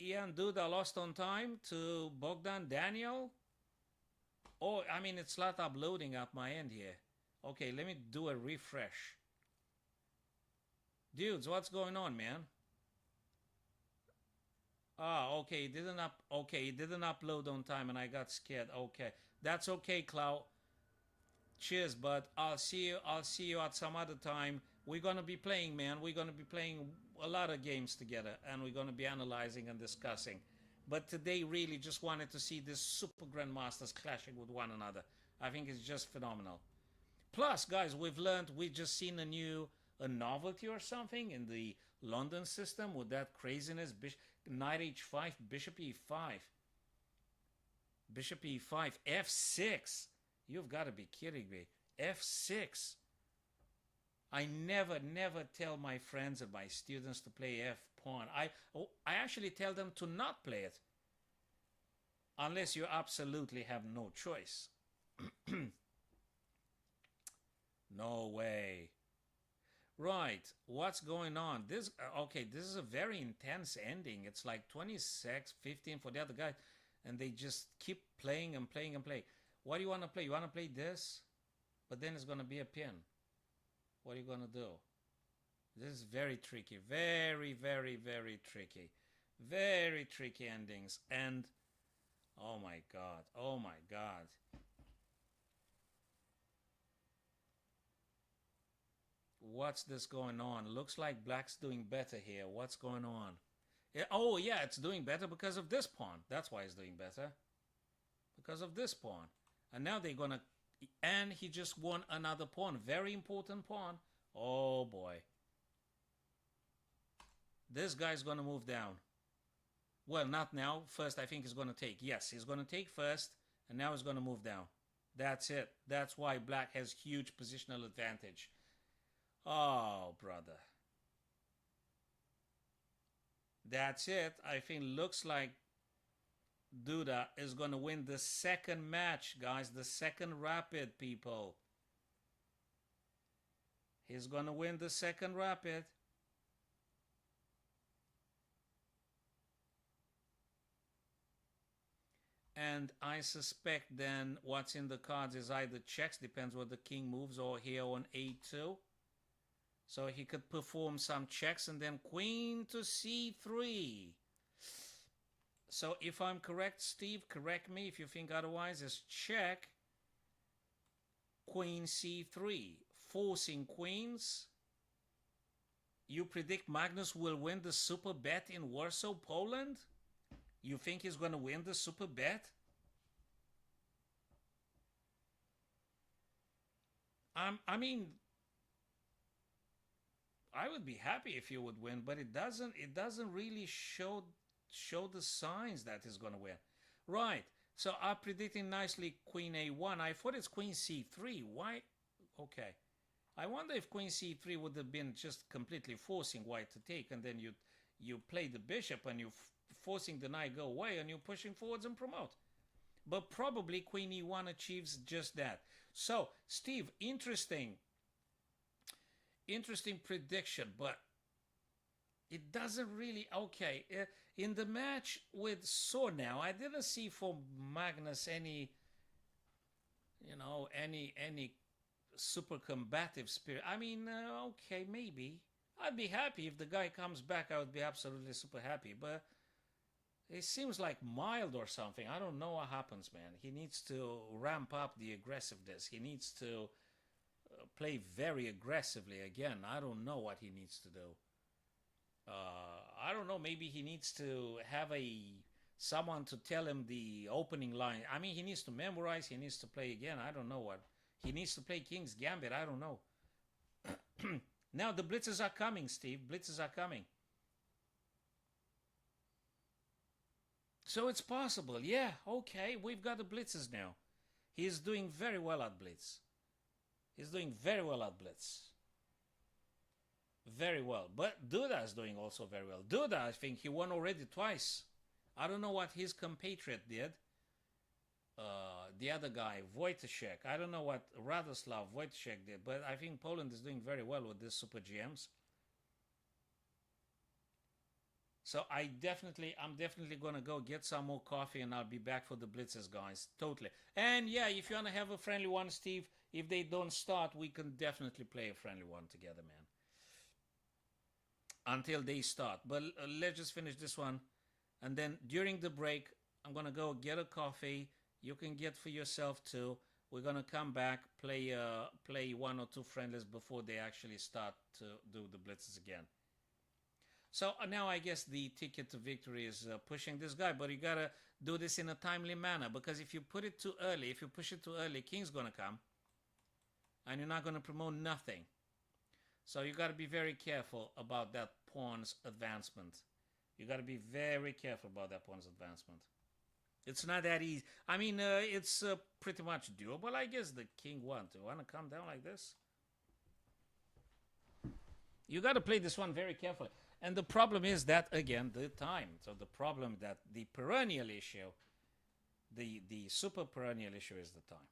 S1: Ian Duda lost on time to Bogdan Daniel? Oh, I mean, it's not uploading at my end here. Okay, let me do a refresh. Dudes, what's going on, man? Ah, okay, it didn't upload on time and I got scared. Okay. That's okay, Clout. Cheers, bud. I'll see you at some other time. We're gonna be playing, man. We're gonna be playing a lot of games together and we're gonna be analyzing and discussing. But today really just wanted to see these super grandmasters clashing with one another. I think it's just phenomenal. Plus, guys, we've just seen a novelty or something in the London system with that craziness. Knight h5, bishop e5. Bishop e5, f6. You've got to be kidding me. f6. I never tell my friends and my students to play f-pawn. I actually tell them to not play it. Unless you absolutely have no choice. No way. Right, what's going on? This is a very intense ending. It's like 26-15 for the other guy, and they just keep playing and playing and playing. What do you want to play? You want to play this? But then it's going to be a pin. What are you going to do? This is very tricky. Very, very, very tricky. Very tricky endings. And, oh my God. Oh my God. What's this going on? Looks like black's doing better here. What's going on? Yeah, oh, yeah, it's doing better because of this pawn. That's why it's doing better. Because of this pawn. And now they're going to... And he just won another pawn. Very important pawn. Oh, boy. This guy's going to move down. Well, not now. First, I think he's going to take. Yes, he's going to take first. And now he's going to move down. That's it. That's why black has huge positional advantage. Oh, brother. That's it. I think looks like Duda is going to win the second match, guys. The second rapid, people. He's going to win the second rapid. And I suspect then what's in the cards is either checks, depends what the king moves, or here on a2. So he could perform some checks and then queen to c3. So if I'm correct, Steve, correct me if you think otherwise, is check, queen c3, forcing queens. You predict Magnus will win the super bet in Warsaw, Poland? You think he's going to win the super bet? I mean, I would be happy if you would win, but it doesn't really show the signs that he's going to win. Right. So I'm predicting nicely queen a1. I thought it's queen c3. Why? Okay. I wonder if queen c3 would have been just completely forcing white to take, and then you play the bishop and you forcing the knight go away and you're pushing forwards and promote. But probably queen e1 achieves just that. So, Steve, interesting prediction, but it doesn't really... Okay, in the match with Soren now, I didn't see for Magnus any super combative spirit. I mean, okay, maybe. I'd be happy if the guy comes back. I would be absolutely super happy. But it seems like mild or something. I don't know what happens, man. He needs to ramp up the aggressiveness. He needs to play very aggressively again. I don't know what he needs to do. I don't know. Maybe he needs to have someone to tell him the opening line. I mean, he needs to memorize. He needs to play again. I don't know what. He needs to play King's Gambit. I don't know. Now the blitzes are coming, Steve. Blitzes are coming. So it's possible. Yeah, okay. We've got the blitzes now. He's doing very well at blitz. He's doing very well at blitz. Very well. But Duda is doing also very well. Duda, I think he won already twice. I don't know what his compatriot did. The other guy, Wojciech. I don't know what Radoslav Wojciech did, but I think Poland is doing very well with this Super GMs. So I'm definitely gonna go get some more coffee and I'll be back for the blitzes, guys. Totally. And yeah, if you wanna have a friendly one, Steve, if they don't start, we can definitely play a friendly one together, man. Until they start. But let's just finish this one. And then during the break, I'm gonna go get a coffee. You can get for yourself too. We're gonna come back, play one or two friendlies before they actually start to do the blitzes again. So now I guess the ticket to victory is pushing this guy, but you gotta do this in a timely manner, because if you put it too early, if you push it too early, King's gonna come, and you're not gonna promote nothing. So you gotta be very careful about that pawn's advancement. You gotta be very careful about that pawn's advancement. It's not that easy. I mean, it's pretty much doable. I guess the king won. Do you want to come down like this? You got to play this one very carefully. And the problem is that, again, the time. So the problem that the perennial issue, the super perennial issue is the time.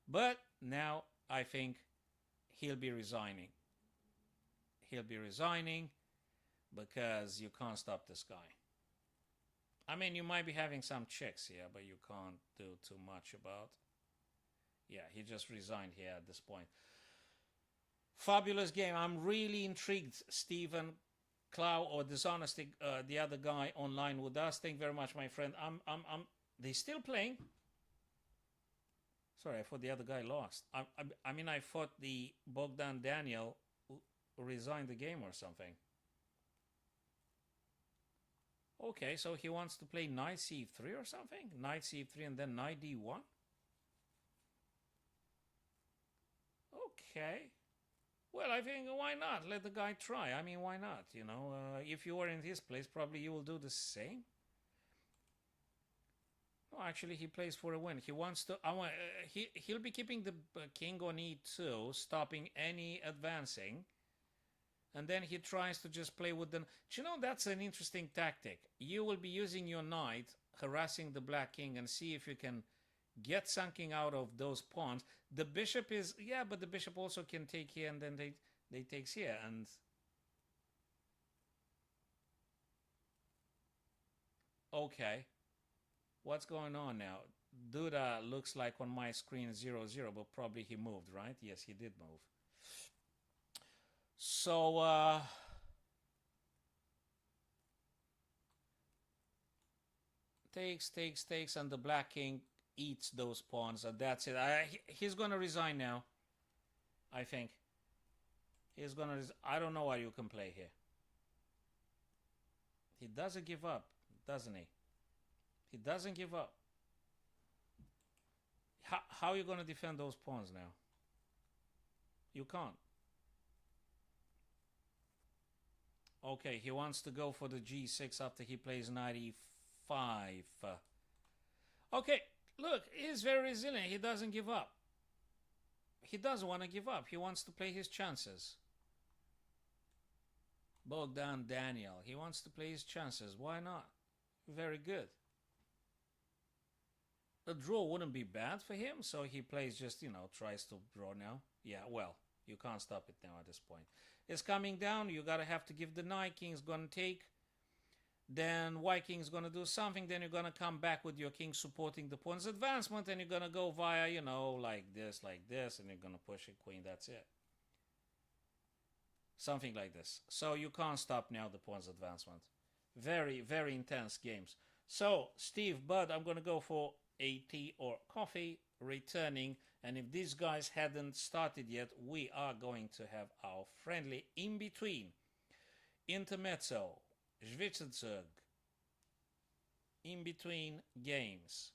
S1: But now I think he'll be resigning. He'll be resigning because you can't stop this guy. I mean, you might be having some checks here, but you can't do too much about. Yeah, he just resigned here at this point. Fabulous game. I'm really intrigued, Stephen, Clow, or Dishonesty, the other guy online with us. Thank you very much, my friend. They still playing? Sorry, I thought the other guy lost. I mean, I thought the Bogdan Daniel resigned the game or something. Okay, so he wants to play knight c3 or something? Knight c3 and then knight d1? Okay. Well, I think, why not? Let the guy try. I mean, why not? You know, if you were in his place, probably you will do the same. No, actually, he plays for a win. He wants to... he'll be keeping the king on e2, stopping any advancing. And then he tries to just play with the... Do you know, that's an interesting tactic. You will be using your knight, harassing the black king, and see if you can get something out of those pawns. The bishop is... Yeah, but the bishop also can take here, and then they takes here. And... Okay. What's going on now? Duda looks like on my screen 0-0, but probably he moved, right? Yes, he did move. So, takes, and the black king eats those pawns, and that's it. He's going to resign now, I think. He's going to... I don't know what you can play here. He doesn't give up, doesn't he? He doesn't give up. How are you going to defend those pawns now? You can't. Okay, he wants to go for the g6 after he plays knight e5. Okay, look, he's very resilient. He doesn't give up. He doesn't want to give up. He wants to play his chances. Bogdan Daniel. He wants to play his chances. Why not? Very good. A draw wouldn't be bad for him, so he plays just, you know, tries to draw now. Yeah, well, you can't stop it now at this point. It's coming down. You gotta have to give the knight. King's gonna take. Then Viking's gonna do something. Then you're gonna come back with your king supporting the pawn's advancement, and you're gonna go via, you know, like this, and you're gonna push a queen. That's it. Something like this. So you can't stop now the pawn's advancement. Very, very intense games. So, Steve, Bud, I'm gonna go for a tea or coffee, returning. And if these guys hadn't started yet, we are going to have our friendly in between. Intermezzo, Schwitzenzug, in between games.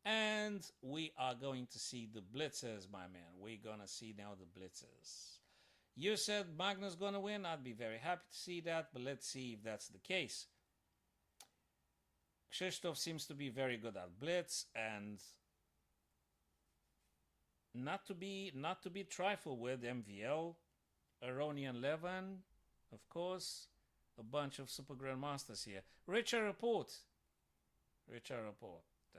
S1: And we are going to see the blitzers, my man. We're gonna see now the blitzers. You said Magnus gonna win. I'd be very happy to see that, but let's see if that's the case. Krzysztof seems to be very good at blitz, and not to be trifled with. MVL, Aronian Levin, of course, a bunch of super grandmasters here. Richard Report.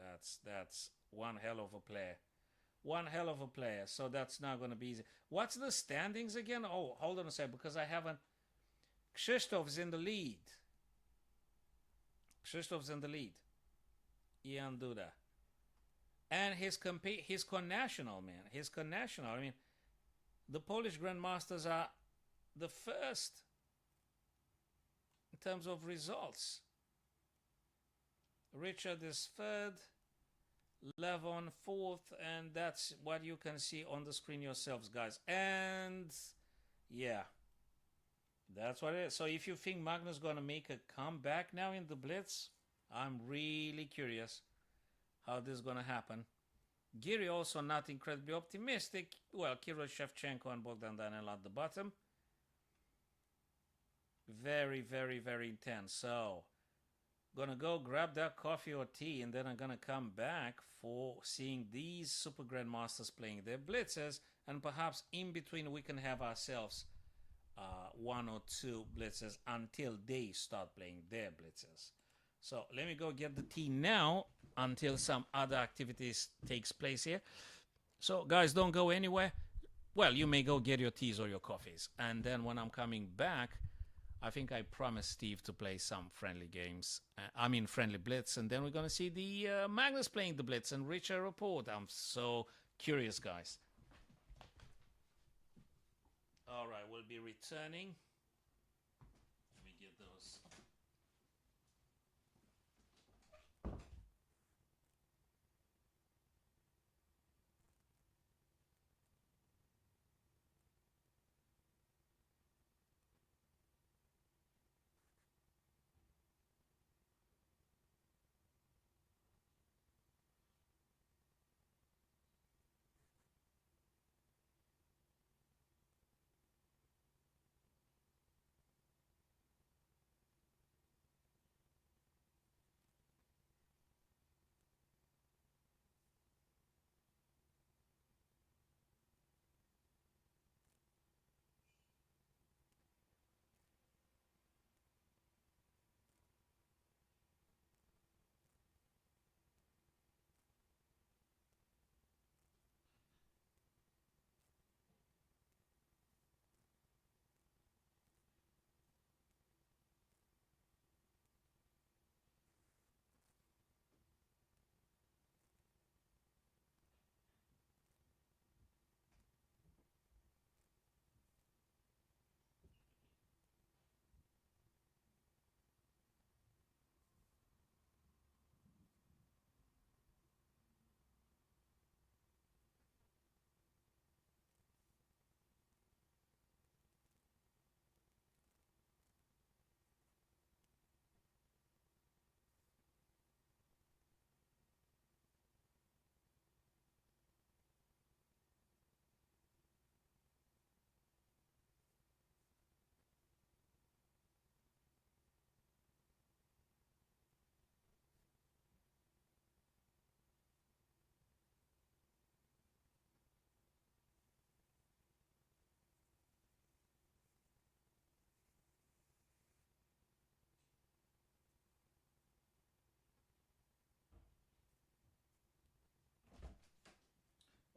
S1: That's one hell of a player. One hell of a player. So that's not going to be easy. What's the standings again? Oh, hold on a second, because I haven't. Krzysztof's in the lead. Ian Duda. And his connational, man. His connational. I mean, the Polish grandmasters are the first in terms of results. Richard is third, Levon fourth, and that's what you can see on the screen yourselves, guys. And yeah, that's what it is. So if you think Magnus gonna make a comeback now in the Blitz, I'm really curious how this is gonna happen. Giri also not incredibly optimistic. Well, Kirill Shevchenko and Bogdan Danil at the bottom. Very, very, very intense. So gonna go grab that coffee or tea, and then I'm gonna come back for seeing these super grandmasters playing their blitzers, and perhaps in between we can have ourselves one or two blitzers until they start playing their blitzers. So let me go get the tea now until some other activities takes place here. So guys, don't go anywhere. Well, you may go get your teas or your coffees, and then when I'm coming back, I think I promised Steve to play some friendly games. Friendly blitz, and then we're gonna see the Magnus playing the blitz and Richard Report. I'm so curious, guys. All right, we'll be returning. Let me get those.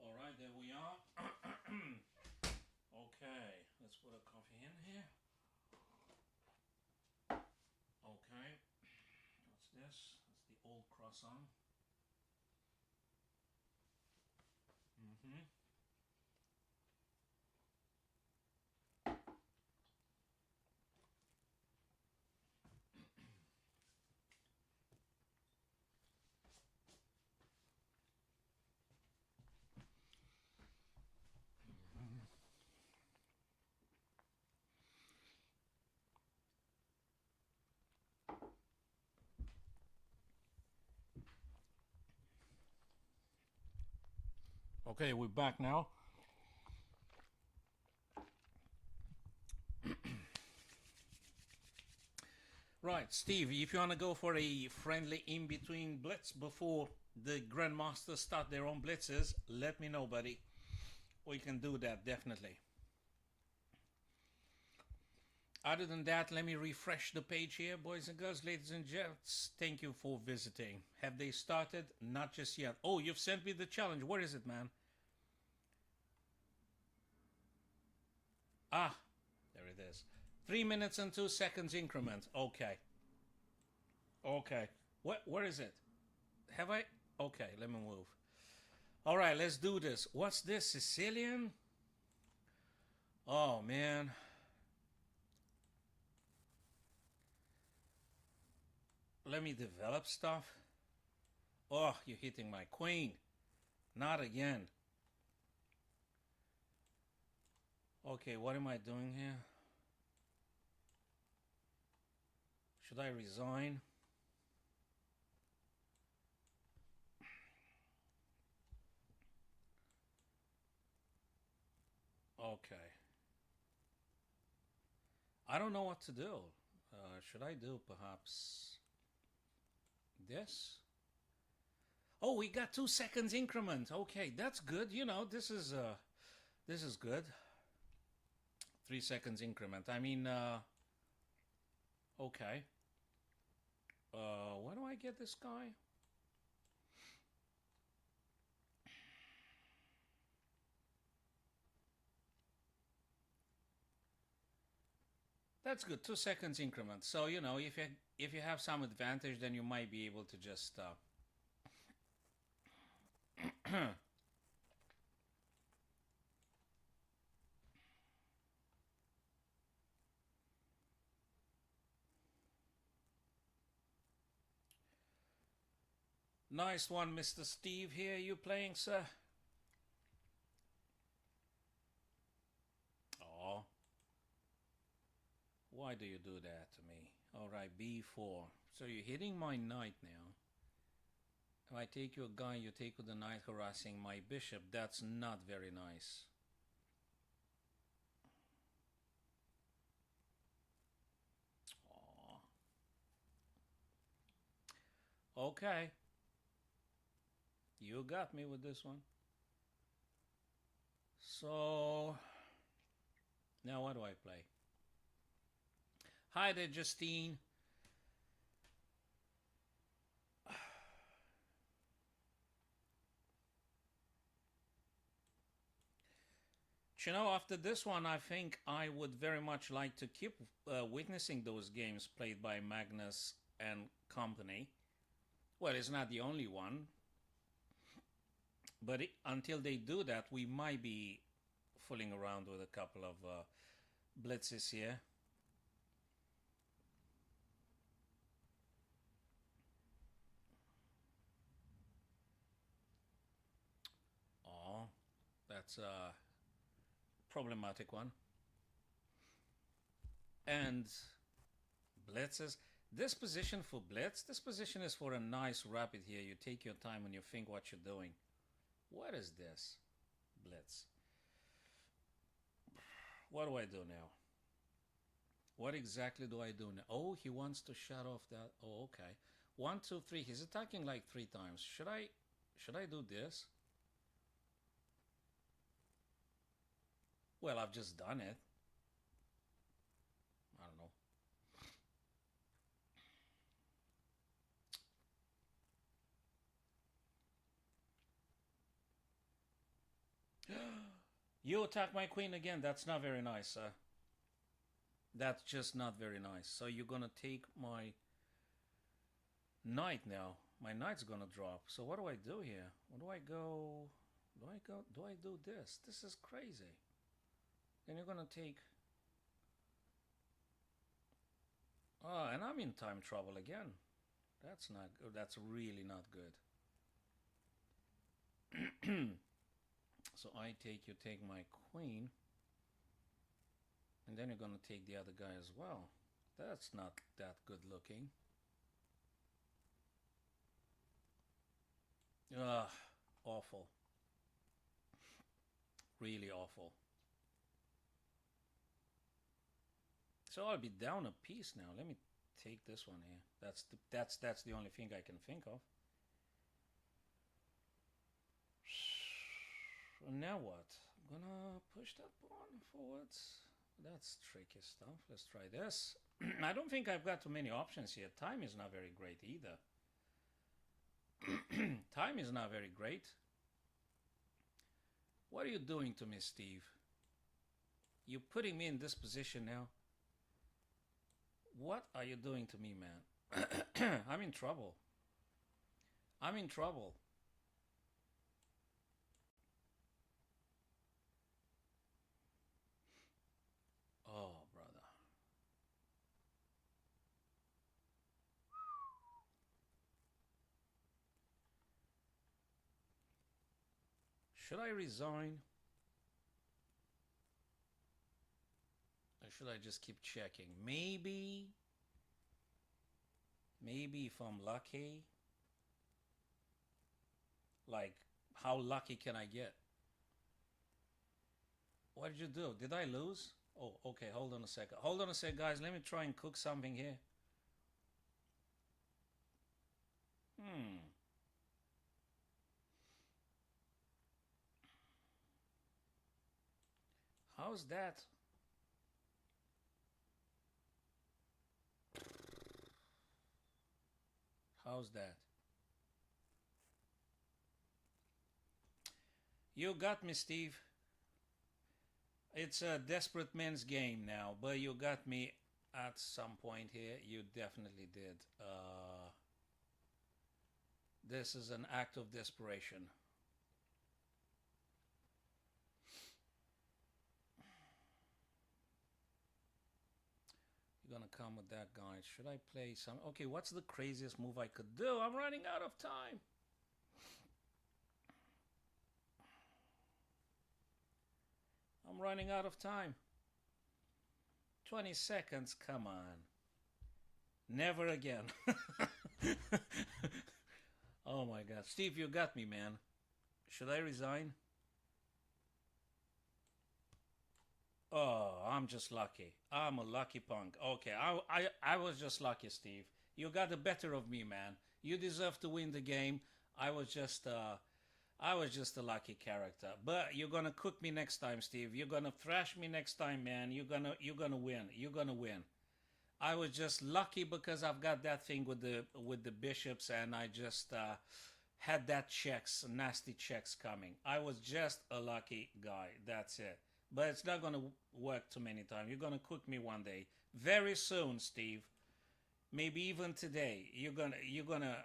S1: All right, there we are. Okay, let's put a coffee in here. Okay. croissant. Mm-hmm. Okay, we're back now. Right, Steve, if you want to go for a friendly in-between blitz before the Grandmasters start their own blitzes, let me know, buddy. We can do that, definitely. Other than that, let me refresh the page here, boys and girls, ladies and gents. Thank you for visiting. Have they started? Not just yet. Oh, you've sent me the challenge. Where is it, man? Ah, there it is. 3 minutes and 2 seconds increment. Okay. Okay. Where is it? Have I? Okay, let me move. All right, let's do this. What's this? Sicilian? Oh, man. Let me develop stuff. Oh, you're hitting my queen. Not again. Okay, what am I doing here? Should I resign? Okay. I don't know what to do. Should I do perhaps this? Oh, we got 2 seconds increment. Okay, that's good. You know, this is good. 3 seconds increment. I mean, okay. Where do I get this guy? That's good. 2 seconds increment. So you know, if you have some advantage, then you might be able to just. Nice one, Mr. Steve. Here, you playing, sir? Oh, why do you do that to me? All right, B4. So you're hitting my knight now. If I take your guy, you take with the knight harassing my bishop. That's not very nice. Aw. Okay. You got me with this one. So, now what do I play? Hi there, Justine. You know, after this one, I think I would very much like to keep witnessing those games played by Magnus and company. Well, it's not the only one, but until they do that, we might be fooling around with a couple of blitzes here. Oh, that's a problematic one. And blitzes. This position for blitz, this position is for a nice rapid here. You take your time and you think what you're doing. What is this? Blitz. What do I do now? What exactly do I do now? Oh, he wants to shut off that. Oh, okay. 1, 2, 3. He's attacking like 3 times. Should I do this? Well, I've just done it. I don't know. You attack my queen again. That's not very nice, sir. That's just not very nice. So you're gonna take my knight now. My knight's gonna drop. So what do I do here? What do I go? Do I do this? This is crazy. Then you're gonna take... Oh, and I'm in time trouble again. That's not good. That's really not good. So I take, you take my queen. And then you're gonna take the other guy as well. That's not that good looking. Ugh, awful. Really awful. So I'll be down a piece now. Let me take this one here. That's the only thing I can think of. Now what? I'm gonna push that pawn forwards. That's tricky stuff. Let's try this. I don't think I've got too many options here. Time is not very great either. Time is not very great. What are you doing to me, Steve? You're putting me in this position now. What are you doing to me, man? I'm in trouble. I'm in trouble. Oh, brother. Should I resign? Or should I just keep checking? Maybe if I'm lucky. Like, how lucky can I get? What did you do? Did I lose? Oh, okay, hold on a second. Hold on a sec, guys. Let me try and cook something here. How's that? How's that? You got me, Steve. It's a desperate man's game now, but you got me at some point here. You definitely did. This is an act of desperation. You're gonna come with that, guy. Should I play some? Okay, what's the craziest move I could do? I'm running out of time. I'm running out of time. 20 seconds, come on. Never again. Oh my god. Steve, you got me, man. Should I resign? Oh, I'm just lucky. I'm a lucky punk. Okay, I was just lucky, Steve. You got the better of me, man. You deserve to win the game. I was just a lucky character. But you're gonna cook me next time, Steve. You're gonna thrash me next time, man. You're gonna win. You're gonna win. I was just lucky because I've got that thing with the bishops, and I just had that nasty checks coming. I was just a lucky guy. That's it. But it's not gonna work too many times. You're gonna cook me one day, very soon, Steve. Maybe even today. You're gonna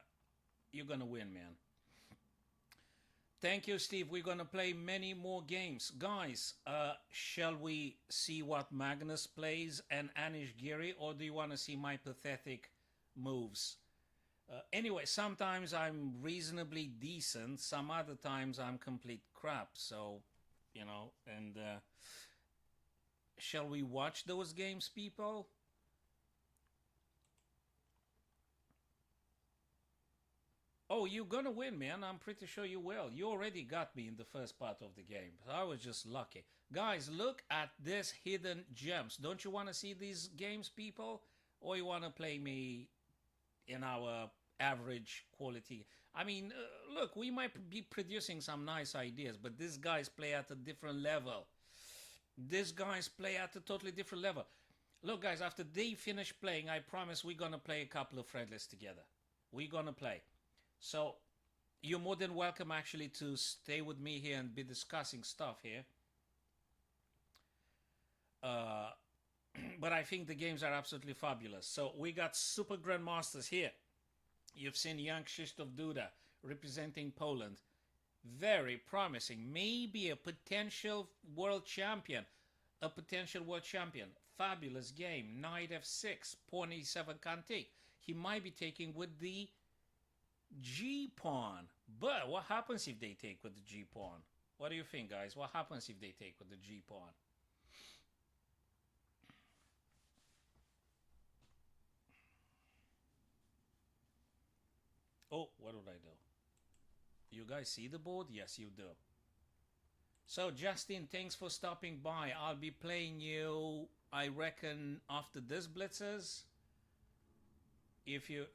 S1: win, man. Thank you, Steve. We're going to play many more games. Guys, shall we see what Magnus plays and Anish Giri, or do you want to see my pathetic moves? Anyway, sometimes I'm reasonably decent. Some other times I'm complete crap. So, and shall we watch those games, people? Oh, you're gonna win, man. I'm pretty sure you will. You already got me in the first part of the game. I was just lucky. Guys, look at this hidden gems. Don't you want to see these games, people? Or you want to play me in our average quality? I mean, look, we might be producing some nice ideas, but these guys play at a different level. These guys play at a totally different level. Look, guys, after they finish playing, I promise we're going to play a couple of friendlies together. We're going to play. So you're more than welcome actually to stay with me here and be discussing stuff here. But I think the games are absolutely fabulous. So we got Super Grandmasters here. You've seen young Krzysztof Duda representing Poland. Very promising. Maybe a potential world champion. A potential world champion. Fabulous game. Knight f6. Pawn e7 can't take. He might be taking with the G pawn. But what happens if they take with the G pawn? What do you think, guys? What happens if they take with the G pawn? Oh, what did I do? You guys see the board? Yes, you do. So, Justin, thanks for stopping by. I'll be playing you, I reckon, after this blitzes. If you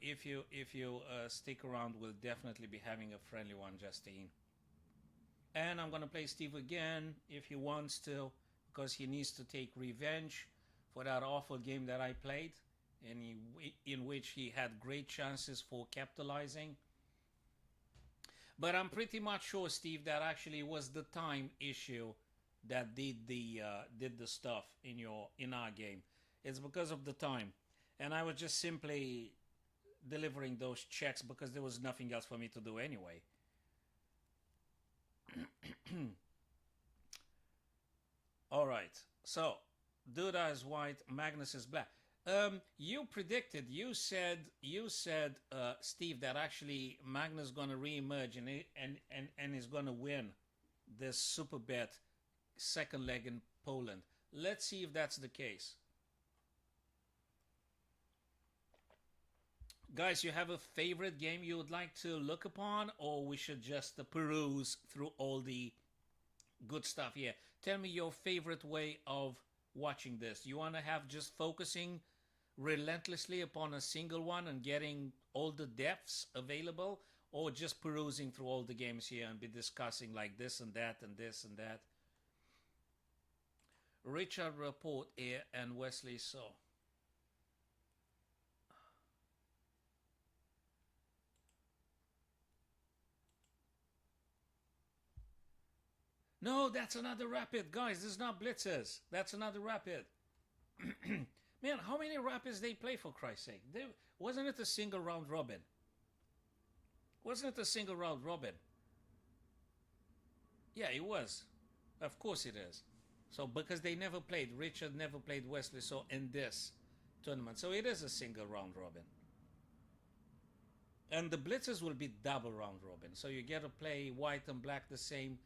S1: stick around, we'll definitely be having a friendly one, Justine. And I'm gonna play Steve again if he wants to, because he needs to take revenge for that awful game that I played, and in which he had great chances for capitalizing. But I'm pretty much sure, Steve, that actually was the time issue that did the stuff in our game. It's because of the time, and I was just simply delivering those checks because there was nothing else for me to do anyway. All right, so Duda is white, Magnus is black. You predicted, you said, Steve, that actually Magnus gonna reemerge and is gonna win this super bet second leg in Poland. Let's see if that's the case. Guys, you have a favorite game you would like to look upon, or we should just peruse through all the good stuff here? Tell me your favorite way of watching this. You want to have just focusing relentlessly upon a single one and getting all the depths available, or just perusing through all the games here and be discussing like this and that and this and that? Richard Report here and Wesley So. No, that's another rapid. Guys, this is not blitzers. That's another rapid. Man, how many rapids they play, for Christ's sake? Wasn't it a single round robin? Wasn't it a single round robin? Yeah, it was. Of course it is. So, because they never played, Richard never played Wesley So in this tournament. So it is a single round robin. And the blitzers will be double round robin. So you get to play white and black the same.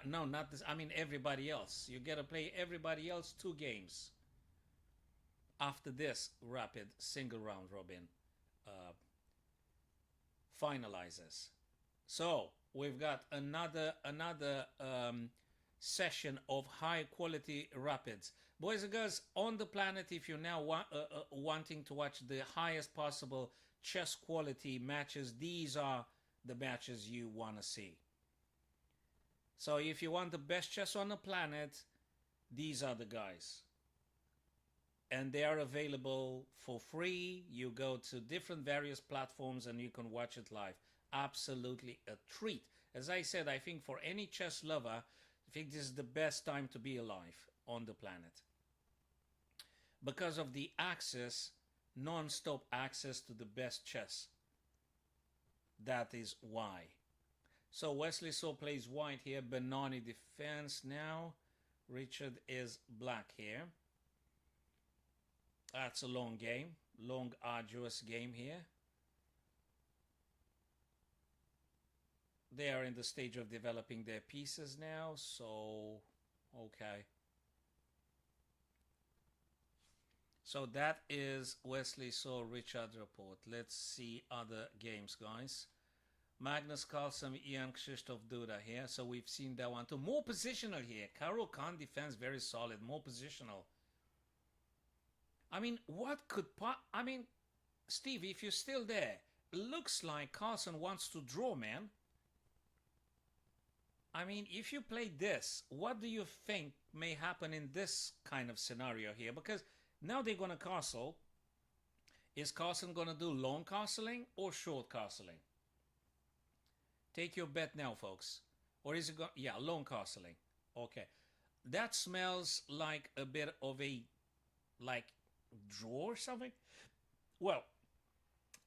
S1: No, not this. I mean everybody else. You get to play everybody else 2 games after this rapid single round robin finalizes. So we've got another session of high quality rapids. Boys and girls, on the planet, if you're now wanting to watch the highest possible chess quality matches, these are the matches you want to see. So if you want the best chess on the planet, these are the guys. And they are available for free. You go to different various platforms and you can watch it live. Absolutely a treat. As I said, I think for any chess lover, I think this is the best time to be alive on the planet. Because of the access, non-stop access to the best chess. That is why. So Wesley So plays white here. Benoni defense now. Richard is black here. That's a long game. Long, arduous game here. They are in the stage of developing their pieces now. So, okay. So that is Wesley So, Richard Report. Let's see other games, guys. Magnus Carlsen, Ian Krzysztof Duda here. So we've seen that one too. More positional here. Karo Khan defense very solid. More positional. I mean, what could... I mean, Steve, if you're still there, looks like Carlsen wants to draw, man. I mean, if you play this, what do you think may happen in this kind of scenario here? Because now they're going to castle. Is Carlsen going to do long castling or short castling? Take your bet now, folks. Or is it going... Yeah, long castling. Okay. That smells like a bit of a... like... draw or something? Well,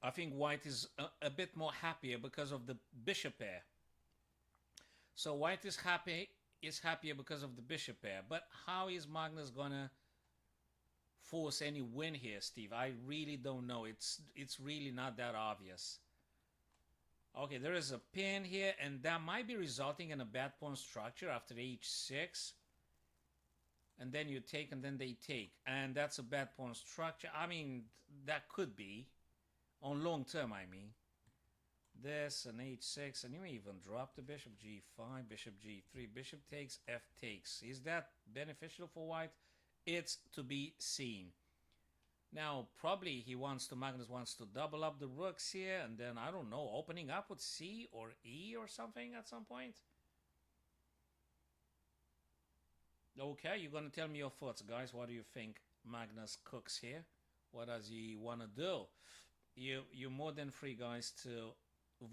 S1: I think white is a bit more happier because of the bishop pair. So white is happier because of the bishop pair. But how is Magnus gonna force any win here, Steve? I really don't know. It's really not that obvious. Okay, there is a pin here, and that might be resulting in a bad pawn structure after h6. And then you take, and then they take. And that's a bad pawn structure. I mean, that could be. On long term, I mean. This, and h6, and you may even drop the bishop, g5, bishop g3, bishop takes, f takes. Is that beneficial for white? It's to be seen. Now, probably Magnus wants to double up the rooks here, and then, I don't know, opening up with c or e or something at some point. Okay, you're going to tell me your thoughts, guys. What do you think Magnus cooks here? What does he want to do? You're more than free, guys, to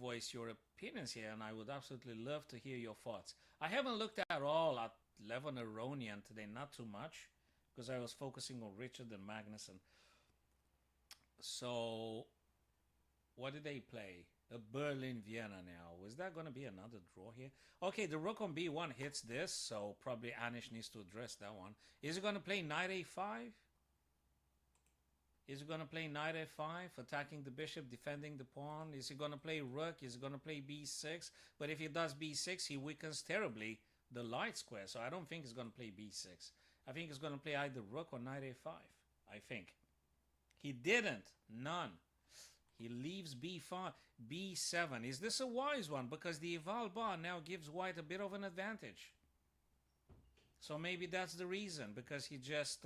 S1: voice your opinions here, and I would absolutely love to hear your thoughts. I haven't looked at all at Levon Aronian today, not too much, because I was focusing on Richard and Magnus. And so, what did they play? A Berlin-Vienna now. Was that going to be another draw here? Okay, the rook on b1 hits this, so probably Anish needs to address that one. Is he going to play knight a5? Is he going to play knight f5, attacking the bishop, defending the pawn? Is he going to play rook? Is he going to play b6? But if he does b6, he weakens terribly the light square, so I don't think he's going to play b6. I think he's going to play either rook or knight a5, I think. He didn't. None. He leaves b5, b7. Is this a wise one? Because the eval bar now gives white a bit of an advantage. So maybe that's the reason, because he just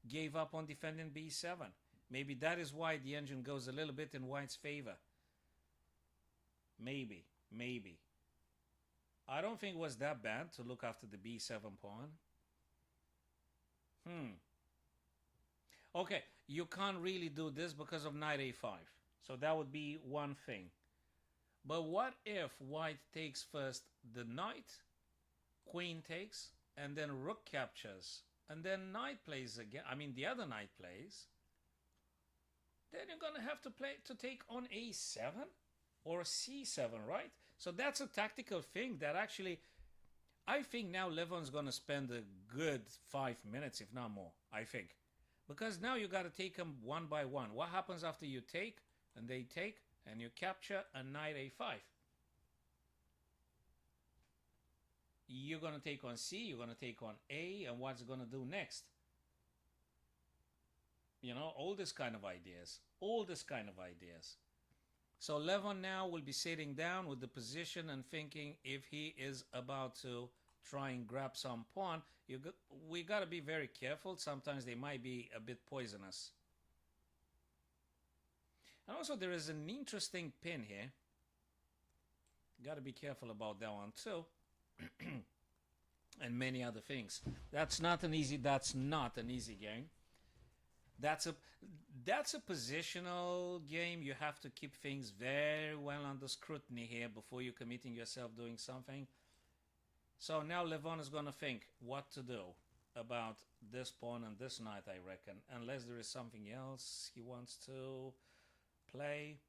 S1: gave up on defending b7. Maybe that is why the engine goes a little bit in white's favor. Maybe. I don't think it was that bad to look after the b7 pawn. Okay, you can't really do this because of knight a5. So that would be one thing. But what if white takes first the knight, queen takes, and then rook captures, and then knight plays again? I mean, the other knight plays. Then you're going to have to take on a7 or c7, right? So that's a tactical thing that actually, I think now Levon's going to spend a good 5 minutes, if not more, I think. Because now you got to take them one by one. What happens after you take, and they take, and you capture a knight a5? You're going to take on c, you're going to take on a, and what's it going to do next? You know, all this kind of ideas. So Levon now will be sitting down with the position and thinking if he is about to try and grab some pawn. We got to be very careful. Sometimes they might be a bit poisonous. And also there is an interesting pin here. Got to be careful about that one too. And many other things. That's not an easy game. That's a positional game. You have to keep things very well under scrutiny here before you're committing yourself doing something. So now Levon is going to think what to do about this pawn and this knight, I reckon. Unless there is something else he wants to play.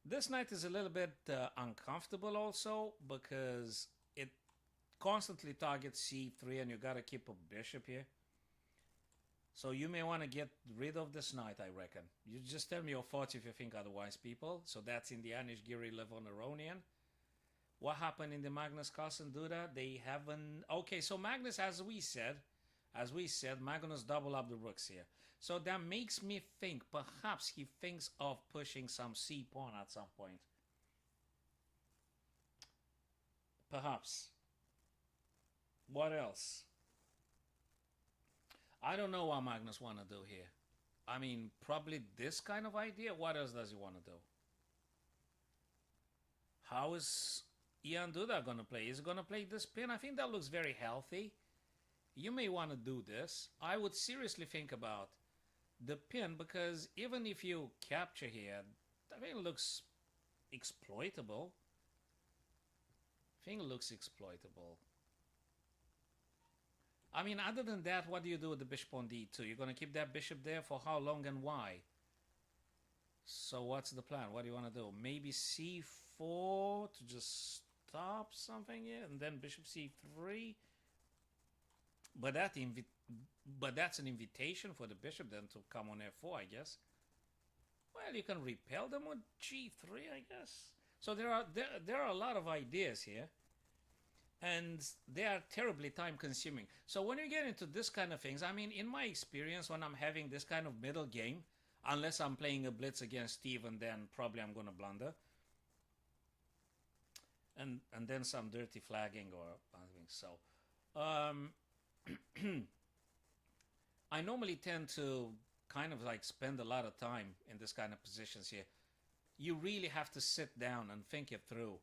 S1: This knight is a little bit uncomfortable also, because it constantly targets c3 and you got to keep a bishop here. So you may want to get rid of this knight, I reckon. You just tell me your thoughts if you think otherwise, people. So that's in the Anish Giri Levon Aronian. What happened in the Magnus Carlsen Duda? They haven't... Okay, so Magnus, as we said, Magnus double up the rooks here. So that makes me think perhaps he thinks of pushing some c pawn at some point. Perhaps. What else? I don't know what Magnus want to do here. I mean, probably this kind of idea. What else does he want to do? How is Ian Duda going to play? Is he going to play this pin? I think that looks very healthy. You may want to do this. I would seriously think about the pin, because even if you capture here, I think it looks exploitable. I mean, other than that, what do you do with the bishop on d2? You're going to keep that bishop there for how long and why? So what's the plan? What do you want to do? Maybe c4 to just stop something here, and then bishop c3. But that's an invitation for the bishop then to come on f4, I guess. Well, you can repel them with g3, I guess. So there are a lot of ideas here, and they are terribly time consuming. So when you get into this kind of things, I mean, in my experience, when I'm having this kind of middle game, unless I'm playing a blitz against Steve, and then probably I'm gonna blunder, and then some dirty flagging or something. So I normally tend to kind of like spend a lot of time in this kind of positions here. You really have to sit down and think it through.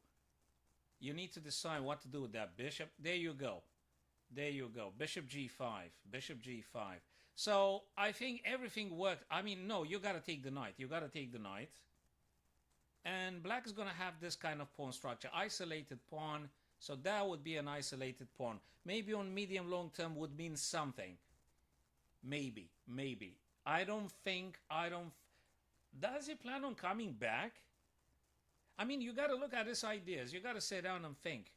S1: You need to decide what to do with that bishop. There you go. There you go. Bishop g5. Bishop g5. So I think everything worked. I mean, no, you got to take the knight. You got to take the knight. And black is going to have this kind of pawn structure. Isolated pawn. So that would be an isolated pawn. Maybe on medium long term would mean something. Maybe. Does he plan on coming back? I mean, you got to look at his ideas. You got to sit down and think.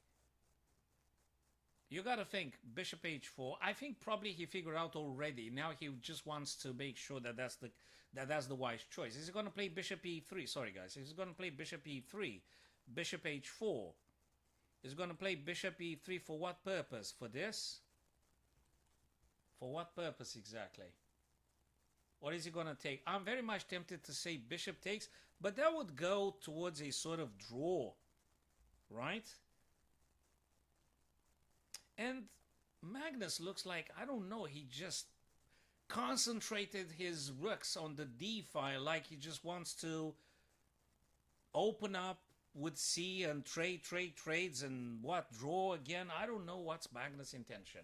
S1: You got to think bishop h4. I think probably he figured out already. Now he just wants to make sure that that's the wise choice. Is he going to play bishop e3? Sorry, guys. He's going to play bishop e3. Bishop h4. He's going to play bishop e3 for what purpose? For this? For what purpose exactly? What is he going to take? I'm very much tempted to say bishop takes, but that would go towards a sort of draw, right? And Magnus looks like, I don't know, he just concentrated his rooks on the d file, like he just wants to open up with c and trades and what, draw again. I don't know what's Magnus' intention.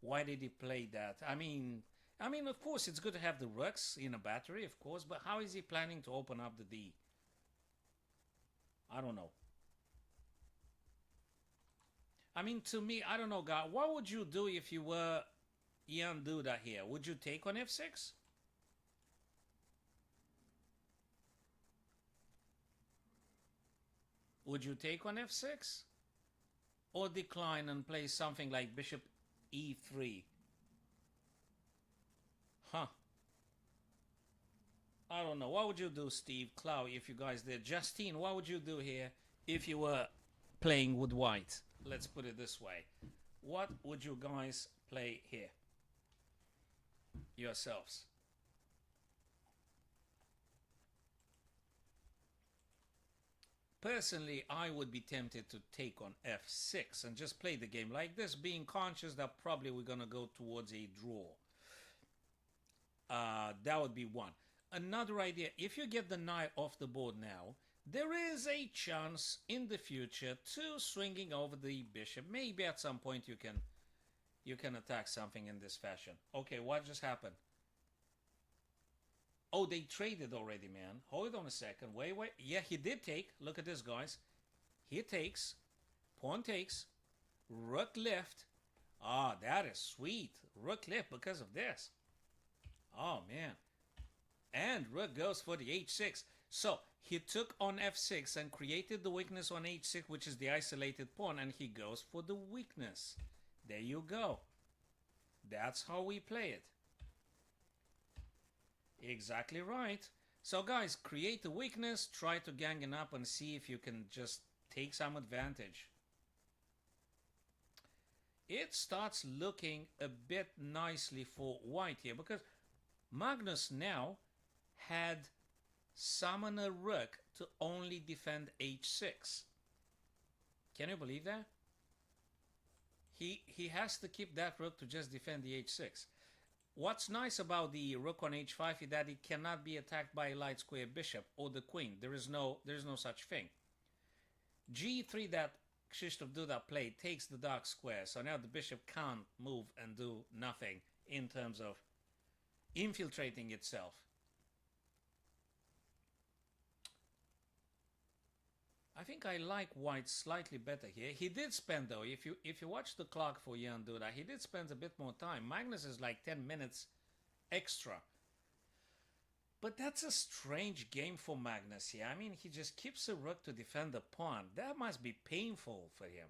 S1: Why did he play that? I mean, of course, it's good to have the rooks in a battery, of course, but how is he planning to open up the d? I don't know. I mean, to me, I don't know, God. What would you do if you were Ian Duda here? Would you take on f6? Would you take on f6? Or decline and play something like bishop e3? Huh. I don't know. What would you do, Steve, Clow, if you guys did? Justine, what would you do here if you were playing with white? Let's put it this way. What would you guys play here? Yourselves. Personally, I would be tempted to take on f6 and just play the game like this, being conscious that probably we're going to go towards a draw. That would be one. Another idea, if you get the knight off the board now, there is a chance in the future to swinging over the bishop. Maybe at some point you can attack something in this fashion. Okay, what just happened? Oh, they traded already, man. Hold on a second. Wait. Yeah, he did take. Look at this, guys. He takes. Pawn takes. Rook left. Ah, that is sweet. Rook left because of this. Oh, man. And rook goes for the h6. So he took on f6 and created the weakness on h6, which is the isolated pawn, and he goes for the weakness. There you go. That's how we play it. Exactly right. So guys, create a weakness, try to gang it up and see if you can just take some advantage. It starts looking a bit nicely for white here, because Magnus now had summoned a rook to only defend h6. Can you believe that? He has to keep that rook to just defend the h6. What's nice about the rook on h5 is that it cannot be attacked by a light square bishop or the queen. There is no such thing. g3 that Krzysztof Duda played takes the dark square, so now the bishop can't move and do nothing in terms of infiltrating itself. I think I like white slightly better here. He did spend, though, if you watch the clock for Jan Duda, he did spend a bit more time. Magnus is like 10 minutes extra. But that's a strange game for Magnus here. I mean, he just keeps a rook to defend the pawn. That must be painful for him.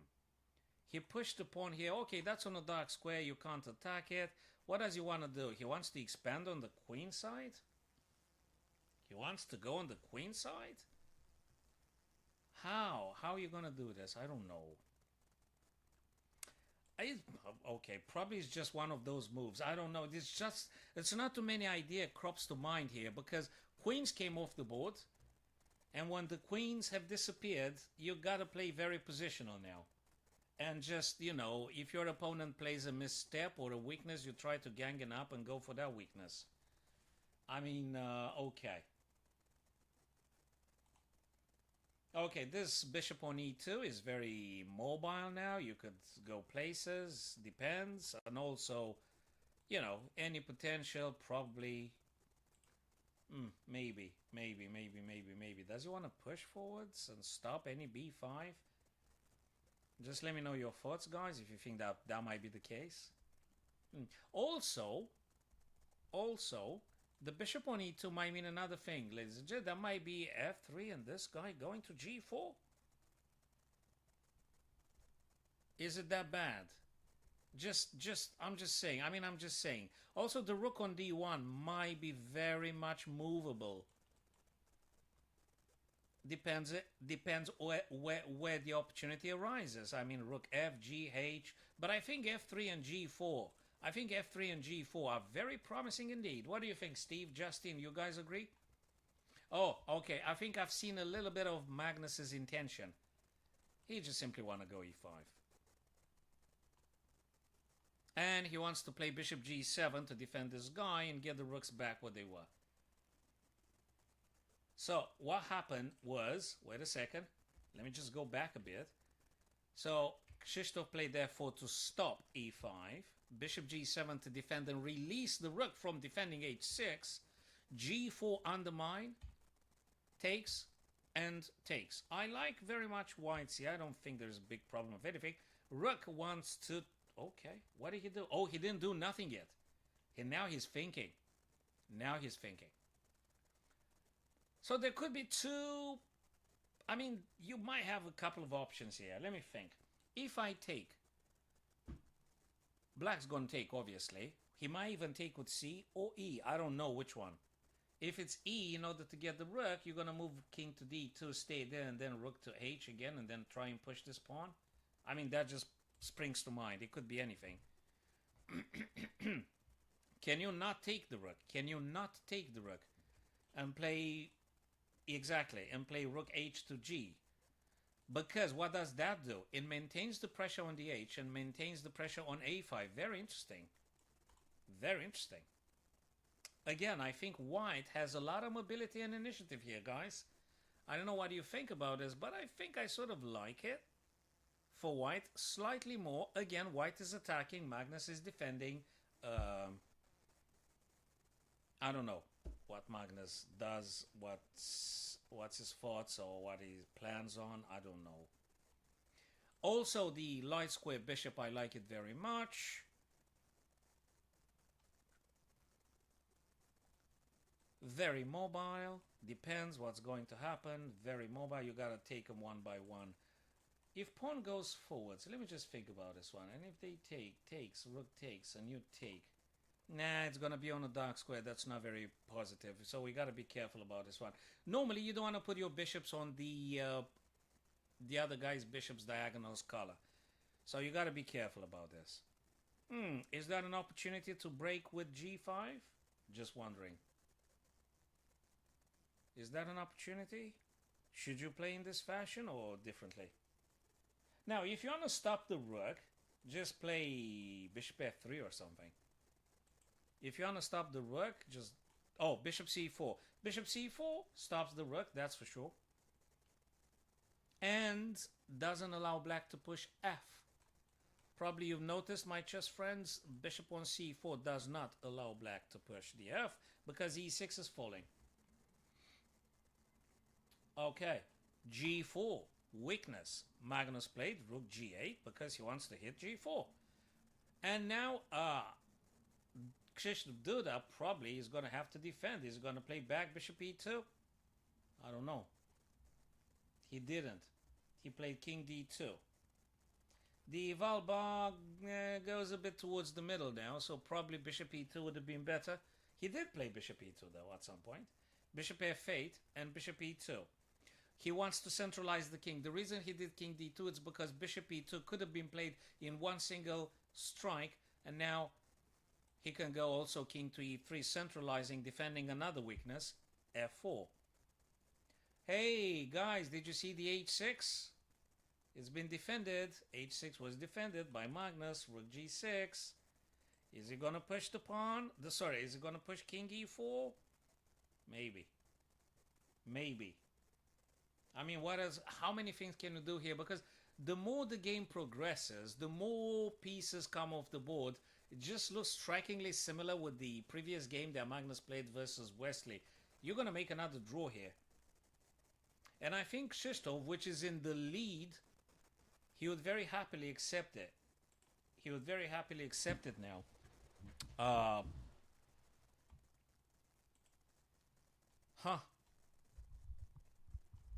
S1: He pushed the pawn here. Okay, that's on a dark square. You can't attack it. What does he want to do? He wants to expand on the queen side? He wants to go on the queen side? How? How are you going to do this? I don't know. Okay, probably it's just one of those moves. I don't know. It's not too many idea crops to mind here because queens came off the board, and when the queens have disappeared, you gotta play very positional now. And just, if your opponent plays a misstep or a weakness, you try to gang it up and go for that weakness. I mean, okay. Okay, this bishop on e2 is very mobile now. You could go places, depends. And also, any potential, probably. Maybe. Does he want to push forwards and stop any b5? Just let me know your thoughts, guys, if you think that might be the case. Also, the bishop on e2 might mean another thing, ladies and gentlemen. That might be f3 and this guy going to g4. Is it that bad? I'm just saying. I'm just saying. Also, the rook on d1 might be very much movable. Depends where the opportunity arises. I mean, rook f, g, h. But I think f3 and g4. I think f3 and g4 are very promising indeed. What do you think, Steve, Justin? You guys agree? Oh, okay. I think I've seen a little bit of Magnus's intention. He just simply want to go e5. And he wants to play bishop g7 to defend this guy and get the rooks back where they were. So what happened was, wait a second, let me just go back a bit. So Krzysztof played therefore to stop e5, bishop g7 to defend and release the rook from defending h6, g4 undermine, takes and takes. I like very much white's here. I don't think there's a big problem of anything. Rook wants to, okay, what did he do? Oh, he didn't do nothing yet. And now he's thinking. Now he's thinking. So there could be two, I mean, you might have a couple of options here. Let me think. If I take, black's going to take, obviously. He might even take with c or e. I don't know which one. If it's e, in order to get the rook, you're going to move king to d2, stay there, and then rook to h again, and then try and push this pawn. I mean, that just springs to mind. It could be anything. Can you not take the rook? Can you not take the rook and play... Exactly, and play rook h to g. Because what does that do? It maintains the pressure on the h and maintains the pressure on a5. Very interesting. Very interesting. Again, I think white has a lot of mobility and initiative here, guys. I don't know what you think about this, but I think I sort of like it. For white, slightly more. Again, white is attacking, Magnus is defending. I don't know what Magnus does, what's his thoughts or what he plans on, I don't know. Also, the light square bishop, I like it very much. Very mobile, depends what's going to happen. Very mobile, you gotta take them one by one. If pawn goes forwards, let me just think about this one. And if they takes, rook takes, and you take. Nah, it's going to be on a dark square. That's not very positive. So we got to be careful about this one. Normally, you don't want to put your bishops on the other guy's bishop's diagonals color. So you got to be careful about this. Is that an opportunity to break with g5? Just wondering. Is that an opportunity? Should you play in this fashion or differently? Now, if you want to stop the rook, just play bishop f3 or something. If you want to stop the rook, just... Oh, bishop c4. Bishop c4 stops the rook, that's for sure. And doesn't allow black to push f. Probably you've noticed, my chess friends, bishop on c4 does not allow black to push the f because e6 is falling. Okay, g4, weakness. Magnus played rook g8 because he wants to hit g4. And now, Krishna Duda probably is going to have to defend. He's going to play back bishop e2. I don't know. He didn't. He played king d2. The Valbag goes a bit towards the middle now, so probably bishop e2 would have been better. He did play bishop e2 though at some point. Bishop f8 and bishop e2. He wants to centralize the king. The reason he did king d2 is because bishop e2 could have been played in one single strike, and now he can go also king to e3, centralizing, defending another weakness, f4. Hey guys, did you see the h6? It's been defended. h6 was defended by Magnus. Rook g6. Is he gonna push the pawn? Is he gonna push king e4? Maybe. Maybe. I mean, how many things can you do here? Because the more the game progresses, the more pieces come off the board. It just looks strikingly similar with the previous game that Magnus played versus Wesley. You're gonna make another draw here. And I think Krzysztof, which is in the lead, he would very happily accept it. He would very happily accept it now.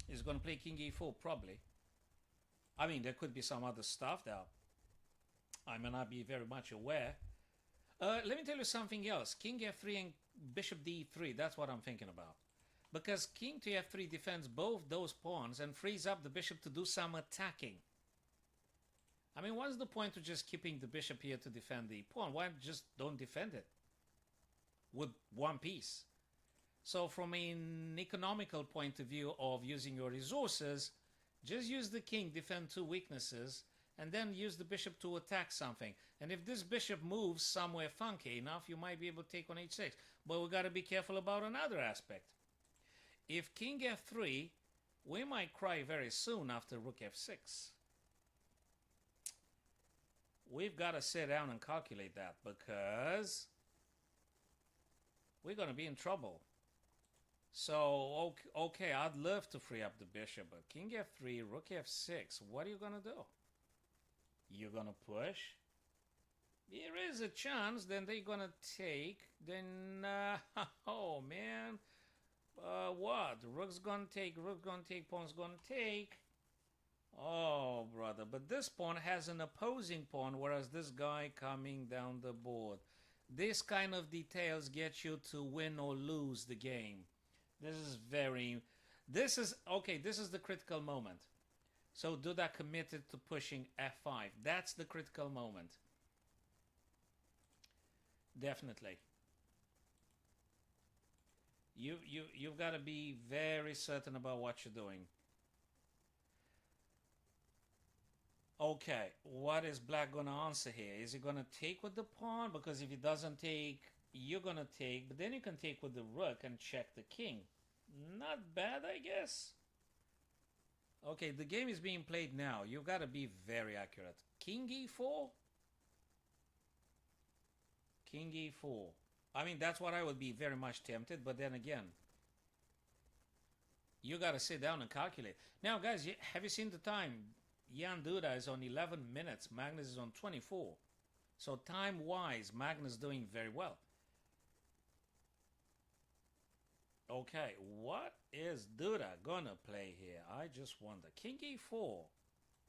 S1: He's going to play king e4 probably. I mean, there could be some other stuff that I may not be very much aware. Let me tell you something else. King f3 and bishop d3, that's what I'm thinking about. Because king to f3 defends both those pawns and frees up the bishop to do some attacking. I mean, what's the point of just keeping the bishop here to defend the pawn? Why just don't defend it with one piece? So from an economical point of view of using your resources, just use the king, defend two weaknesses, and then use the bishop to attack something. And if this bishop moves somewhere funky enough, you might be able to take on h6. But we got to be careful about another aspect. If king f3, we might cry very soon after rook f6. We've got to sit down and calculate that, because we're going to be in trouble. So, okay, I'd love to free up the bishop, but king f3, rook f6, what are you going to do? You're going to push? There is a chance, then they're going to take, then, oh man, what? Rook's going to take, pawn's going to take. Oh, brother, but this pawn has an opposing pawn, whereas this guy coming down the board. This kind of details get you to win or lose the game. This is the critical moment. So Duda committed to pushing f5. That's the critical moment. Definitely. You've got to be very certain about what you're doing. Okay, what is black going to answer here? Is he going to take with the pawn? Because if he doesn't take, you're going to take. But then you can take with the rook and check the king. Not bad, I guess. Okay, the game is being played now. You've got to be very accurate. King e4? King e4. I mean, that's what I would be very much tempted. But then again, you got to sit down and calculate. Now, guys, have you seen the time? Jan Duda is on 11 minutes. Magnus is on 24. So time-wise, Magnus doing very well. Okay, what is Duda gonna play here? I just wonder. King e4.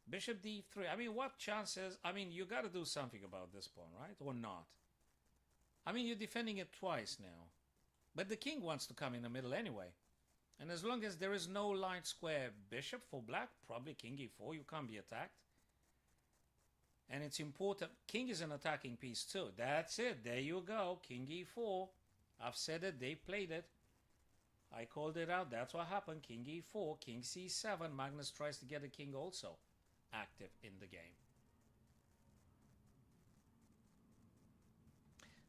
S1: Bishop d3. I mean, what chances? I mean, you got to do something about this pawn, right? Or not? I mean, you're defending it twice now. But the king wants to come in the middle anyway. And as long as there is no light square bishop for black, probably king e4, you can't be attacked. And it's important. King is an attacking piece too. That's it. There you go. King e4. I've said it. They played it. I called it out. That's what happened. King e4, king c7. Magnus tries to get the king also active in the game.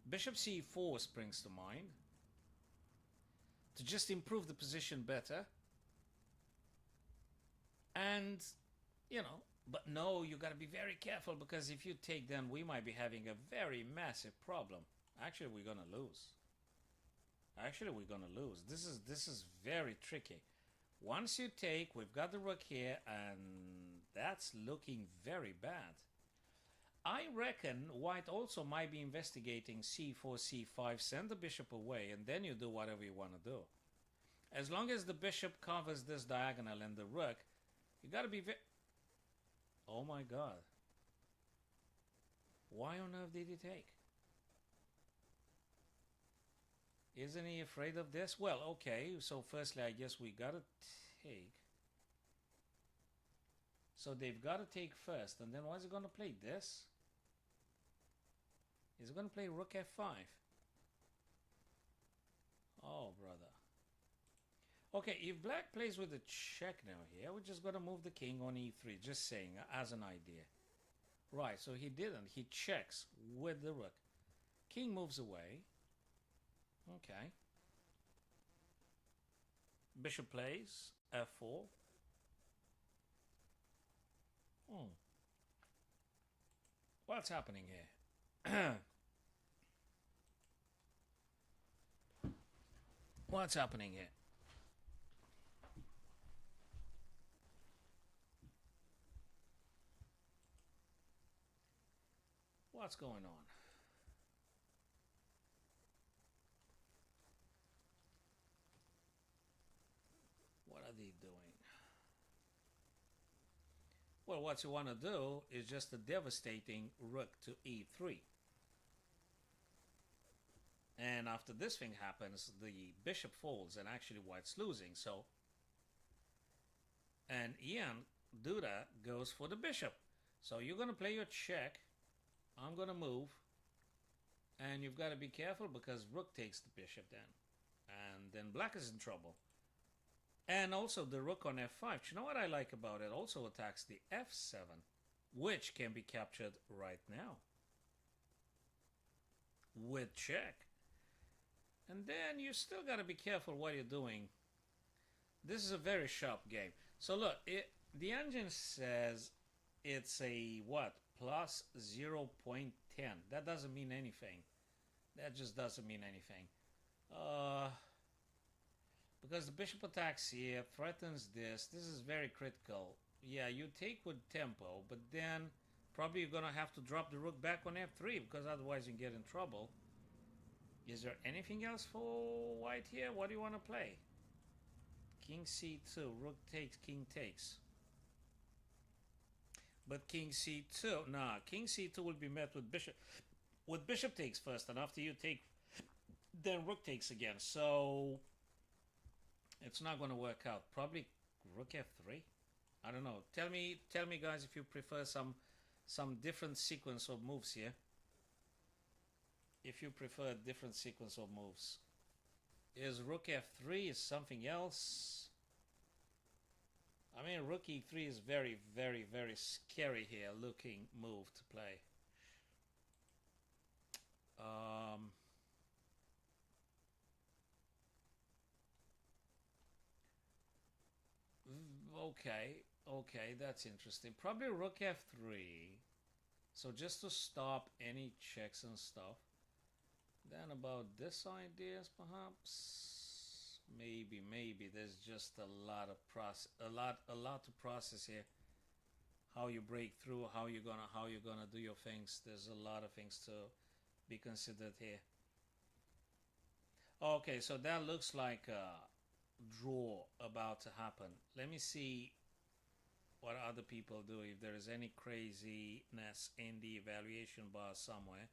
S1: Bishop c4 springs to mind. To just improve the position better. And, you know, but no, you got to be very careful, because if you take, then we might be having a very massive problem. Actually, we're going to lose. This is very tricky. Once you take, we've got the rook here, and that's looking very bad. I reckon white also might be investigating c4, c5, send the bishop away, and then you do whatever you want to do. As long as the bishop covers this diagonal and the rook, you gotta be oh my god. Why on earth did he take? Isn't he afraid of this? Well, okay, so firstly, I guess we gotta take. So they've got to take first, and then why is he gonna play this? He's gonna play rook f5. Oh, brother. Okay, if black plays with a check now here, we're just gonna move the king on e3, just saying, as an idea. Right, so he didn't. He checks with the rook. King moves away. Okay. Bishop plays f4. What's happening here? What's happening here? What's going on? What are they doing? Well, what you want to do is just a devastating rook to e3. And after this thing happens, the bishop falls and actually white's losing. So, and Ian Duda goes for the bishop. So you're going to play your check. I'm going to move. And you've got to be careful because rook takes the bishop then. And then black is in trouble. And also the rook on f5. You know what I like about it? Also attacks the f7, which can be captured right now with check. And then you still got to be careful what you're doing. This is a very sharp game. So look, the engine says it's a what? Plus 0.10. That doesn't mean anything. That just doesn't mean anything. Because the bishop attacks here, threatens this. This is very critical. Yeah, you take with tempo, but then probably you're going to have to drop the rook back on f3 because otherwise you get in trouble. Is there anything else for white here? What do you want to play? King c2, rook takes, king takes. But king c2, nah, king c2 will be met with bishop takes first, and after you take, then rook takes again. So it's not going to work out. Probably rook f3. I don't know. Tell me, guys, if you prefer some different sequence of moves here. If you prefer a different sequence of moves. Is rook f3 is something else? I mean, rook e3 is very, very, very scary here looking move to play. Okay, that's interesting. Probably rook f3. So just to stop any checks and stuff. Then about this ideas, perhaps, maybe there's just a lot of a lot to process here. How you break through, how you're gonna do your things. There's a lot of things to be considered here. Okay, so that looks like a draw about to happen. Let me see what other people do. If there is any craziness in the evaluation bar somewhere.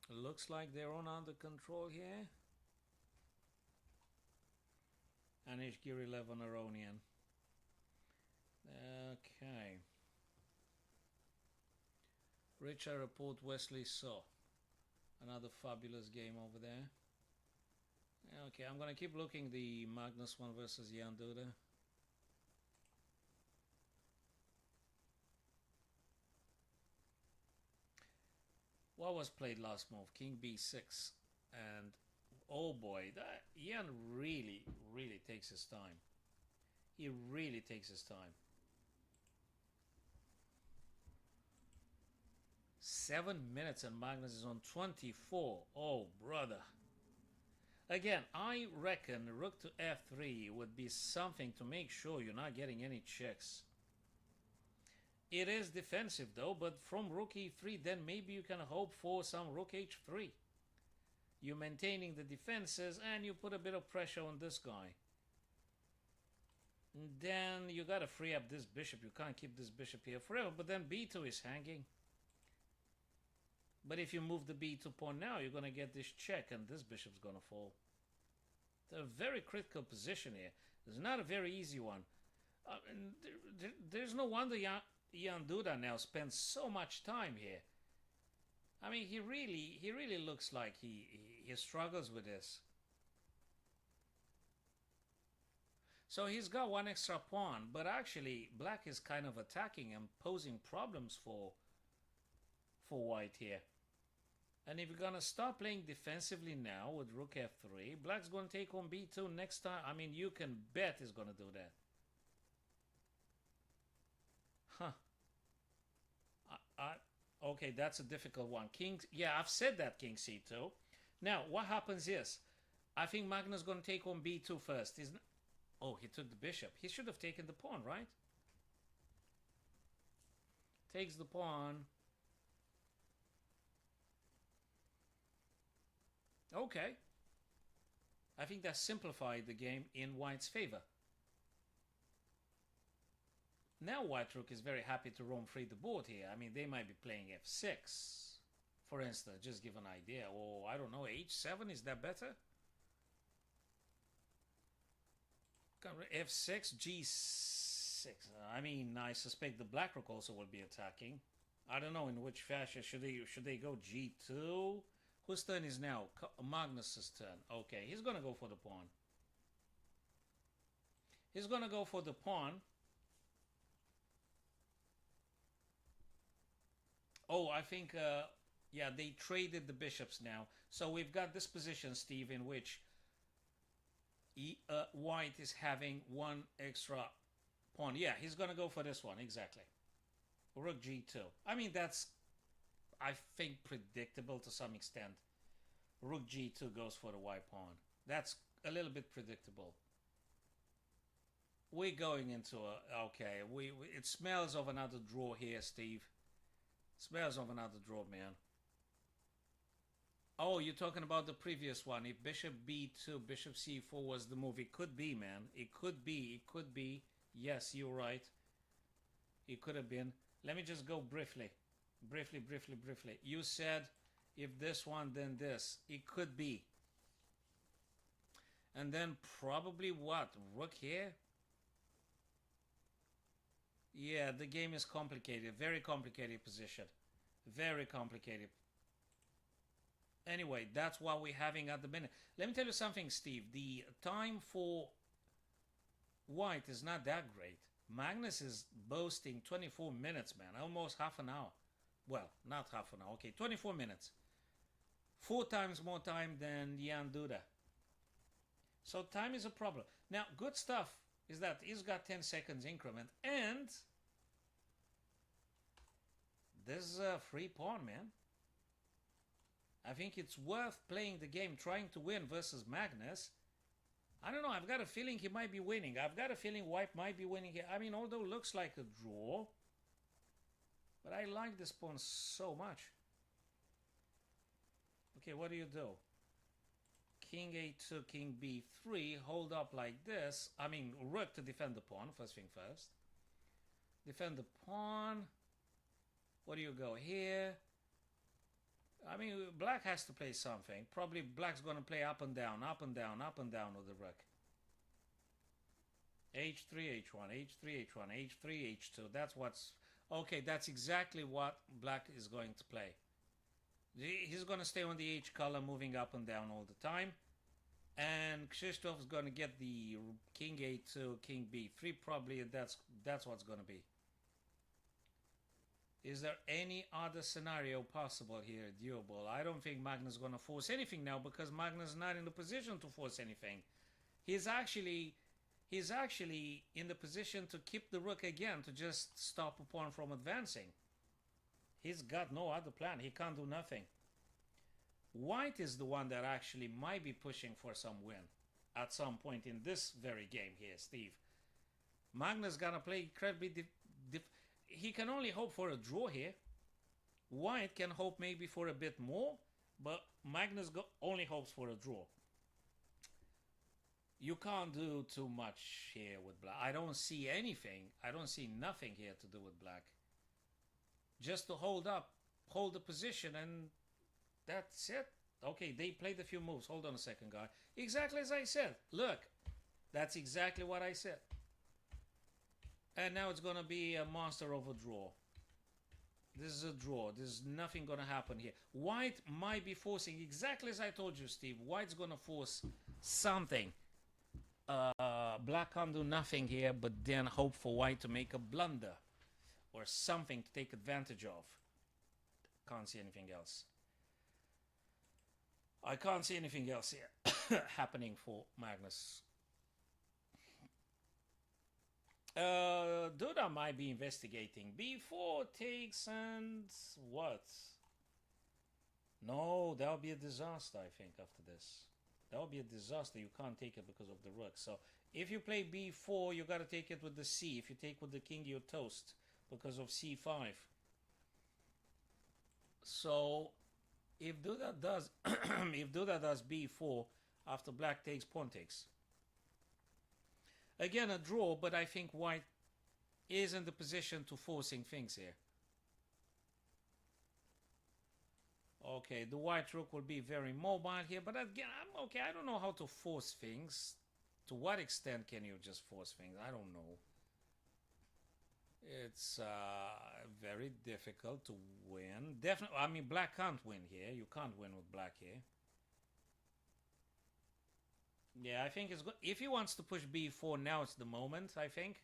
S1: Looks like they're on under control here. Anish Giri Levan Aronian. Okay. Richard Report Wesley Saw. Another fabulous game over there. Okay, I'm gonna keep looking the Magnus one versus Jan Duda. What was played last move? King b6, and oh boy, that Ian really takes his time. He really takes his time. 7 minutes and Magnus is on 24. Oh brother. Again, I reckon rook to f3 would be something to make sure you're not getting any checks. It is defensive though, but from rook e3, then maybe you can hope for some rook h3. You're maintaining the defenses and you put a bit of pressure on this guy. And then you gotta free up this bishop. You can't keep this bishop here forever, but then b2 is hanging. But if you move the b2 pawn now, you're gonna get this check and this bishop's gonna fall. It's a very critical position here. It's not a very easy one. There's no wonder Jan Duda now spends so much time here. I mean, he really looks like he struggles with this. So he's got one extra pawn, but actually black is kind of attacking and posing problems for white here. And if you're gonna start playing defensively now with rook f3, black's gonna take on b2 next time. I mean, you can bet he's gonna do that. Huh. Okay, that's a difficult one. King, yeah, I've said that, king c2. Now, what happens is, I think Magnus going to take on b2 first. Oh, he took the bishop. He should have taken the pawn, right? Takes the pawn. Okay. I think that simplified the game in white's favor. Now white rook is very happy to roam free the board here. I mean, they might be playing f6, for instance, just give an idea. Or, I don't know, h7, is that better? f6, g6. I mean, I suspect the black rook also will be attacking. I don't know in which fashion. Should they go g2? Whose turn is now? Magnus's turn. Okay, he's going to go for the pawn. He's going to go for the pawn. Oh, I think, yeah, they traded the bishops now. So we've got this position, Steve, in which white is having one extra pawn. Yeah, he's going to go for this one, exactly. Rook g2. I mean, that's, I think, predictable to some extent. Rook g2 goes for the white pawn. That's a little bit predictable. We're going into a... Okay, it smells of another draw here, Steve. Smells of another draw, man. Oh, you're talking about the previous one. If bishop b2, bishop c4 was the move. It could be, man. It could be. It could be. Yes, you're right. It could have been. Let me just go briefly. Briefly. You said if this one, then this. It could be. And then probably what? Rook here? Yeah, the game is complicated. Very complicated position. Very complicated. Anyway, that's what we're having at the minute. Let me tell you something, Steve. The time for white is not that great. Magnus is boasting 24 minutes, man. Almost half an hour. Well, not half an hour. Okay, 24 minutes. 4 times more time than Jan Duda. So time is a problem. Now, good stuff is that he's got 10 seconds increment, and this is a free pawn, man. I think it's worth playing the game, trying to win versus Magnus. I don't know, I've got a feeling he might be winning. I've got a feeling white might be winning here. I mean, although it looks like a draw, but I like this pawn so much. Okay, what do you do? King a2, king b3, hold up like this. I mean, rook to defend the pawn, first thing first. Defend the pawn. What do you go here? I mean, black has to play something. Probably black's going to play up and down, up and down, up and down with the rook. h3, h1, h3, h1, h3, h2. That's what's... Okay, that's exactly what black is going to play. He's going to stay on the H color, moving up and down all the time. And Krzysztof is going to get the king a2, king b3. Probably that's what's going to be. Is there any other scenario possible here, doable? I don't think Magnus is going to force anything now, because Magnus is not in the position to force anything. He's actually in the position to keep the rook again, to just stop a pawn from advancing. He's got no other plan. He can't do nothing. White is the one that actually might be pushing for some win at some point in this very game here, Steve. Magnus gonna play incredibly he can only hope for a draw here. White can hope maybe for a bit more, but Magnus only hopes for a draw. You can't do too much here with black. I don't see anything. I don't see nothing here to do with black. Just to hold the position, and that's it. Okay, they played a few moves. Hold on a second, guy. Exactly as I said. Look, that's exactly what I said. And now it's going to be a monster of a draw. This is a draw. There's nothing going to happen here. White might be forcing, exactly as I told you, Steve. White's going to force something. Black can't do nothing here, but then hope for white to make a blunder. Or something to take advantage of. Can't see anything else. I can't see anything else here happening for Magnus. Duda might be investigating. B4 takes and what? No, that would be a disaster, I think, after this. That would be a disaster. You can't take it because of the rook. So if you play B4, you got to take it with the C. If you take with the king, you're toast because of C5. So if Duda does if Duda does B4 after black takes, pawn takes. Again, a draw, but I think white is in the position to forcing things here. Okay, the white rook will be very mobile here, but again, I'm okay. I don't know how to force things. To what extent can you just force things? I don't know. It's very difficult to win. Definitely, I mean, black can't win here. You can't win with black here. Yeah, I think it's good. If he wants to push b4, now it's the moment, I think.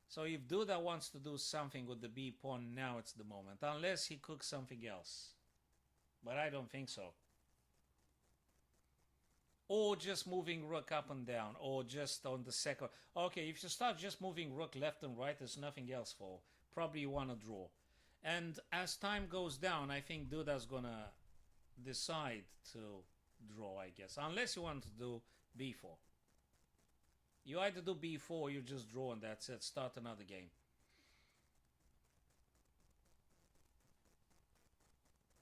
S1: So if Duda wants to do something with the b pawn, now it's the moment. Unless he cooks something else. But I don't think so. Or just moving rook up and down. Or just on the second. Okay, if you start just moving rook left and right, there's nothing else for. Probably you want to draw. And as time goes down, I think Duda's going to decide to draw, I guess. Unless you want to do b4. You either do b4 or you just draw and that's it. Start another game.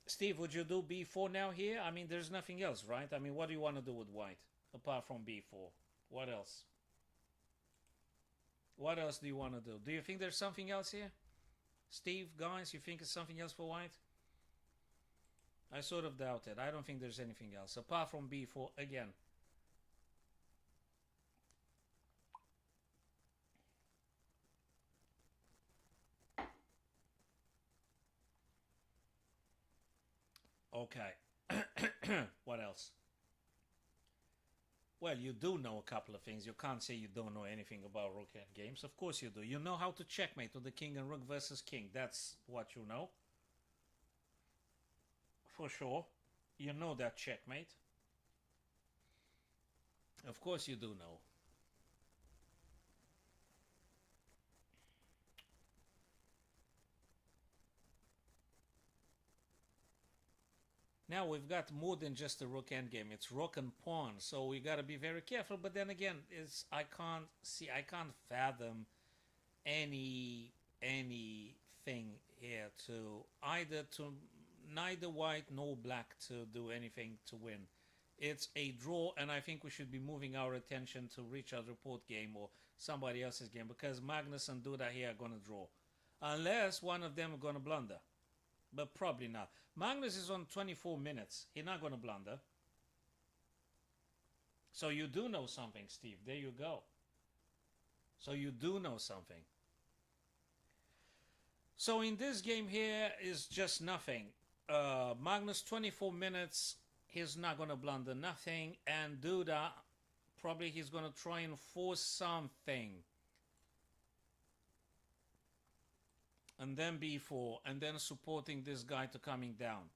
S1: Steve, would you do b4 now here? I mean, there's nothing else, right? I mean, what do you want to do with white? Apart from b4. What else? What else do you want to do? Do you think there's something else here? Steve, guys, you think there's something else for white? I sort of doubt it. I don't think there's anything else. Apart from b4 again. Okay. What else? Well, you do know a couple of things. You can't say you don't know anything about rook end games. Of course you do. You know how to checkmate with the king and rook versus king. That's what you know. For sure. You know that checkmate. Of course you do know. Now we've got more than just a rook endgame. It's rook and pawn, so we got to be very careful. But then again, I can't fathom anything here to neither white nor black to do anything to win. It's a draw, and I think we should be moving our attention to Richard's report game or somebody else's game, because Magnus and Duda here are going to draw, unless one of them are going to blunder. But probably not. Magnus is on 24 minutes. He's not going to blunder. So you do know something, Steve. There you go. So you do know something. So in this game here is just nothing. Magnus 24 minutes. He's not going to blunder nothing. And Duda, probably he's going to try and force something. And then b4, and then supporting this guy to coming down.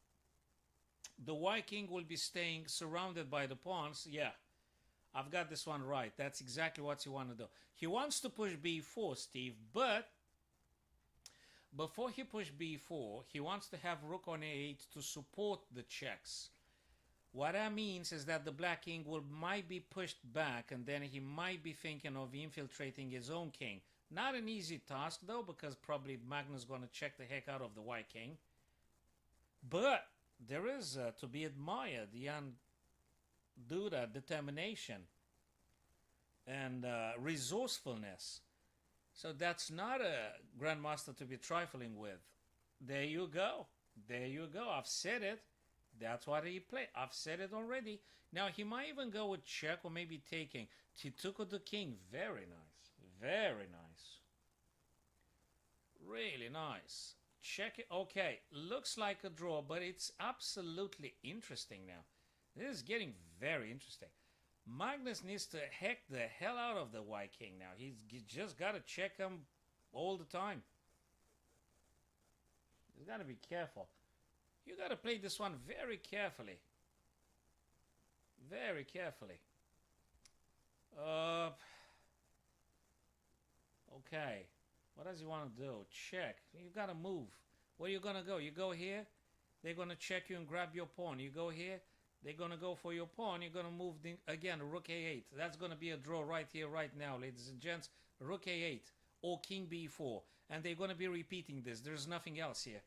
S1: The white king will be staying surrounded by the pawns. Yeah, I've got this one right. That's exactly what he wants to do. He wants to push b4, Steve, but before he push b4, he wants to have rook on a8 to support the checks. What that means is that the black king might be pushed back, and then he might be thinking of infiltrating his own king. Not an easy task, though, because probably Magnus going to check the heck out of the White King. But there is to be admired the Duda determination and resourcefulness. So that's not a grandmaster to be trifling with. There you go. There you go. I've said it. That's what he played. I've said it already. Now, he might even go with check or maybe taking. He took with the king. Very nice. Very nice. Really nice. Check it. Okay. Looks like a draw, but it's absolutely interesting now. This is getting very interesting. Magnus needs to heck the hell out of the White King now. He's just got to check him all the time. He's got to be careful. You got to play this one very carefully. Very carefully. Okay. What does he want to do? Check. You got to move. Where you going to go? You go here. They're going to check you and grab your pawn. You go here. They're going to go for your pawn. You're going to move, again, rook a8. That's going to be a draw right here, right now, ladies and gents. Rook a8 or king b4. And they're going to be repeating this. There's nothing else here.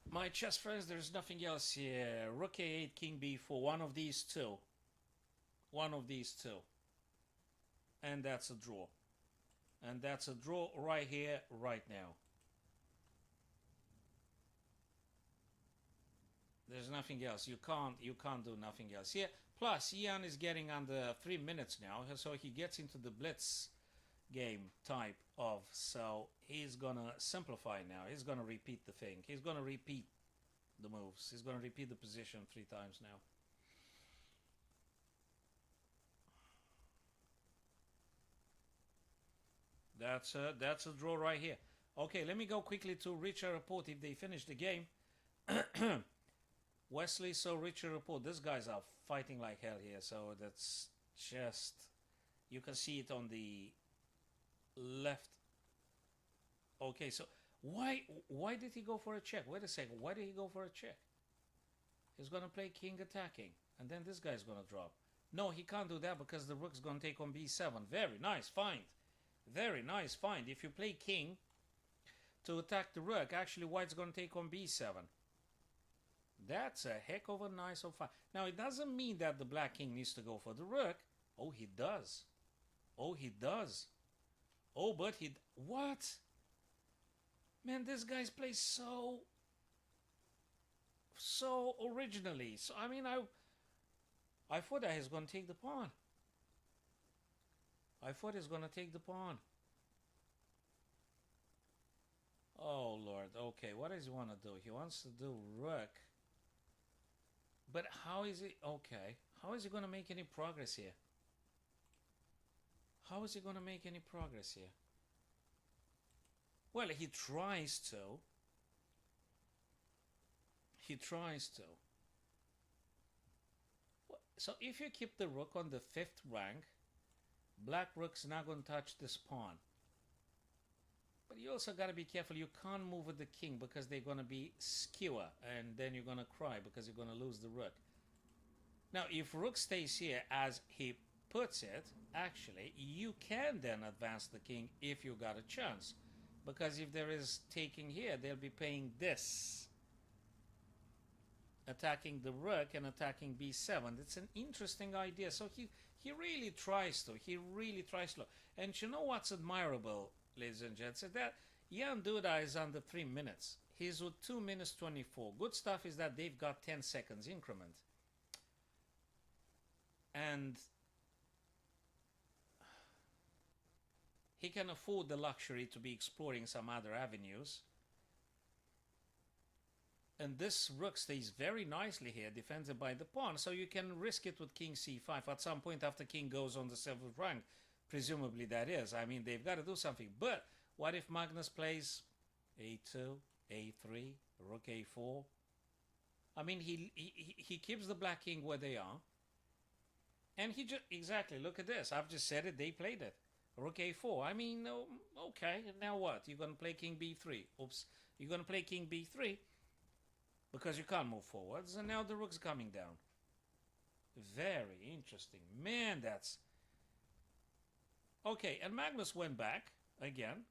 S1: My chess friends, there's nothing else here. Rook a8, king b4. One of these two. One of these two. And that's a draw. And that's a draw right here, right now. There's nothing else. You can't do nothing else here. Plus, Ian is getting under 3 minutes now, so he gets into the blitz game type of. So he's gonna simplify now. He's gonna repeat the thing. He's gonna repeat the moves. He's gonna repeat the position 3 times now. That's a draw right here. Okay, let me go quickly to Richard report if they finish the game. Wesley, so Richard report. These guys are fighting like hell here. So that's just, you can see it on the left. Okay, so why did he go for a check? Wait a second. Why did he go for a check? He's going to play king attacking. And then this guy's going to drop. No, he can't do that because the rook's going to take on b7. Very nice find. Very nice find. If you play king to attack the rook, actually white's going to take on b7. That's a heck of a nice fight. Now, it doesn't mean that the black king needs to go for the rook. Oh, he does. Oh, he does. Oh, but he... What? Man, this guy's plays so originally. So, I mean, I thought that he's going to take the pawn. I thought he's going to take the pawn. Oh, Lord. Okay, what does he want to do? He wants to do rook. But how is he... Okay. How is he going to make any progress here? How is he going to make any progress here? Well, he tries to. He tries to. So if you keep the rook on the 5th rank, black rook's not going to touch this pawn. But you also got to be careful. You can't move with the king because they're going to be skewer. And then you're going to cry because you're going to lose the rook. Now, if rook stays here as he puts it, actually, you can then advance the king if you got a chance. Because if there is taking here, they'll be playing this. Attacking the rook and attacking b7. It's an interesting idea. So he really tries to. He really tries to. And you know what's admirable, ladies and gents, is that Jan Duda is under 3 minutes. He's with 2 minutes 24. Good stuff is that they've got 10 seconds increment. And he can afford the luxury to be exploring some other avenues. And this rook stays very nicely here, defended by the pawn. So you can risk it with king c5 at some point after king goes on the 7th rank. Presumably that is. I mean, they've got to do something. But what if Magnus plays a2, a3, rook a4? I mean, he keeps the black king where they are. And he just... Exactly, look at this. I've just said it. They played it. Rook a4. I mean, okay. Now what? You're going to play king b3. Oops. You're going to play king b3. Because you can't move forwards. And now the rook's coming down. Very interesting. Man, that's... Okay, and Magnus went back again.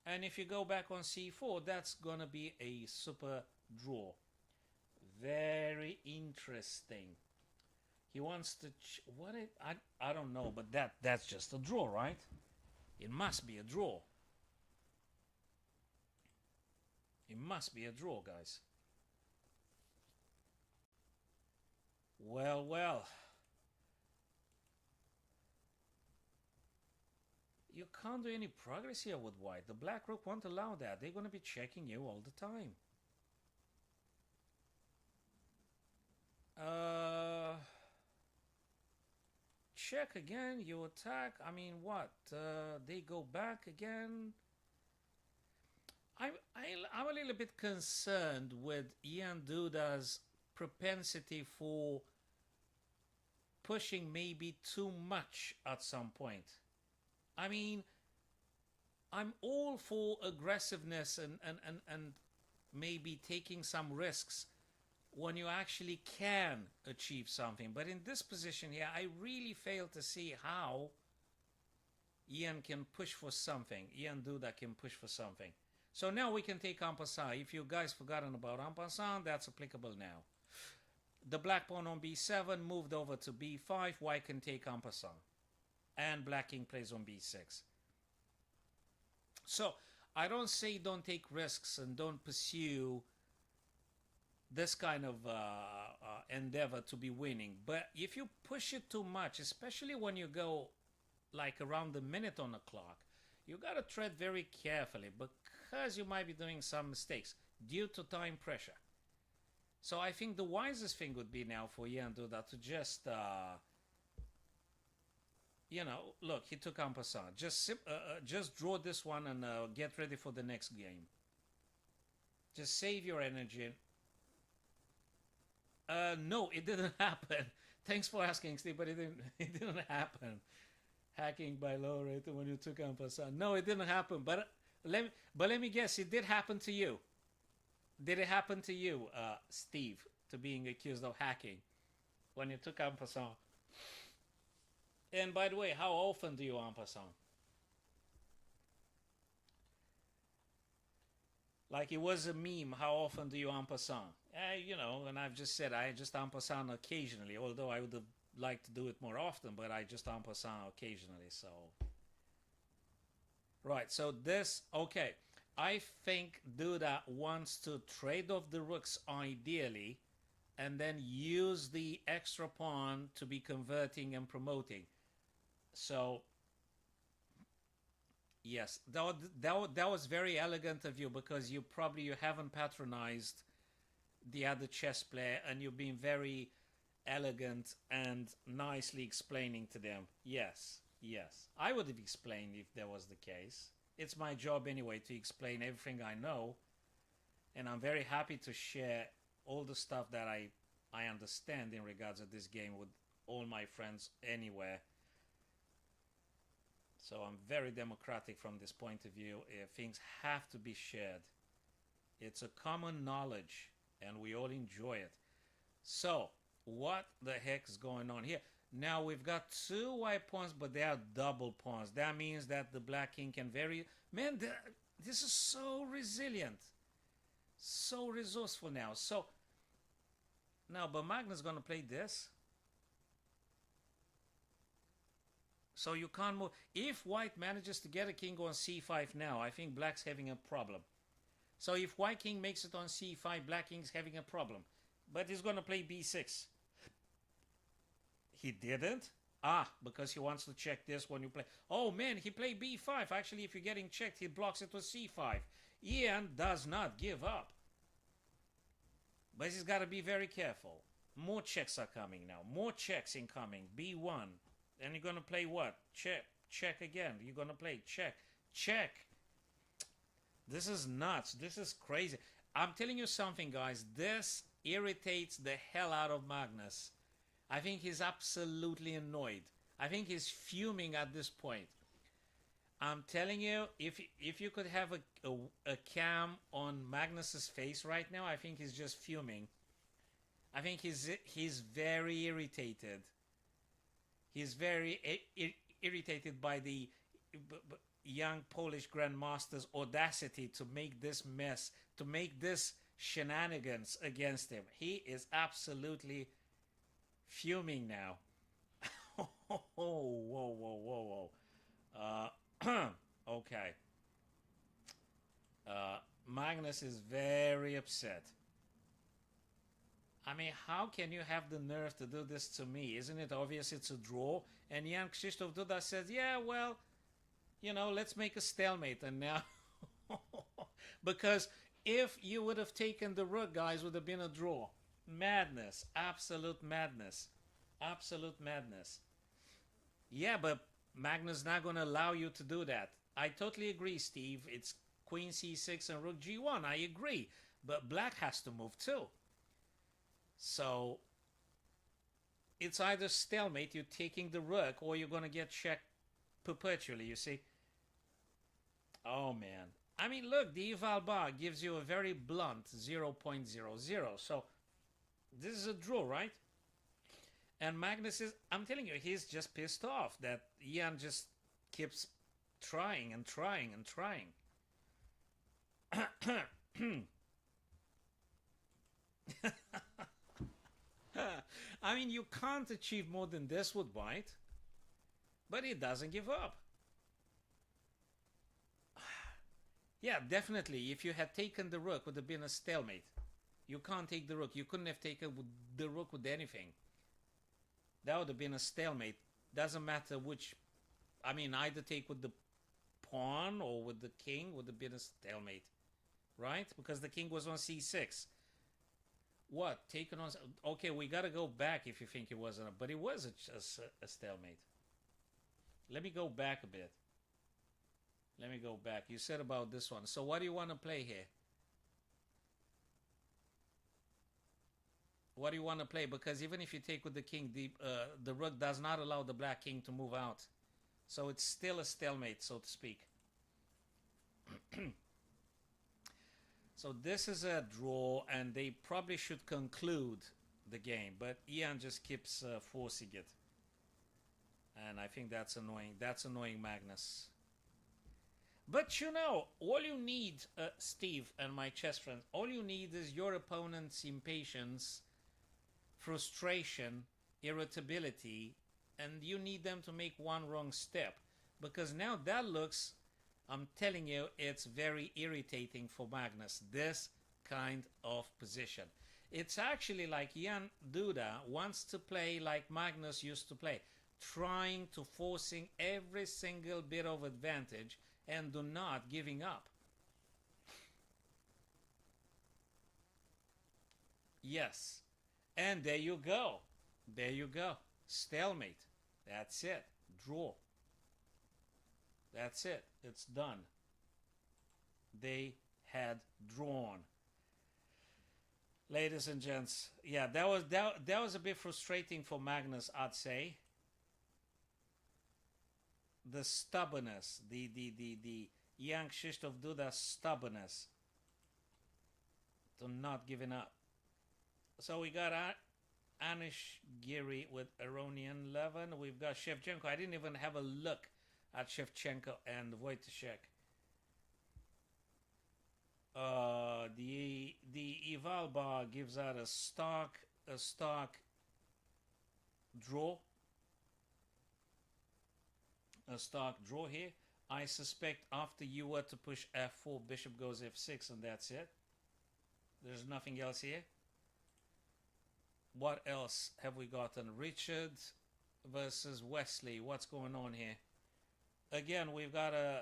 S1: And if you go back on c4, that's gonna be a super draw. Very interesting. He wants to what it I don't know, but that's just a draw, right? It must be a draw. It must be a draw, guys. Well, well. You can't do any progress here with white. The black rook won't allow that. They're going to be checking you all the time. Check again. You attack. I mean, what? They go back again. I'm a little bit concerned with Ian Duda's propensity for pushing maybe too much at some point. I mean, I'm all for aggressiveness and maybe taking some risks when you actually can achieve something. But in this position here, I really fail to see how Ian can push for something. Ian Duda can push for something. So now we can take en passant. If you guys forgotten about en passant, that's applicable now. The black pawn on b7 moved over to b5. White can take en passant. And black king plays on b6. So I don't say don't take risks and don't pursue this kind of endeavor to be winning. But if you push it too much, especially when you go like around the minute on the clock, you got to tread very carefully because you might be doing some mistakes due to time pressure. So I think the wisest thing would be now for Ian Duda to just, you know, look, he took en passant. Just draw this one and get ready for the next game. Just save your energy. No, it didn't happen. Thanks for asking, Steve, but it didn't happen. Hacking by low rate when you took en passant. No, it didn't happen. But let me guess, it did happen to you. Did it happen to you, Steve, to being accused of hacking when you took en passant? And by the way, how often do you en passant? Like it was a meme, how often do you en passant? You know, and I've just said I just en passant occasionally, although I would have liked to do it more often, but I just en passant occasionally, so. Right, so this, okay. I think Duda wants to trade off the rooks ideally and then use the extra pawn to be converting and promoting. So, yes, that was very elegant of you because you haven't patronized the other chess player and you've been very elegant and nicely explaining to them. Yes, yes. I would have explained if that was the case. It's my job anyway to explain everything I know, and I'm very happy to share all the stuff that I understand in regards to this game with all my friends anywhere. So I'm very democratic from this point of view. Things have to be shared. It's a common knowledge, and we all enjoy it. So, what the heck is going on here? Now we've got two white pawns, but they are double pawns. That means that the black king can vary. Man, this is so resilient. So resourceful now. So, now, but Magnus going to play this. So you can't move. If white manages to get a king on c5 now, I think black's having a problem. So if white king makes it on c5, black king's having a problem. But he's going to play b6. He didn't? Ah, because he wants to check this when you play. Oh man, he played b5. Actually, if you're getting checked, he blocks it with c5. Ian does not give up. But he's got to be very careful. More checks are coming now. More checks incoming. b1. And you're going to play what? Check. Check again. You're going to play check. Check. This is nuts. This is crazy. I'm telling you something, guys. This irritates the hell out of Magnus. I think he's absolutely annoyed. I think he's fuming at this point. I'm telling you, if you could have a cam on Magnus's face right now, I think he's just fuming. I think he's very irritated. He's very irritated by the young Polish grandmaster's audacity to make this mess, to make this shenanigans against him. He is absolutely fuming now. Whoa, whoa, whoa, whoa, whoa. Okay. Magnus is very upset. I mean, how can you have the nerve to do this to me? Isn't it obvious it's a draw? And Jan Krzysztof Duda says, yeah, well, you know, let's make a stalemate. And now, because if you would have taken the rook, guys, would have been a draw. Madness. Absolute madness. Absolute madness. Yeah, but Magnus not going to allow you to do that. I totally agree, Steve. It's queen c6 and rook g1. I agree. But black has to move too. So it's either stalemate, you're taking the rook, or you're going to get checked perpetually, you see. Oh, man. I mean, look, the eval bar gives you a very blunt 0.00. So this is a draw, right? And Magnus is, I'm telling you, he's just pissed off that Jan just keeps trying and trying and trying. I mean, you can't achieve more than this with white, but he doesn't give up. Yeah, definitely. If you had taken the rook, would have been a stalemate. You can't take the rook. You couldn't have taken the rook with anything. That would have been a stalemate. Doesn't matter which. I mean, either take with the pawn or with the king would have been a stalemate, right? Because the king was on c6. What? Taken on... Okay, we got to go back if you think it wasn't. But it was a stalemate. Let me go back a bit. Let me go back. You said about this one. So what do you want to play here? What do you want to play? Because even if you take with the king, the rook does not allow the black king to move out. So it's still a stalemate, so to speak. So this is a draw, and they probably should conclude the game. But Ian just keeps forcing it. And I think that's annoying. That's annoying Magnus. But you know, all you need, Steve and my chess friends, all you need is your opponent's impatience, frustration, irritability, and you need them to make one wrong step. Because now that looks, I'm telling you, it's very irritating for Magnus, this kind of position. It's actually like Jan Duda wants to play like Magnus used to play, trying to forcing every single bit of advantage and do not giving up. Yes. And there you go. There you go. Stalemate. That's it. Draw. That's it. It's done. They had drawn. Ladies and gents, yeah, that was a bit frustrating for Magnus, I'd say. The stubbornness, the Jan Krzysztof Duda stubbornness to not giving up. So we got Anish Giri with Aronian 11. We've got Shevchenko. I didn't even have a look at Shevchenko and Wojciech. The eval bar gives out a stark draw. A stark draw here. I suspect after you were to push f4, bishop goes f6, and that's it. There's nothing else here. What else have we gotten? Richard versus Wesley. What's going on here? Again, we've got a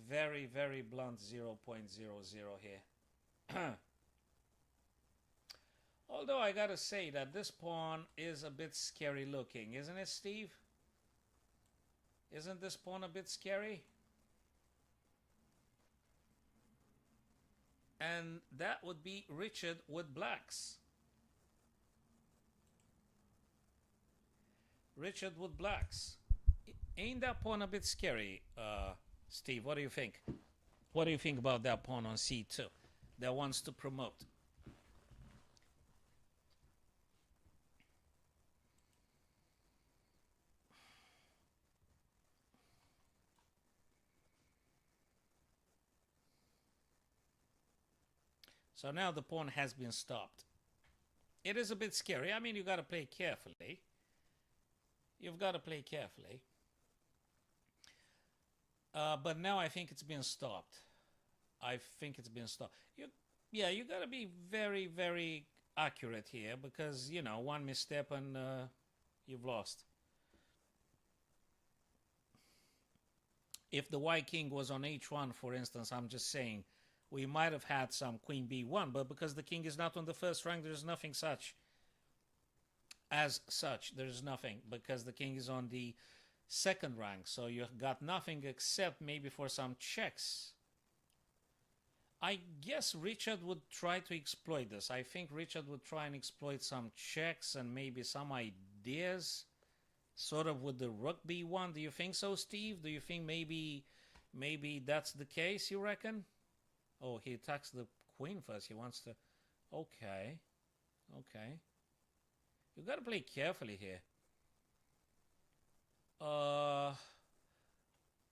S1: very, very blunt 0.00 here. Although I gotta say that this pawn is a bit scary looking, isn't it, Steve? Isn't this pawn a bit scary? And that would be Richard with blacks. Richard with blacks. Ain't that pawn a bit scary, Steve? What do you think? What do you think about that pawn on c2 that wants to promote? So now the pawn has been stopped. It is a bit scary. I mean, you got to play carefully. You've got to play carefully. But now I think it's been stopped. I think it's been stopped. Yeah, you got to be very, very accurate here because, you know, one misstep and you've lost. If the white king was on h1, for instance, I'm just saying, we might have had some queen b1, but because the king is not on the first rank, there's nothing such. As such, there's nothing because the king is on the second rank, so you got nothing except maybe for some checks. I guess Richard would try to exploit this. I think Richard would try and exploit some checks and maybe some ideas, sort of with the rook b1. Do you think so, Steve? Do you think maybe that's the case, you reckon? Oh, he attacks the queen first. He wants to... Okay. Okay. You gotta play carefully here.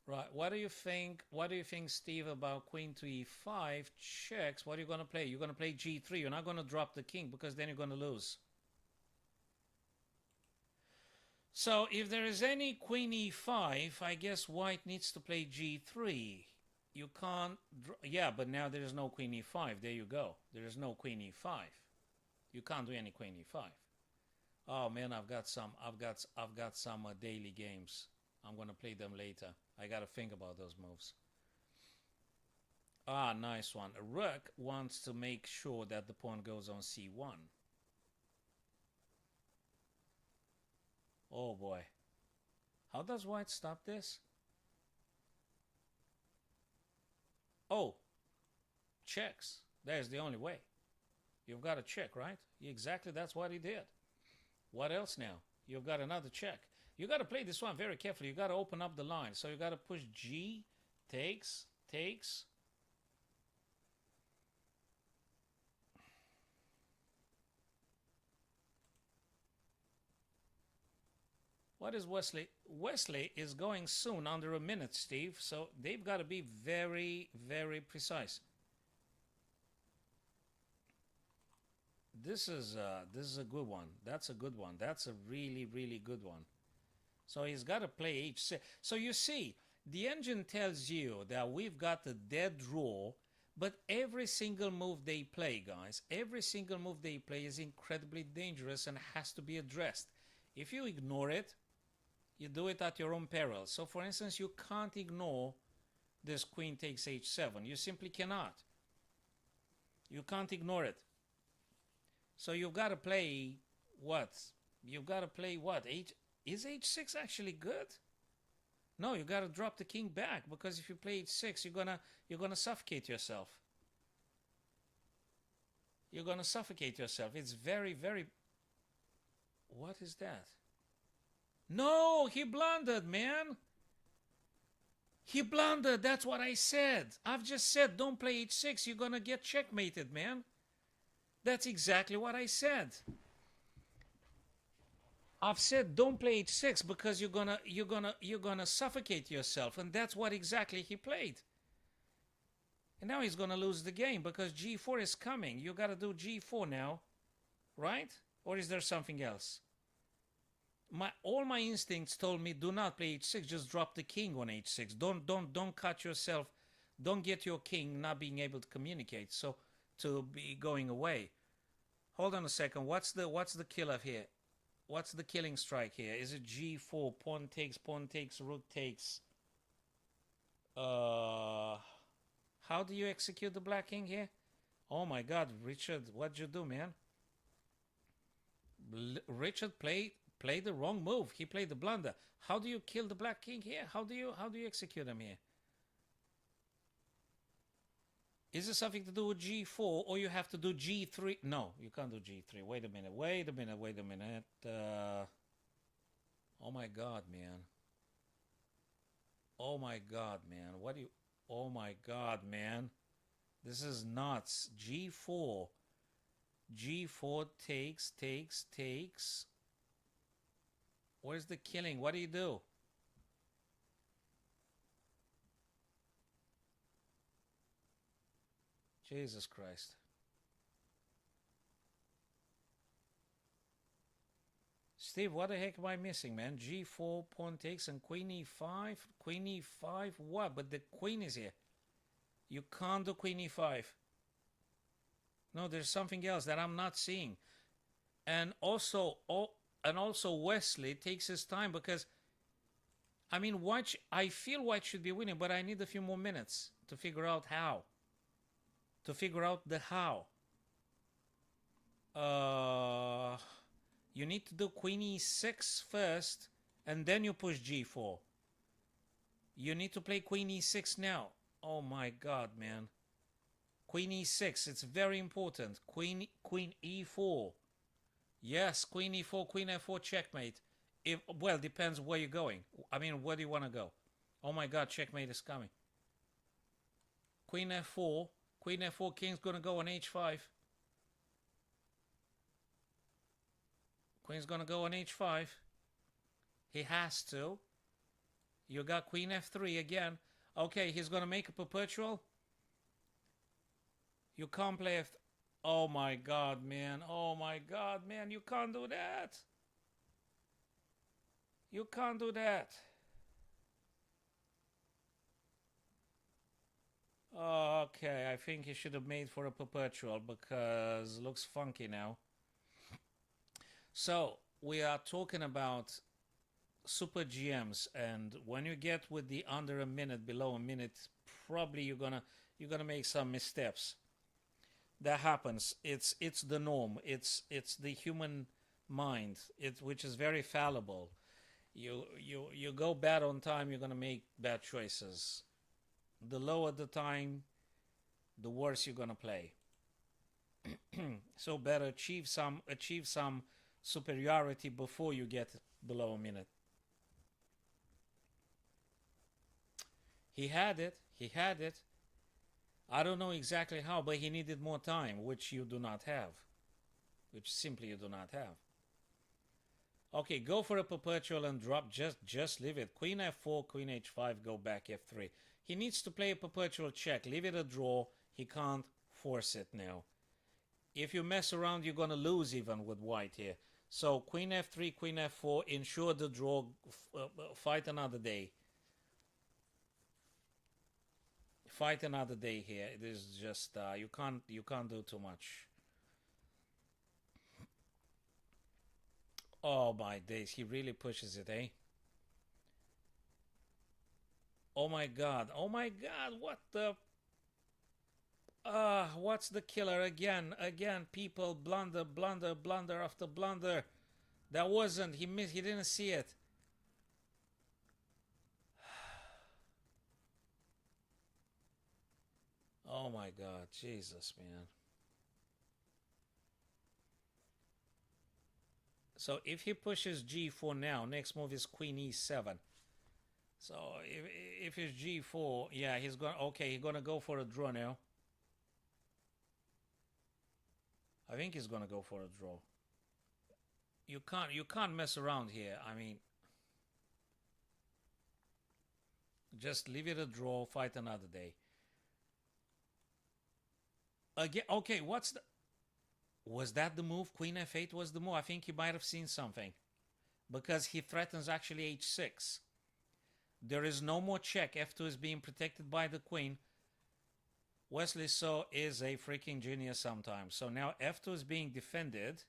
S1: Right. What do you think? What do you think, Steve, about queen to e5 checks? What are you gonna play? You're gonna play g3. You're not gonna drop the king because then you're gonna lose. So if there is any queen e5, I guess white needs to play g3. You can't... Yeah, but now there is no queen e5. There you go. There is no queen e5. You can't do any queen e5. Oh man, I've got some daily games. I'm gonna play them later. I gotta think about those moves. Ah, nice one. Rook wants to make sure that the pawn goes on c1. Oh boy. How does white stop this? Oh, checks. There's the only way. You've got to check, right? Exactly, that's what he did. What else now? You've got another check. You got to play this one very carefully. You got to open up the line. So you got to push G, takes. What is Wesley? Wesley is going soon, under a minute, Steve. So they've got to be very, very precise. This is a good one. That's a good one. That's a really, really good one. So he's got to play h6. So you see, the engine tells you that we've got a dead draw, but every single move they play, guys, every single move they play is incredibly dangerous and has to be addressed. If you ignore it, you do it at your own peril. So for instance, you can't ignore this queen takes h7. You simply cannot. You can't ignore it. So you've got to play what? You've got to play what? Is h6 actually good? No, you got to drop the king back, because if you play h6, you're gonna suffocate yourself. You're gonna suffocate yourself. It's very, very... What is that? No, he blundered, man. He blundered. That's what I said. I've just said don't play h6. You're gonna get checkmated, man. That's exactly what I said. I've said don't play h6 because you're gonna suffocate yourself, and that's what exactly he played. And now he's gonna lose the game because g4 is coming. You gotta do g4 now, right? Or is there something else? All my instincts told me do not play h6. Just drop the king on h6. Don't cut yourself. Don't get your king not being able to communicate. So to be going away. Hold on a second. What's the killer here? What's the killing strike here? Is it g4? Pawn takes, rook takes. How do you execute the black king here? Oh my God, Richard, what'd you do, man? Richard played the wrong move. He played the blunder. How do you kill the black king here? How do you execute him here? Is it something to do with g4, or you have to do g3? No, you can't do g3. Wait a minute. Oh my God, man. Oh my God, man. What do you... Oh my God, man. This is nuts. g4. g4 takes. Where's the killing? What do you do? Jesus Christ. Steve, what the heck am I missing, man? G4 pawn takes and queen e5. Queen e5, what? But the queen is here. You can't do queen e5. No, there's something else that I'm not seeing. And also, Wesley takes his time because, I mean, White. I feel White should be winning, but I need a few more minutes to figure out how. To figure out the how. You need to do queen e6 first, and then you push g4. You need to play queen e6 now. Oh my God, man. Queen e6, it's very important. Queen e4. Yes, queen e4, queen f4, checkmate. Well, depends where you're going. I mean, where do you want to go? Oh my God, checkmate is coming. Queen f4, king's going to go on h5. Queen's going to go on h5. He has to. You got queen f3 again. Okay, he's going to make a perpetual. You can't play f... Oh my God, man. Oh my God, man. You can't do that. You can't do that. Okay, I think he should have made for a perpetual because it looks funky now. So, we are talking about super GMs, and when you get with the under a minute, below a minute, probably you're gonna make some missteps. That happens. It's the norm. It's the human mind, which is very fallible. You go bad on time, you're gonna make bad choices. The lower the time, the worse you're gonna play. So better achieve some superiority before you get below a minute. He had it. I don't know exactly how, but he needed more time, which you do not have. Which simply you do not have. Okay, go for a perpetual and drop. Just leave it. Queen f4, queen h5, go back f3. He needs to play a perpetual check. Leave it a draw. He can't force it now. If you mess around, you're going to lose even with white here. So queen f3, queen f4, ensure the draw, fight another day. Fight another day here. It is just, you can't do too much. Oh my days, he really pushes it, eh? Oh my God, what the... what's the killer again? Again, people, blunder after blunder. That wasn't, he didn't see it. Oh my God, Jesus, man. So if he pushes g4 now, next move is queen e7. So if it's g4, yeah, he's gonna go for a draw now. I think he's gonna go for a draw. You can't mess around here. I mean, just leave it a draw, fight another day. Again, okay, was that the move? Queen f8 was the move. I think he might have seen something. Because he threatens actually h6. There is no more check. f2 is being protected by the queen. Wesley So is a freaking genius sometimes. So now f2 is being defended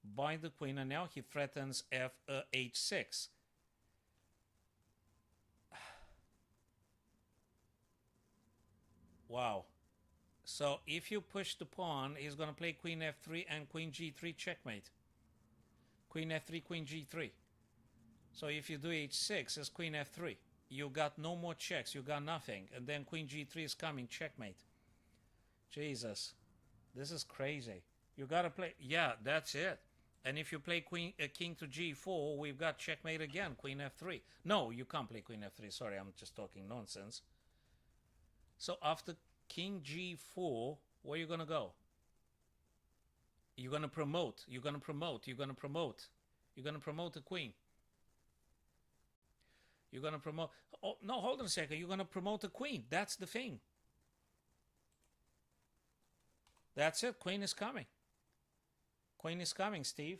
S1: by the queen, and now he threatens h6. Wow. So if you push the pawn, he's going to play queen f3 and queen g3 checkmate. Queen f3, queen g3. So if you do h6, it's queen f3. You got no more checks. You got nothing. And then queen g3 is coming, checkmate. Jesus. This is crazy. You got to play... Yeah, that's it. And if you play king to g4, we've got checkmate again, queen f3. No, you can't play queen f3. Sorry, I'm just talking nonsense. So after king g4, where are you going to go? You're going to promote. You're going to promote. You're going to promote. You're going to promote the queen. You're going to promote... Oh, no, hold on a second. You're going to promote the queen. That's the thing. That's it. Queen is coming. Queen is coming, Steve.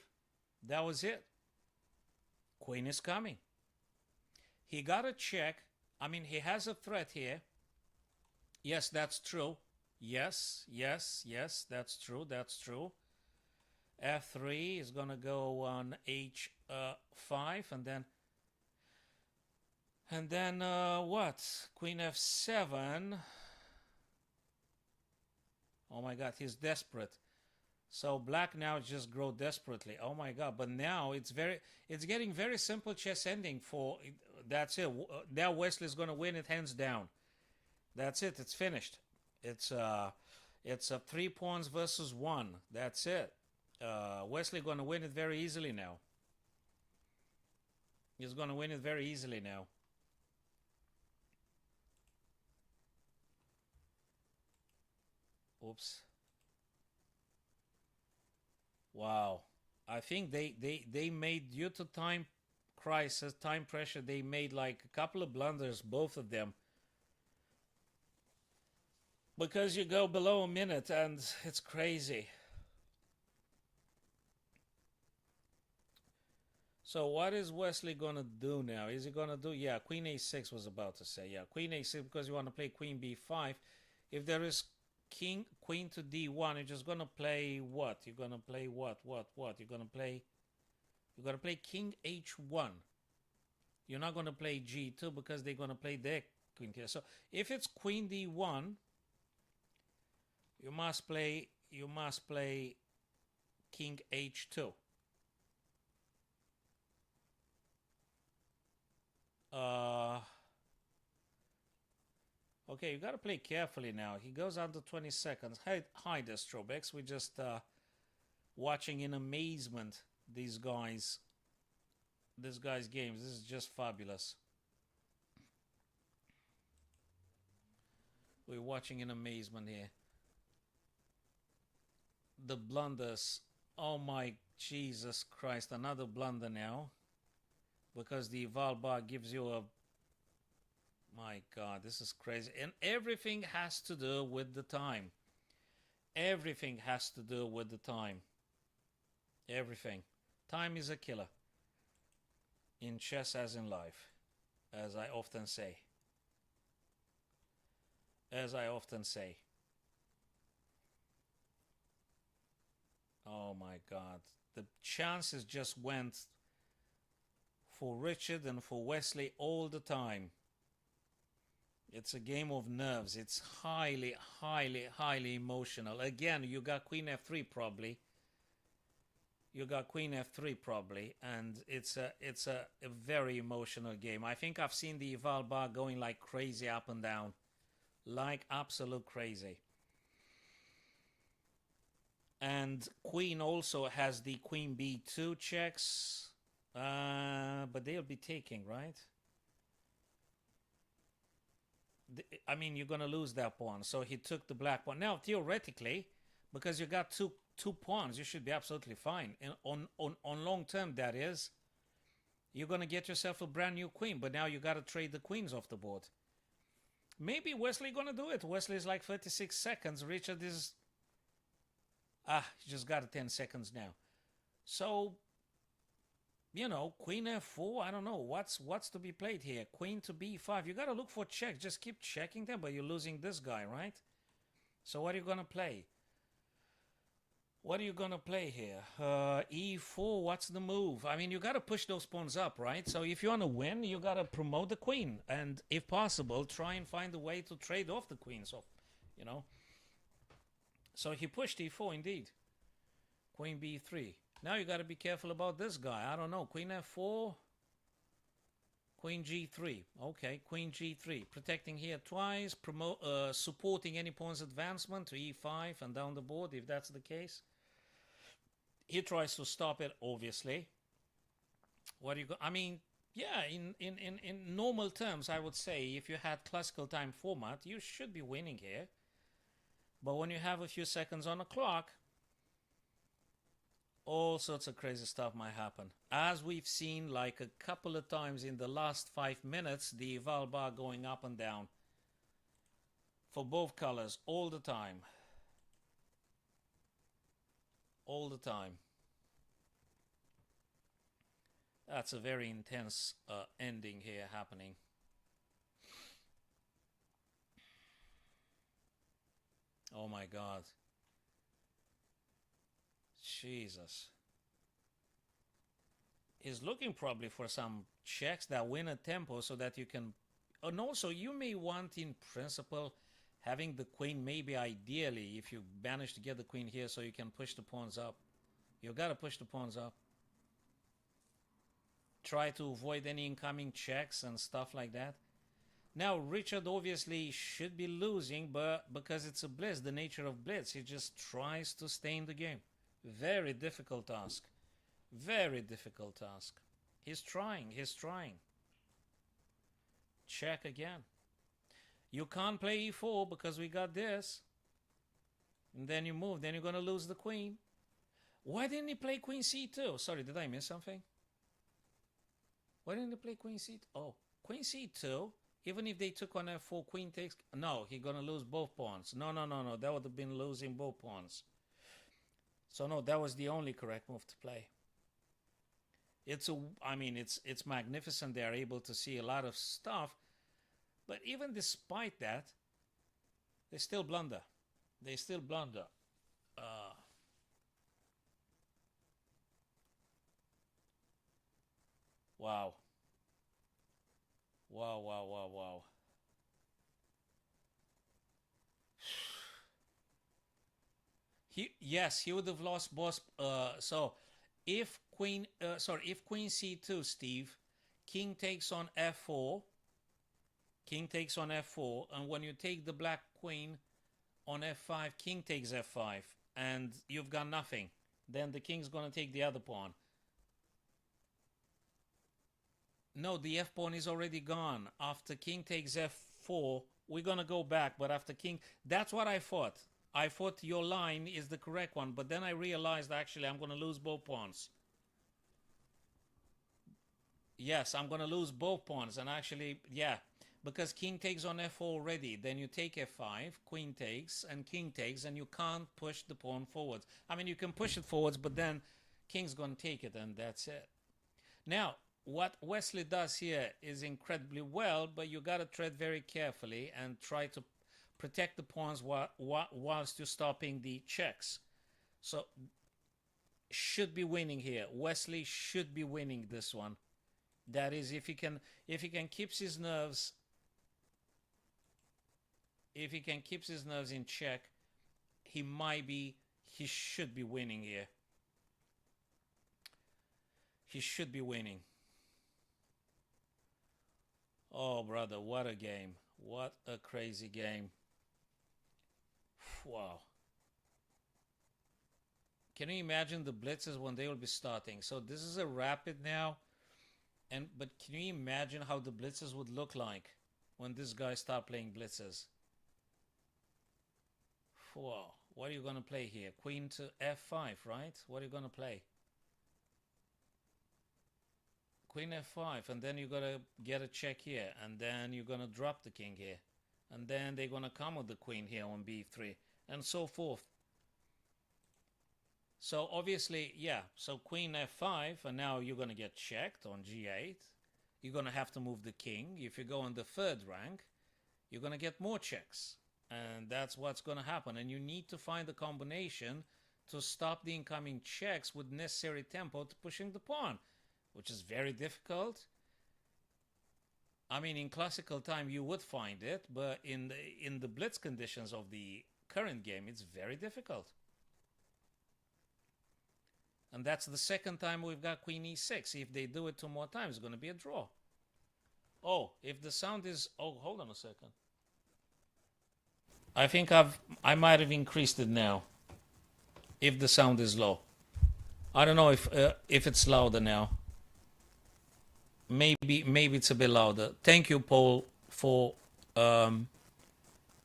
S1: That was it. Queen is coming. He got a check. I mean, he has a threat here. Yes, that's true. Yes, yes, yes, that's true. That's true. F3 is gonna go on H5, and then what? Queen F7. Oh my God, he's desperate. So black now just grow desperately. Oh my God! But now it's getting very simple chess ending for. That's it. Now Wesley's gonna win it hands down. That's it. It's finished. It's a 3 pawns versus one. That's it. Wesley gonna win it very easily now. He's gonna win it very easily now. Oops. Wow. I think they made, due to time crisis, time pressure, they made like a couple of blunders, both of them. Because you go below a minute and it's crazy. So what is Wesley gonna do now? Is he gonna do, yeah, Queen A6 was about to say, yeah, Queen A6 because you want to play Queen B5. If there is Queen to D1, you're just gonna play what? You're gonna play what? You're gonna play King H1. You're not gonna play G2 because they're gonna play their Queen here. So if it's Queen D1, you must play King H2. Okay, you gotta play carefully now. He goes under 20 seconds. Hi there, Strobex. We're just watching in amazement these guys' games. This is just fabulous. We're watching in amazement here. The blunders. Oh my Jesus Christ, another blunder now. Because the eval bar gives you a... My God, this is crazy. And everything has to do with the time. Everything has to do with the time. Everything. Time is a killer. In chess as in life. As I often say. As I often say. Oh my God. The chances just went for Richard and for Wesley all the time. It's a game of nerves. It's highly, highly, highly emotional. Again, you got Queen F3 probably. You got Queen F3 probably, and it's a very emotional game. I think I've seen the eval bar going like crazy up and down, like absolute crazy. And Queen also has the Queen B2 checks, but they'll be taking, right? I mean, you're gonna lose that pawn. So he took the black pawn. Now, theoretically, because you got two pawns, you should be absolutely fine. And on long term, that is, you're gonna get yourself a brand new queen. But now you gotta trade the queens off the board. Maybe Wesley gonna do it. Wesley is like 36 seconds. Richard is he just got 10 seconds now. So, you know, Queen F4, I don't know. What's to be played here? Queen to B5. You got to look for checks. Just keep checking them, but you're losing this guy, right? So what are you going to play? What are you going to play here? E4, what's the move? I mean, you got to push those pawns up, right? So if you want to win, you got to promote the queen. And if possible, try and find a way to trade off the queen. So, you know. So he pushed E4 indeed. Queen B3. Now you got to be careful about this guy. I don't know. Queen F4. Queen G3. Okay, Queen G3. Protecting here twice. Supporting any pawn's advancement to E5 and down the board if that's the case. He tries to stop it, obviously. What do you go? I mean, yeah, in normal terms, I would say if you had classical time format, you should be winning here. But when you have a few seconds on the clock, all sorts of crazy stuff might happen. As we've seen like a couple of times in the last 5 minutes, the eval bar going up and down. For both colors, all the time. All the time. That's a very intense ending here happening. Oh my God. Jesus. He's looking probably for some checks that win a tempo so that you can. And also, you may want, in principle, having the queen, maybe ideally, if you manage to get the queen here so you can push the pawns up. You gotta push the pawns up. Try to avoid any incoming checks and stuff like that. Now, Richard obviously should be losing, but because it's a blitz, the nature of blitz, he just tries to stay in the game. Very difficult task. Very difficult task. He's trying. He's trying. Check again. You can't play e4 because we got this. And then you move. Then you're going to lose the queen. Why didn't he play queen c2? Sorry, did I miss something? Why didn't he play queen c2? Oh, queen c2. Even if they took on f4, queen takes. No, he's going to lose both pawns. No. That would have been losing both pawns. So no, that was the only correct move to play. It's magnificent. They are able to see a lot of stuff, but even despite that, they still blunder. They still blunder. Wow. Wow. He would have lost boss. So if if queen c2, Steve, king takes on f4, and when you take the black queen on f5, king takes f5, and you've got nothing. Then the king's gonna take the other pawn. No, the f pawn is already gone. After king takes f4, we're gonna go back, but after king, that's what I thought. I thought your line is the correct one, but then I realized actually I'm gonna lose both pawns. Yes, I'm gonna lose both pawns, and actually, yeah, because king takes on f4 already. Then you take f5, queen takes, and king takes, and you can't push the pawn forwards. I mean, you can push it forwards, but then king's gonna take it, and that's it. Now, what Wesley does here is incredibly well, but you got to tread very carefully and try to protect the pawns whilst you're stopping the checks. So, should be winning here. Wesley should be winning this one. That is, if he can keep his nerves, in check, he should be winning here. He should be winning. Oh, brother, what a game. What a crazy game. Wow. Can you imagine the blitzes when they will be starting? So this is a rapid now. But can you imagine how the blitzes would look like when this guy start playing blitzes? Wow. What are you going to play here? Queen to f5, right? What are you going to play? Queen f5, and then you gotta get a check here, and then you're gonna drop the king here, and then they're gonna come with the queen here on b3, and so forth. So obviously, yeah, so queen f5, and now you're gonna get checked on g8. You're gonna have to move the king. If you go on the third rank, you're gonna get more checks, and that's what's gonna happen. And you need to find a combination to stop the incoming checks with necessary tempo to pushing the pawn, which is very difficult. I mean, in classical time you would find it, but in the blitz conditions of the current game, it's very difficult. And that's the second time we've got queen e6. If they do it 2 more times, it's going to be a draw. Oh, if the sound is... Oh, hold on a second. I think I might have increased it now. If the sound is low. I don't know if it's louder now. Maybe it's a bit louder. Thank you, Paul, for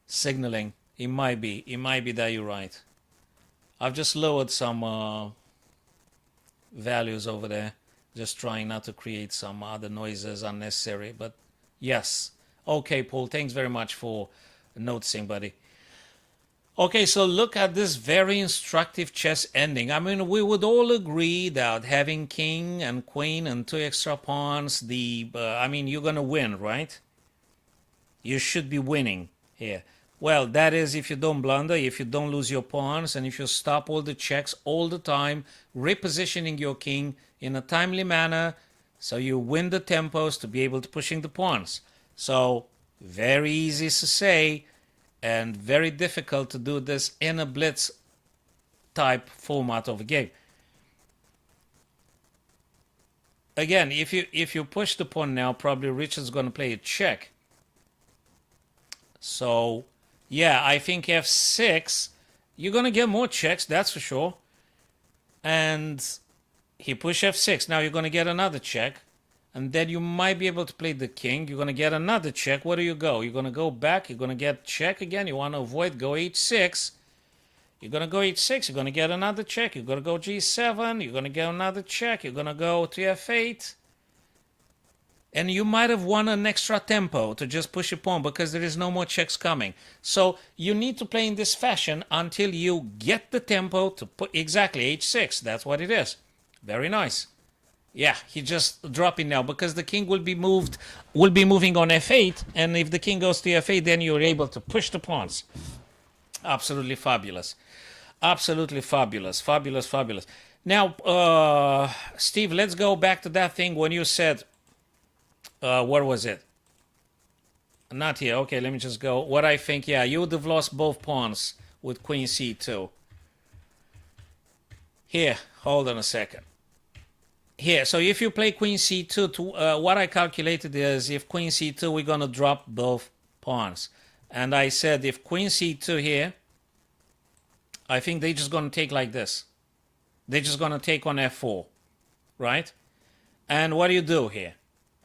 S1: signaling. It might be that you're right. I've just lowered some values over there, just trying not to create some other noises unnecessary. But yes, okay, Paul. Thanks very much for noticing, buddy. Okay, so look at this very instructive chess ending. I mean, we would all agree that having king and queen and two extra pawns, I mean, you're gonna win, right? You should be winning here. Well, that is if you don't blunder, if you don't lose your pawns, and if you stop all the checks all the time, repositioning your king in a timely manner, so you win the tempos to be able to pushing the pawns. So very easy to say, and very difficult to do this in a blitz type format of a game. Again, if you push the pawn now, probably Richard's going to play a check. So yeah, I think f6, you're going to get more checks, that's for sure. And he pushed f6, now you're going to get another check. And then you might be able to play the king. You're going to get another check. Where do you go? You're going to go back. You're going to get check again. You want to avoid, go h6. You're going to go h6. You're going to get another check. You're going to go g7. You're going to get another check. You're going to go to f8. And you might have won an extra tempo to just push a pawn because there is no more checks coming. So you need to play in this fashion until you get the tempo to put exactly h6. That's what it is. Very nice. Yeah, he just dropping now because the king will be moving on f8, and if the king goes to f8, then you're able to push the pawns. Absolutely fabulous. Absolutely fabulous. Fabulous, fabulous. Now, Steve, let's go back to that thing when you said, where was it? Not here. Okay, let me just go. What I think, yeah, you would have lost both pawns with queen c2. Here, hold on a second. Here, so if you play queen c2, what I calculated is if queen c2, we're going to drop both pawns. And I said if queen c2 here, I think they're just going to take like this. They're just going to take on f4, right? And what do you do here?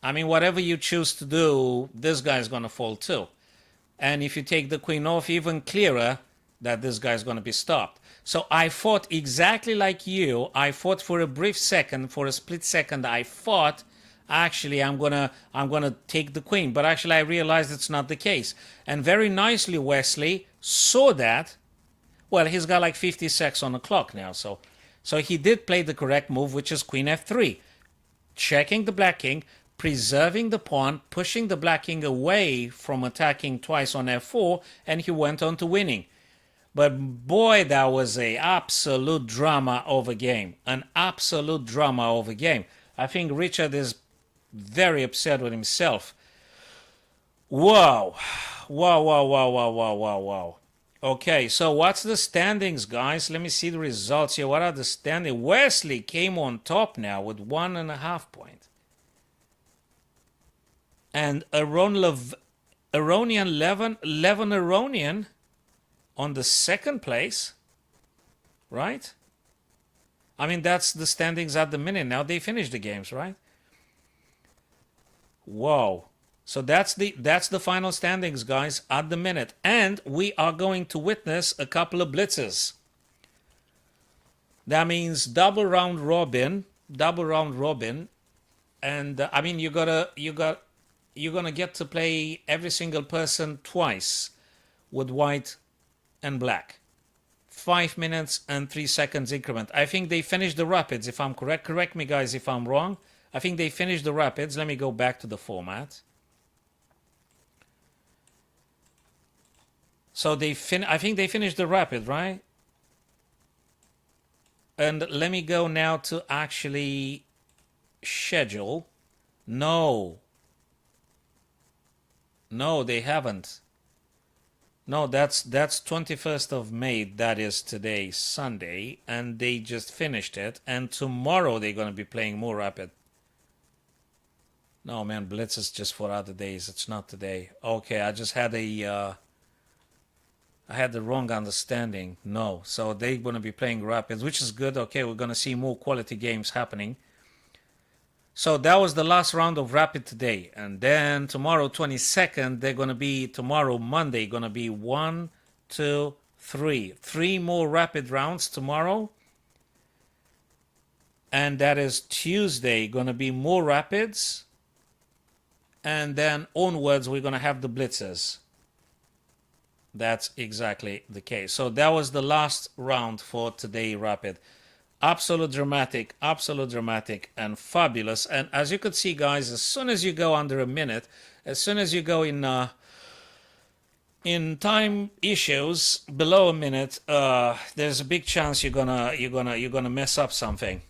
S1: I mean, whatever you choose to do, this guy's going to fall too. And if you take the queen off, even clearer that this guy's going to be stopped. So I fought exactly like you. I fought for a brief second, for a split second. I thought, actually, I'm gonna take the queen, but actually I realized it's not the case. And very nicely, Wesley saw that. Well, he's got like 50 seconds on the clock now, so he did play the correct move, which is queen f3, checking the black king, preserving the pawn, pushing the black king away from attacking twice on f4, and he went on to winning. But boy, that was an absolute drama of a game. An absolute drama of a game. I think Richard is very upset with himself. Wow. Wow, wow, wow, wow, wow, wow, wow. Okay, so what's the standings, guys? Let me see the results here. What are the standings? Wesley came on top now with 1.5 points. And Aronian 11 Aronian on the second place, right? I mean, that's the standings at the minute. Now they finished the games, right? Whoa. So that's the final standings, guys, at the minute. And we are going to witness a couple of blitzes. That means double round robin. And I mean, you're gonna get to play every single person twice with white and black. 5 minutes and 3 seconds increment. I think they finished the rapids, if I'm correct. Correct me, guys, if I'm wrong. I think they finished the rapids. Let me go back to the format. So I think they finished the rapid, right? And let me go now to actually schedule. No, they haven't. No, that's 21st of May. That is today, Sunday, and they just finished it. And tomorrow they're going to be playing more rapid. No, man, Blitz is just for other days. It's not today. Okay, I just had I had the wrong understanding. No, so they're going to be playing rapids, which is good. Okay, we're going to see more quality games happening. So that was the last round of rapid today. And then tomorrow, 22nd, they're going to be, tomorrow, Monday, going to be 1, 2, 3. 3 more rapid rounds tomorrow. And that is Tuesday, going to be more rapids. And then onwards, we're going to have the blitzes. That's exactly the case. So that was the last round for today, Rapid. Absolute dramatic, and fabulous. And as you could see, guys, as soon as you go under a minute, as soon as you go in time issues below a minute, there's a big chance you're gonna mess up something.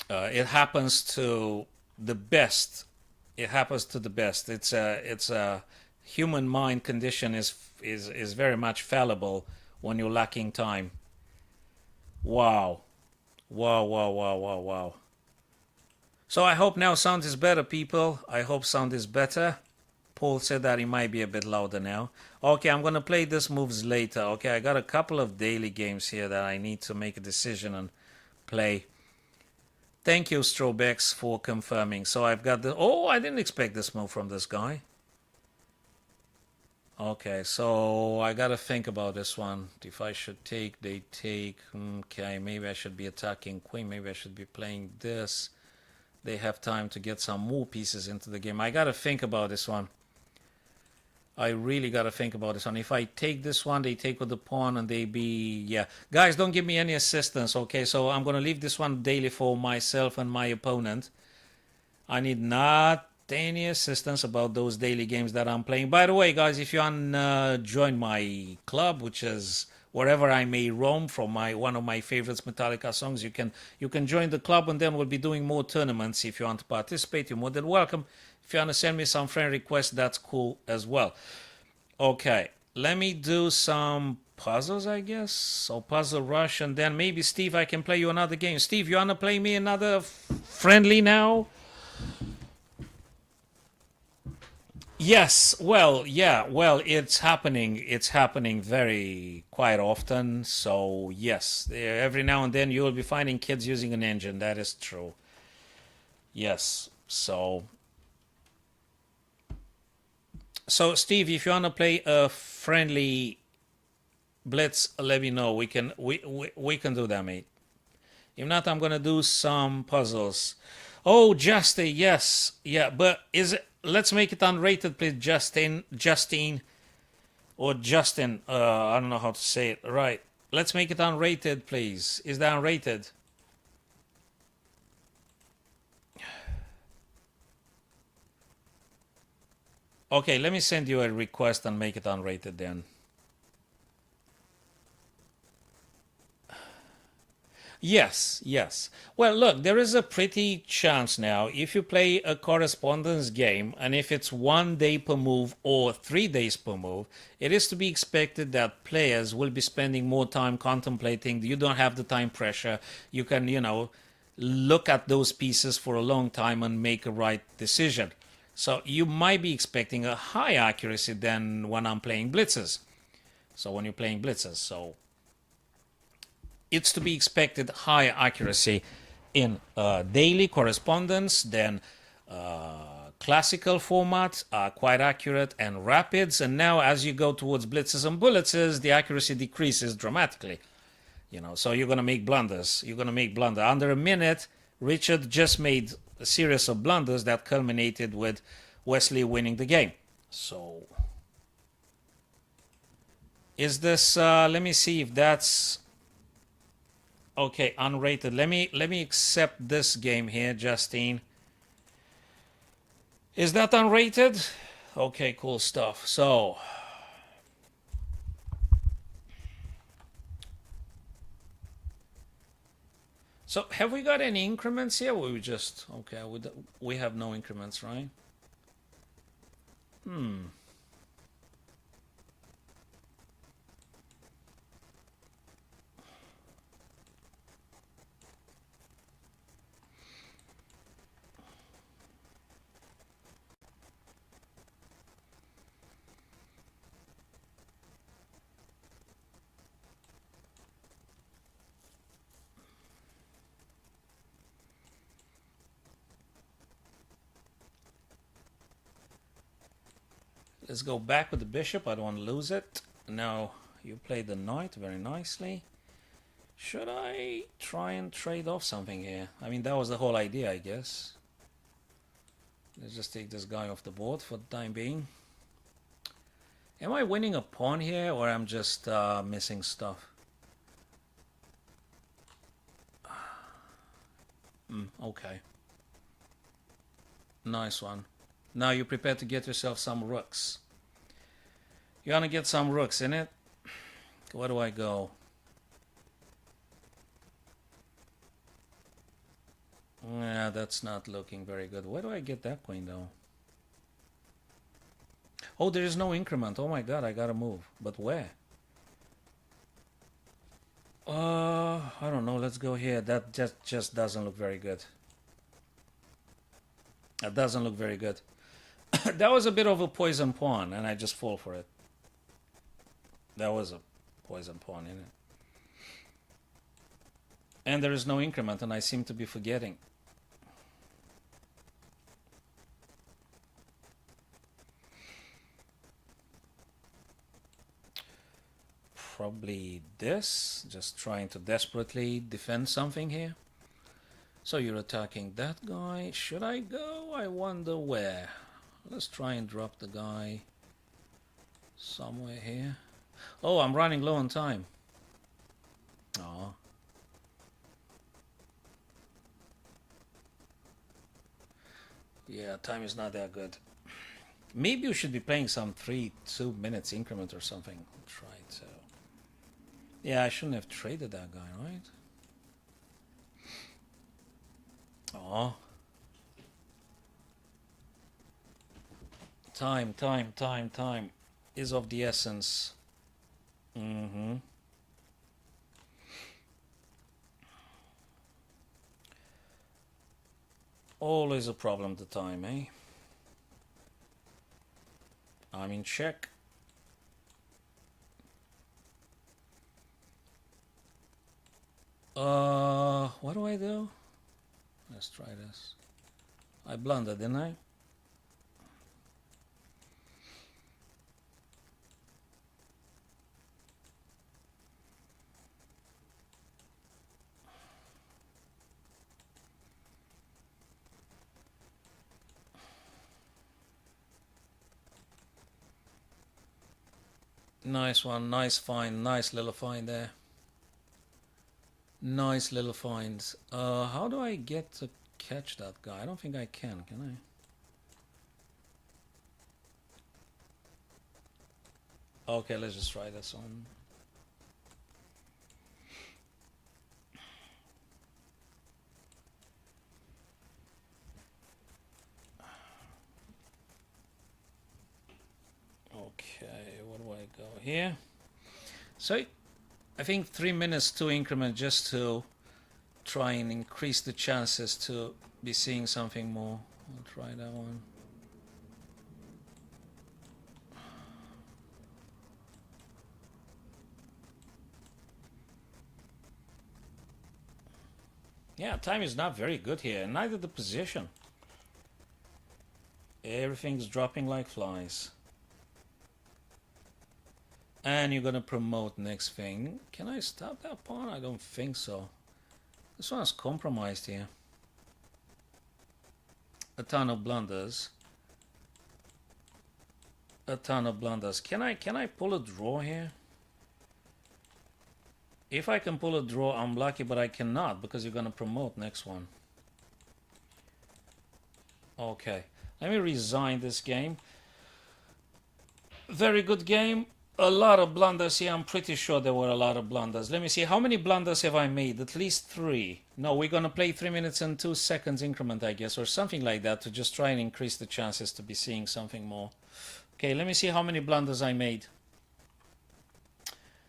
S1: It happens to the best. It happens to the best. It's a human mind condition is very much fallible when you're lacking time. Wow. Wow, wow, wow, wow, wow. So I hope now sound is better, people. I hope sound is better. Paul said that he might be a bit louder now. Okay, I'm going to play this moves later. Okay, I got a couple of daily games here that I need to make a decision and play. Thank you, Strobex, for confirming. So I've got the... Oh, I didn't expect this move from this guy. Okay, so I got to think about this one. If I should take, they take. Okay, maybe I should be attacking queen. Maybe I should be playing this. They have time to get some more pieces into the game. I got to think about this one. I really got to think about this one. If I take this one, they take with the pawn and they be... Yeah. Guys, don't give me any assistance, okay? So I'm going to leave this one daily for myself and my opponent. I need not any assistance about those daily games that I'm playing. By the way, guys, if you want to join my club, which is wherever I may roam from one of my favorites Metallica songs, you can join the club, and then we'll be doing more tournaments. If you want to participate, you're more than welcome. If you want to send me some friend requests, that's cool as well. Okay, let me do some puzzles, I guess. So puzzle rush, and then maybe Steve, I can play you another game. Steve, you want to play me another friendly now? Yes, well, yeah, well, it's happening. It's happening very quite often. So yes, every now and then you will be finding kids using an engine. That is true. Yes. So Steve, if you want to play a friendly blitz, let me know. We can do that, mate. If not, I'm gonna do some puzzles. Oh, Justin, yes, yeah, but is it? Let's make it unrated, please, Justine, or Justin. I don't know how to say it. Right. Let's make it unrated, please. Is that unrated? Okay, let me send you a request and make it unrated then. Yes, yes. Well, look, there is a pretty chance now if you play a correspondence game and if it's 1 day per move or 3 days per move, it is to be expected that players will be spending more time contemplating. You don't have the time pressure. You can, look at those pieces for a long time and make a right decision. So you might be expecting a higher accuracy than when I'm playing blitzes. So when you're playing blitzes, so it's to be expected higher accuracy in daily correspondence than classical format are quite accurate, and rapids. And now as you go towards blitzes and bullets, the accuracy decreases dramatically. So you're going to make blunders. Under a minute, Richard just made a series of blunders that culminated with Wesley winning the game. So is this let me see if that's okay, unrated. Let me accept this game here, Justine. Is that unrated? Okay, cool stuff. So have we got any increments here? We just okay. We have no increments, right? Let's go back with the bishop. I don't want to lose it. Now you play the knight very nicely. Should I try and trade off something here? I mean, that was the whole idea, I guess. Let's just take this guy off the board for the time being. Am I winning a pawn here, or I'm just missing stuff? Okay. Nice one. Now you prepare to get yourself some rooks. You want to get some rooks in it? Where do I go? Yeah, that's not looking very good. Where do I get that queen, though? Oh, there is no increment. Oh my god, I gotta move. But where? I don't know. Let's go here. That just doesn't look very good. That doesn't look very good. That was a bit of a poison pawn, and I just fall for it. That was a poison pawn, in it? And there is no increment, and I seem to be forgetting. Probably this. Just trying to desperately defend something here. So you're attacking that guy. Should I go? I wonder where. Let's try and drop the guy somewhere here. Oh, I'm running low on time. Oh. Yeah, time is not that good. Maybe you should be playing some 2 minutes increment or something. Try to. Yeah, I shouldn't have traded that guy, right? Oh. Time is of the essence. Always a problem, the time, eh? I'm in check. What do I do? Let's try this. I blundered, didn't I? Nice one, nice find, nice little find there. Nice little finds. How do I get to catch that guy? I don't think I can I? Okay, let's just try this one. Okay, where do I go? Here. So I think 3 minutes to increment just to try and increase the chances to be seeing something more. I'll try that one. Yeah, time is not very good here, neither the position. Everything's dropping like flies. And you're gonna promote next thing. Can I stop that pawn? I don't think so. This one's compromised here. A ton of blunders. A ton of blunders. Can I pull a draw here? If I can pull a draw, I'm lucky, but I cannot because you're gonna promote next one. Okay, let me resign this game. Very good game. A lot of blunders here. I'm pretty sure there were a lot of blunders. Let me see. How many blunders have I made? At least 3. No, we're going to play 3 minutes and 2 seconds increment, I guess, or something like that to just try and increase the chances to be seeing something more. Okay, let me see how many blunders I made.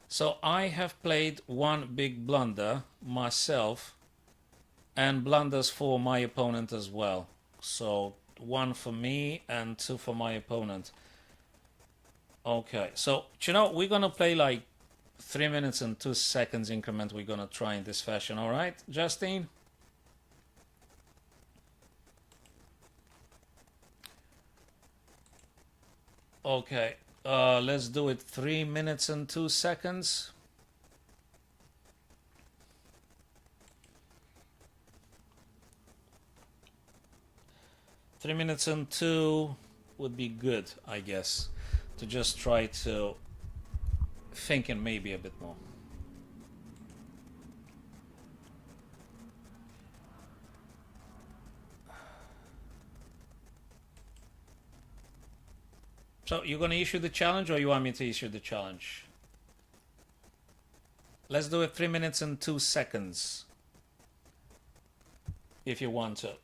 S1: So I have played 1 big blunder myself and blunders for my opponent as well. So 1 for me and 2 for my opponent. Okay, so, you know, we're gonna play like 3 minutes and 2 seconds increment. We're gonna try in this fashion, all right, Justine? Okay, let's do it 3 minutes and 2 seconds. Three minutes and 2 would be good, I guess. to just try to thinking maybe a bit more. So you're gonna issue the challenge, or you want me to issue the challenge? Let's do it 3 minutes and 2 seconds. If you want to.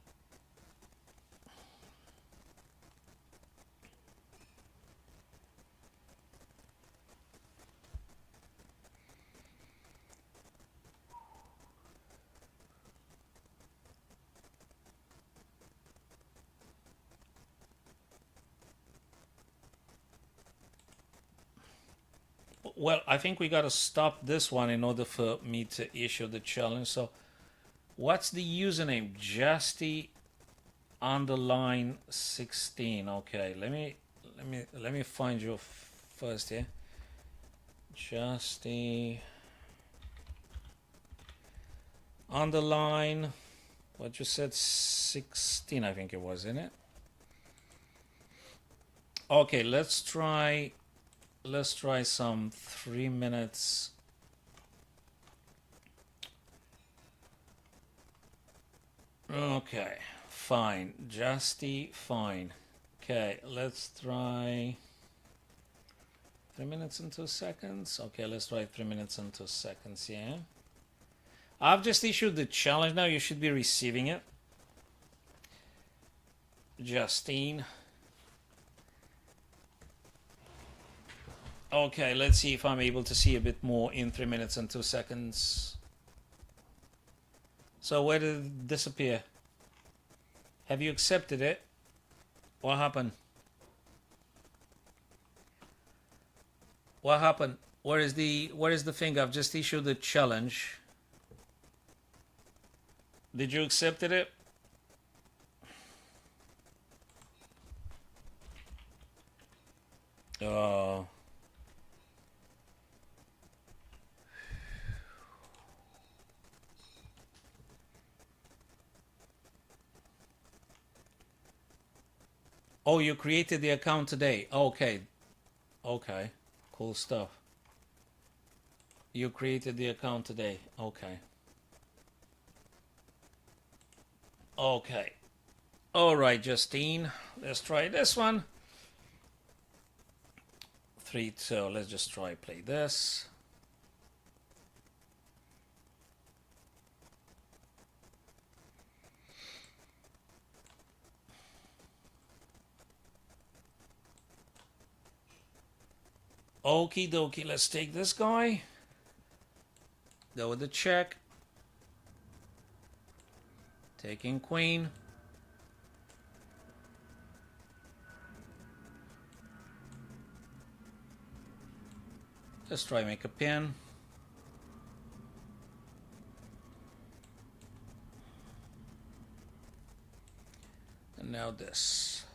S1: Well, I think we got to stop this one in order for me to issue the challenge. So, what's the username? Justy_16. Okay, let me find you first here. Justy underline. What you said, 16? I think it was, isn't it? Okay, let's try some 3 minutes. Okay, fine. Justy, fine. Okay, let's try 3 minutes and 2 seconds. Okay, let's try 3 minutes and 2 seconds, yeah. I've just issued the challenge now. You should be receiving it. Justine. Okay, let's see if I'm able to see a bit more in 3 minutes and 2 seconds. So where did it disappear? Have you accepted it? What happened? What happened? Where is the thing? I've just issued the challenge. Did you accept it? Oh. Oh, you created the account today. Okay. Okay. Cool stuff. You created the account today. Okay. Okay. All right, Justine. Let's try this one. 3, 2. Let's just try play this. Okie dokie, let's take this guy. Go with the check. Taking queen. Let's try make a pin. And now this.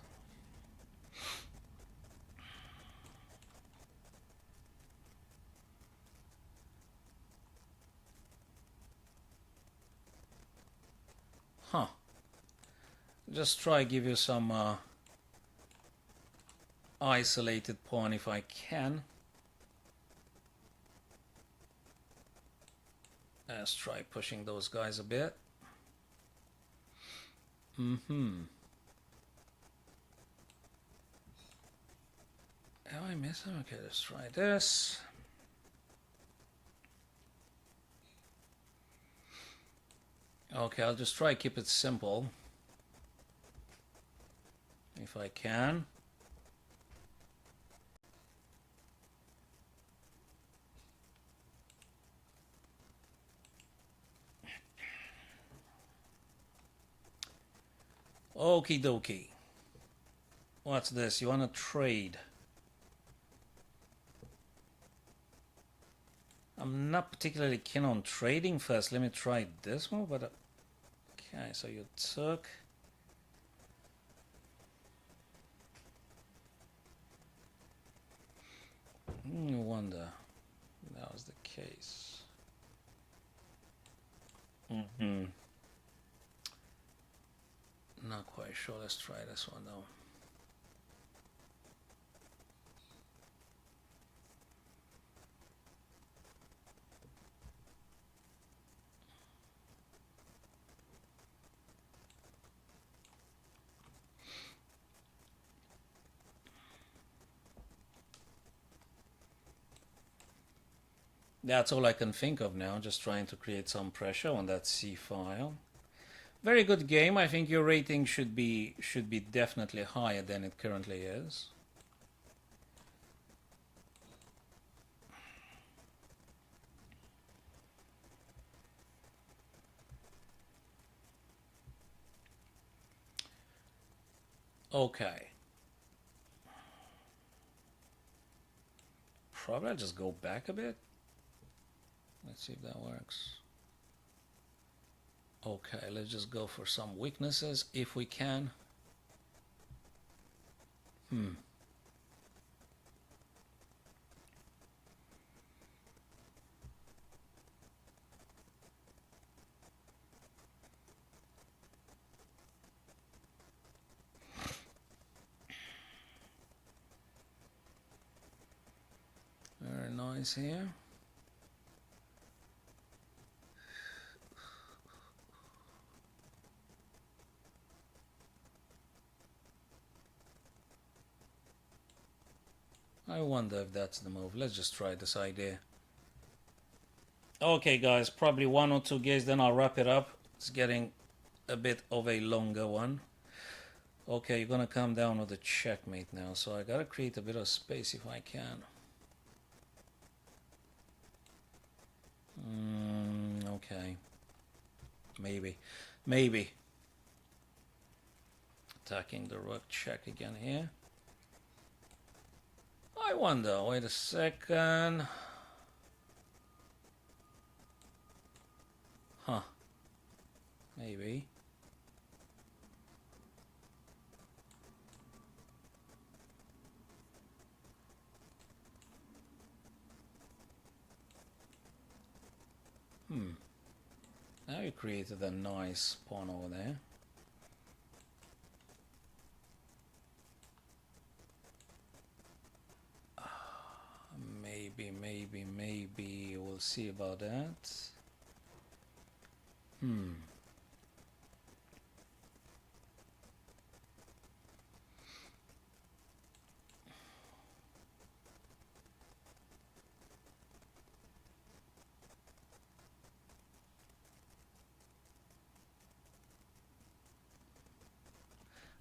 S1: Huh. Just try give you some isolated pawn if I can. Let's try pushing those guys a bit. Have I missed them? Okay, let's try this. Okay, I'll just try keep it simple. If I can. Okie dokie. What's this? You want to trade? I'm not particularly keen on trading first. Let me try this one. But okay, so you took. No wonder that was the case. Not quite sure. Let's try this one though. That's all I can think of now, just trying to create some pressure on that C file. Very good game. I think your rating should be definitely higher than it currently is. Okay. Probably I'll just go back a bit. Let's see if that works. Okay, let's just go for some weaknesses if we can. Very nice here. I wonder if that's the move. Let's just try this idea. Okay, guys, probably 1 or 2 games, then I'll wrap it up. It's getting a bit of a longer one. Okay, you're gonna come down with a checkmate now, so I gotta create a bit of space if I can. Okay. Maybe. Attacking the rook check again here. I wonder, wait a second. Huh. Maybe. Now you created a nice pawn over there. Maybe. We'll see about that.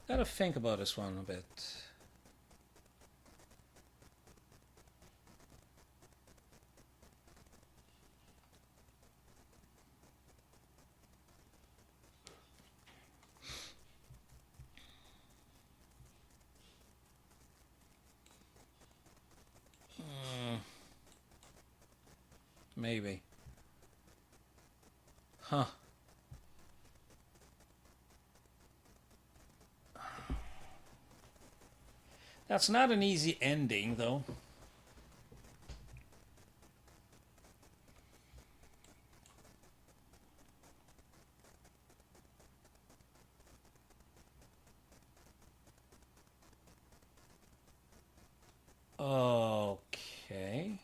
S1: Gotta think about this one a bit. Maybe. Huh. That's not an easy ending, though. Okay.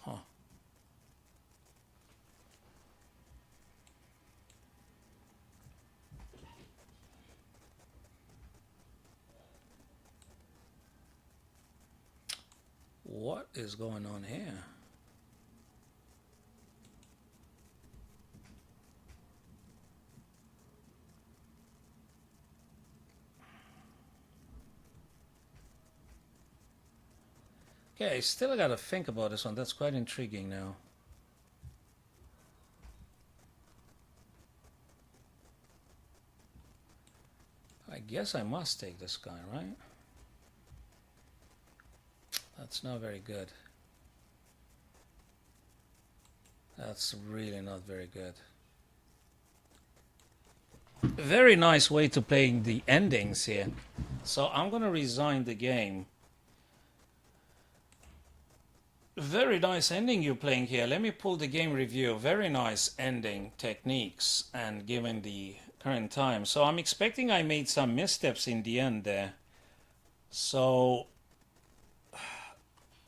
S1: Huh. What is going on here? Okay, still gotta think about this one. That's quite intriguing now. I guess I must take this guy, right? That's not very good. That's really not very good. Very nice way to playing the endings here. So I'm gonna resign the game. Very nice ending you're playing here. Let me pull the game review. Very nice ending techniques and given the current time. So I'm expecting I made some missteps in the end there. So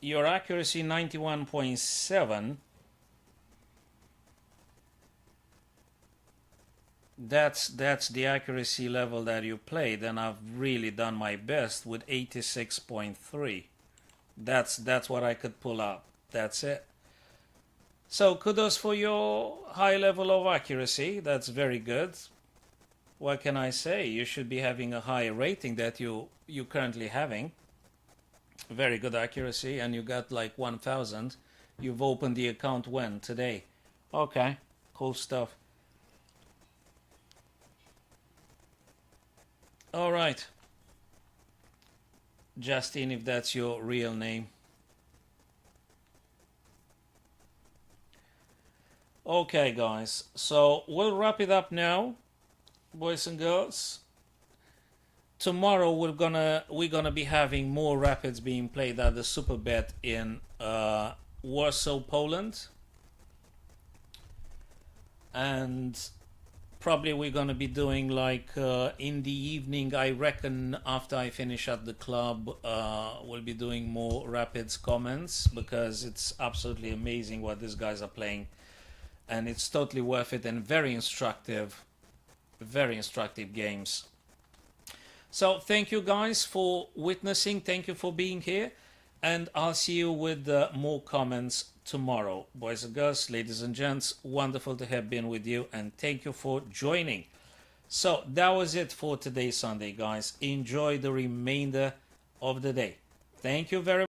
S1: your accuracy 91.7. That's the accuracy level that you played, and I've really done my best with 86.3. That's what I could pull up. That's it. So kudos for your high level of accuracy. That's very good. What can I say? You should be having a higher rating that you currently having. Very good accuracy, and you got like 1,000. You've opened the account when? Today. Okay, cool stuff. All right, Justin, if that's your real name. Okay, guys. So we'll wrap it up now, boys and girls. Tomorrow we're gonna be having more rapids being played at the Super Bet in Warsaw, Poland, and probably we're gonna be doing like in the evening. I reckon after I finish at the club, we'll be doing more rapids comments because it's absolutely amazing what these guys are playing, and it's totally worth it and very instructive games. So thank you guys for witnessing. Thank you for being here. And I'll see you with more comments tomorrow. Boys and girls, ladies and gents, wonderful to have been with you. And thank you for joining. So that was it for today, Sunday, guys. Enjoy the remainder of the day. Thank you very much.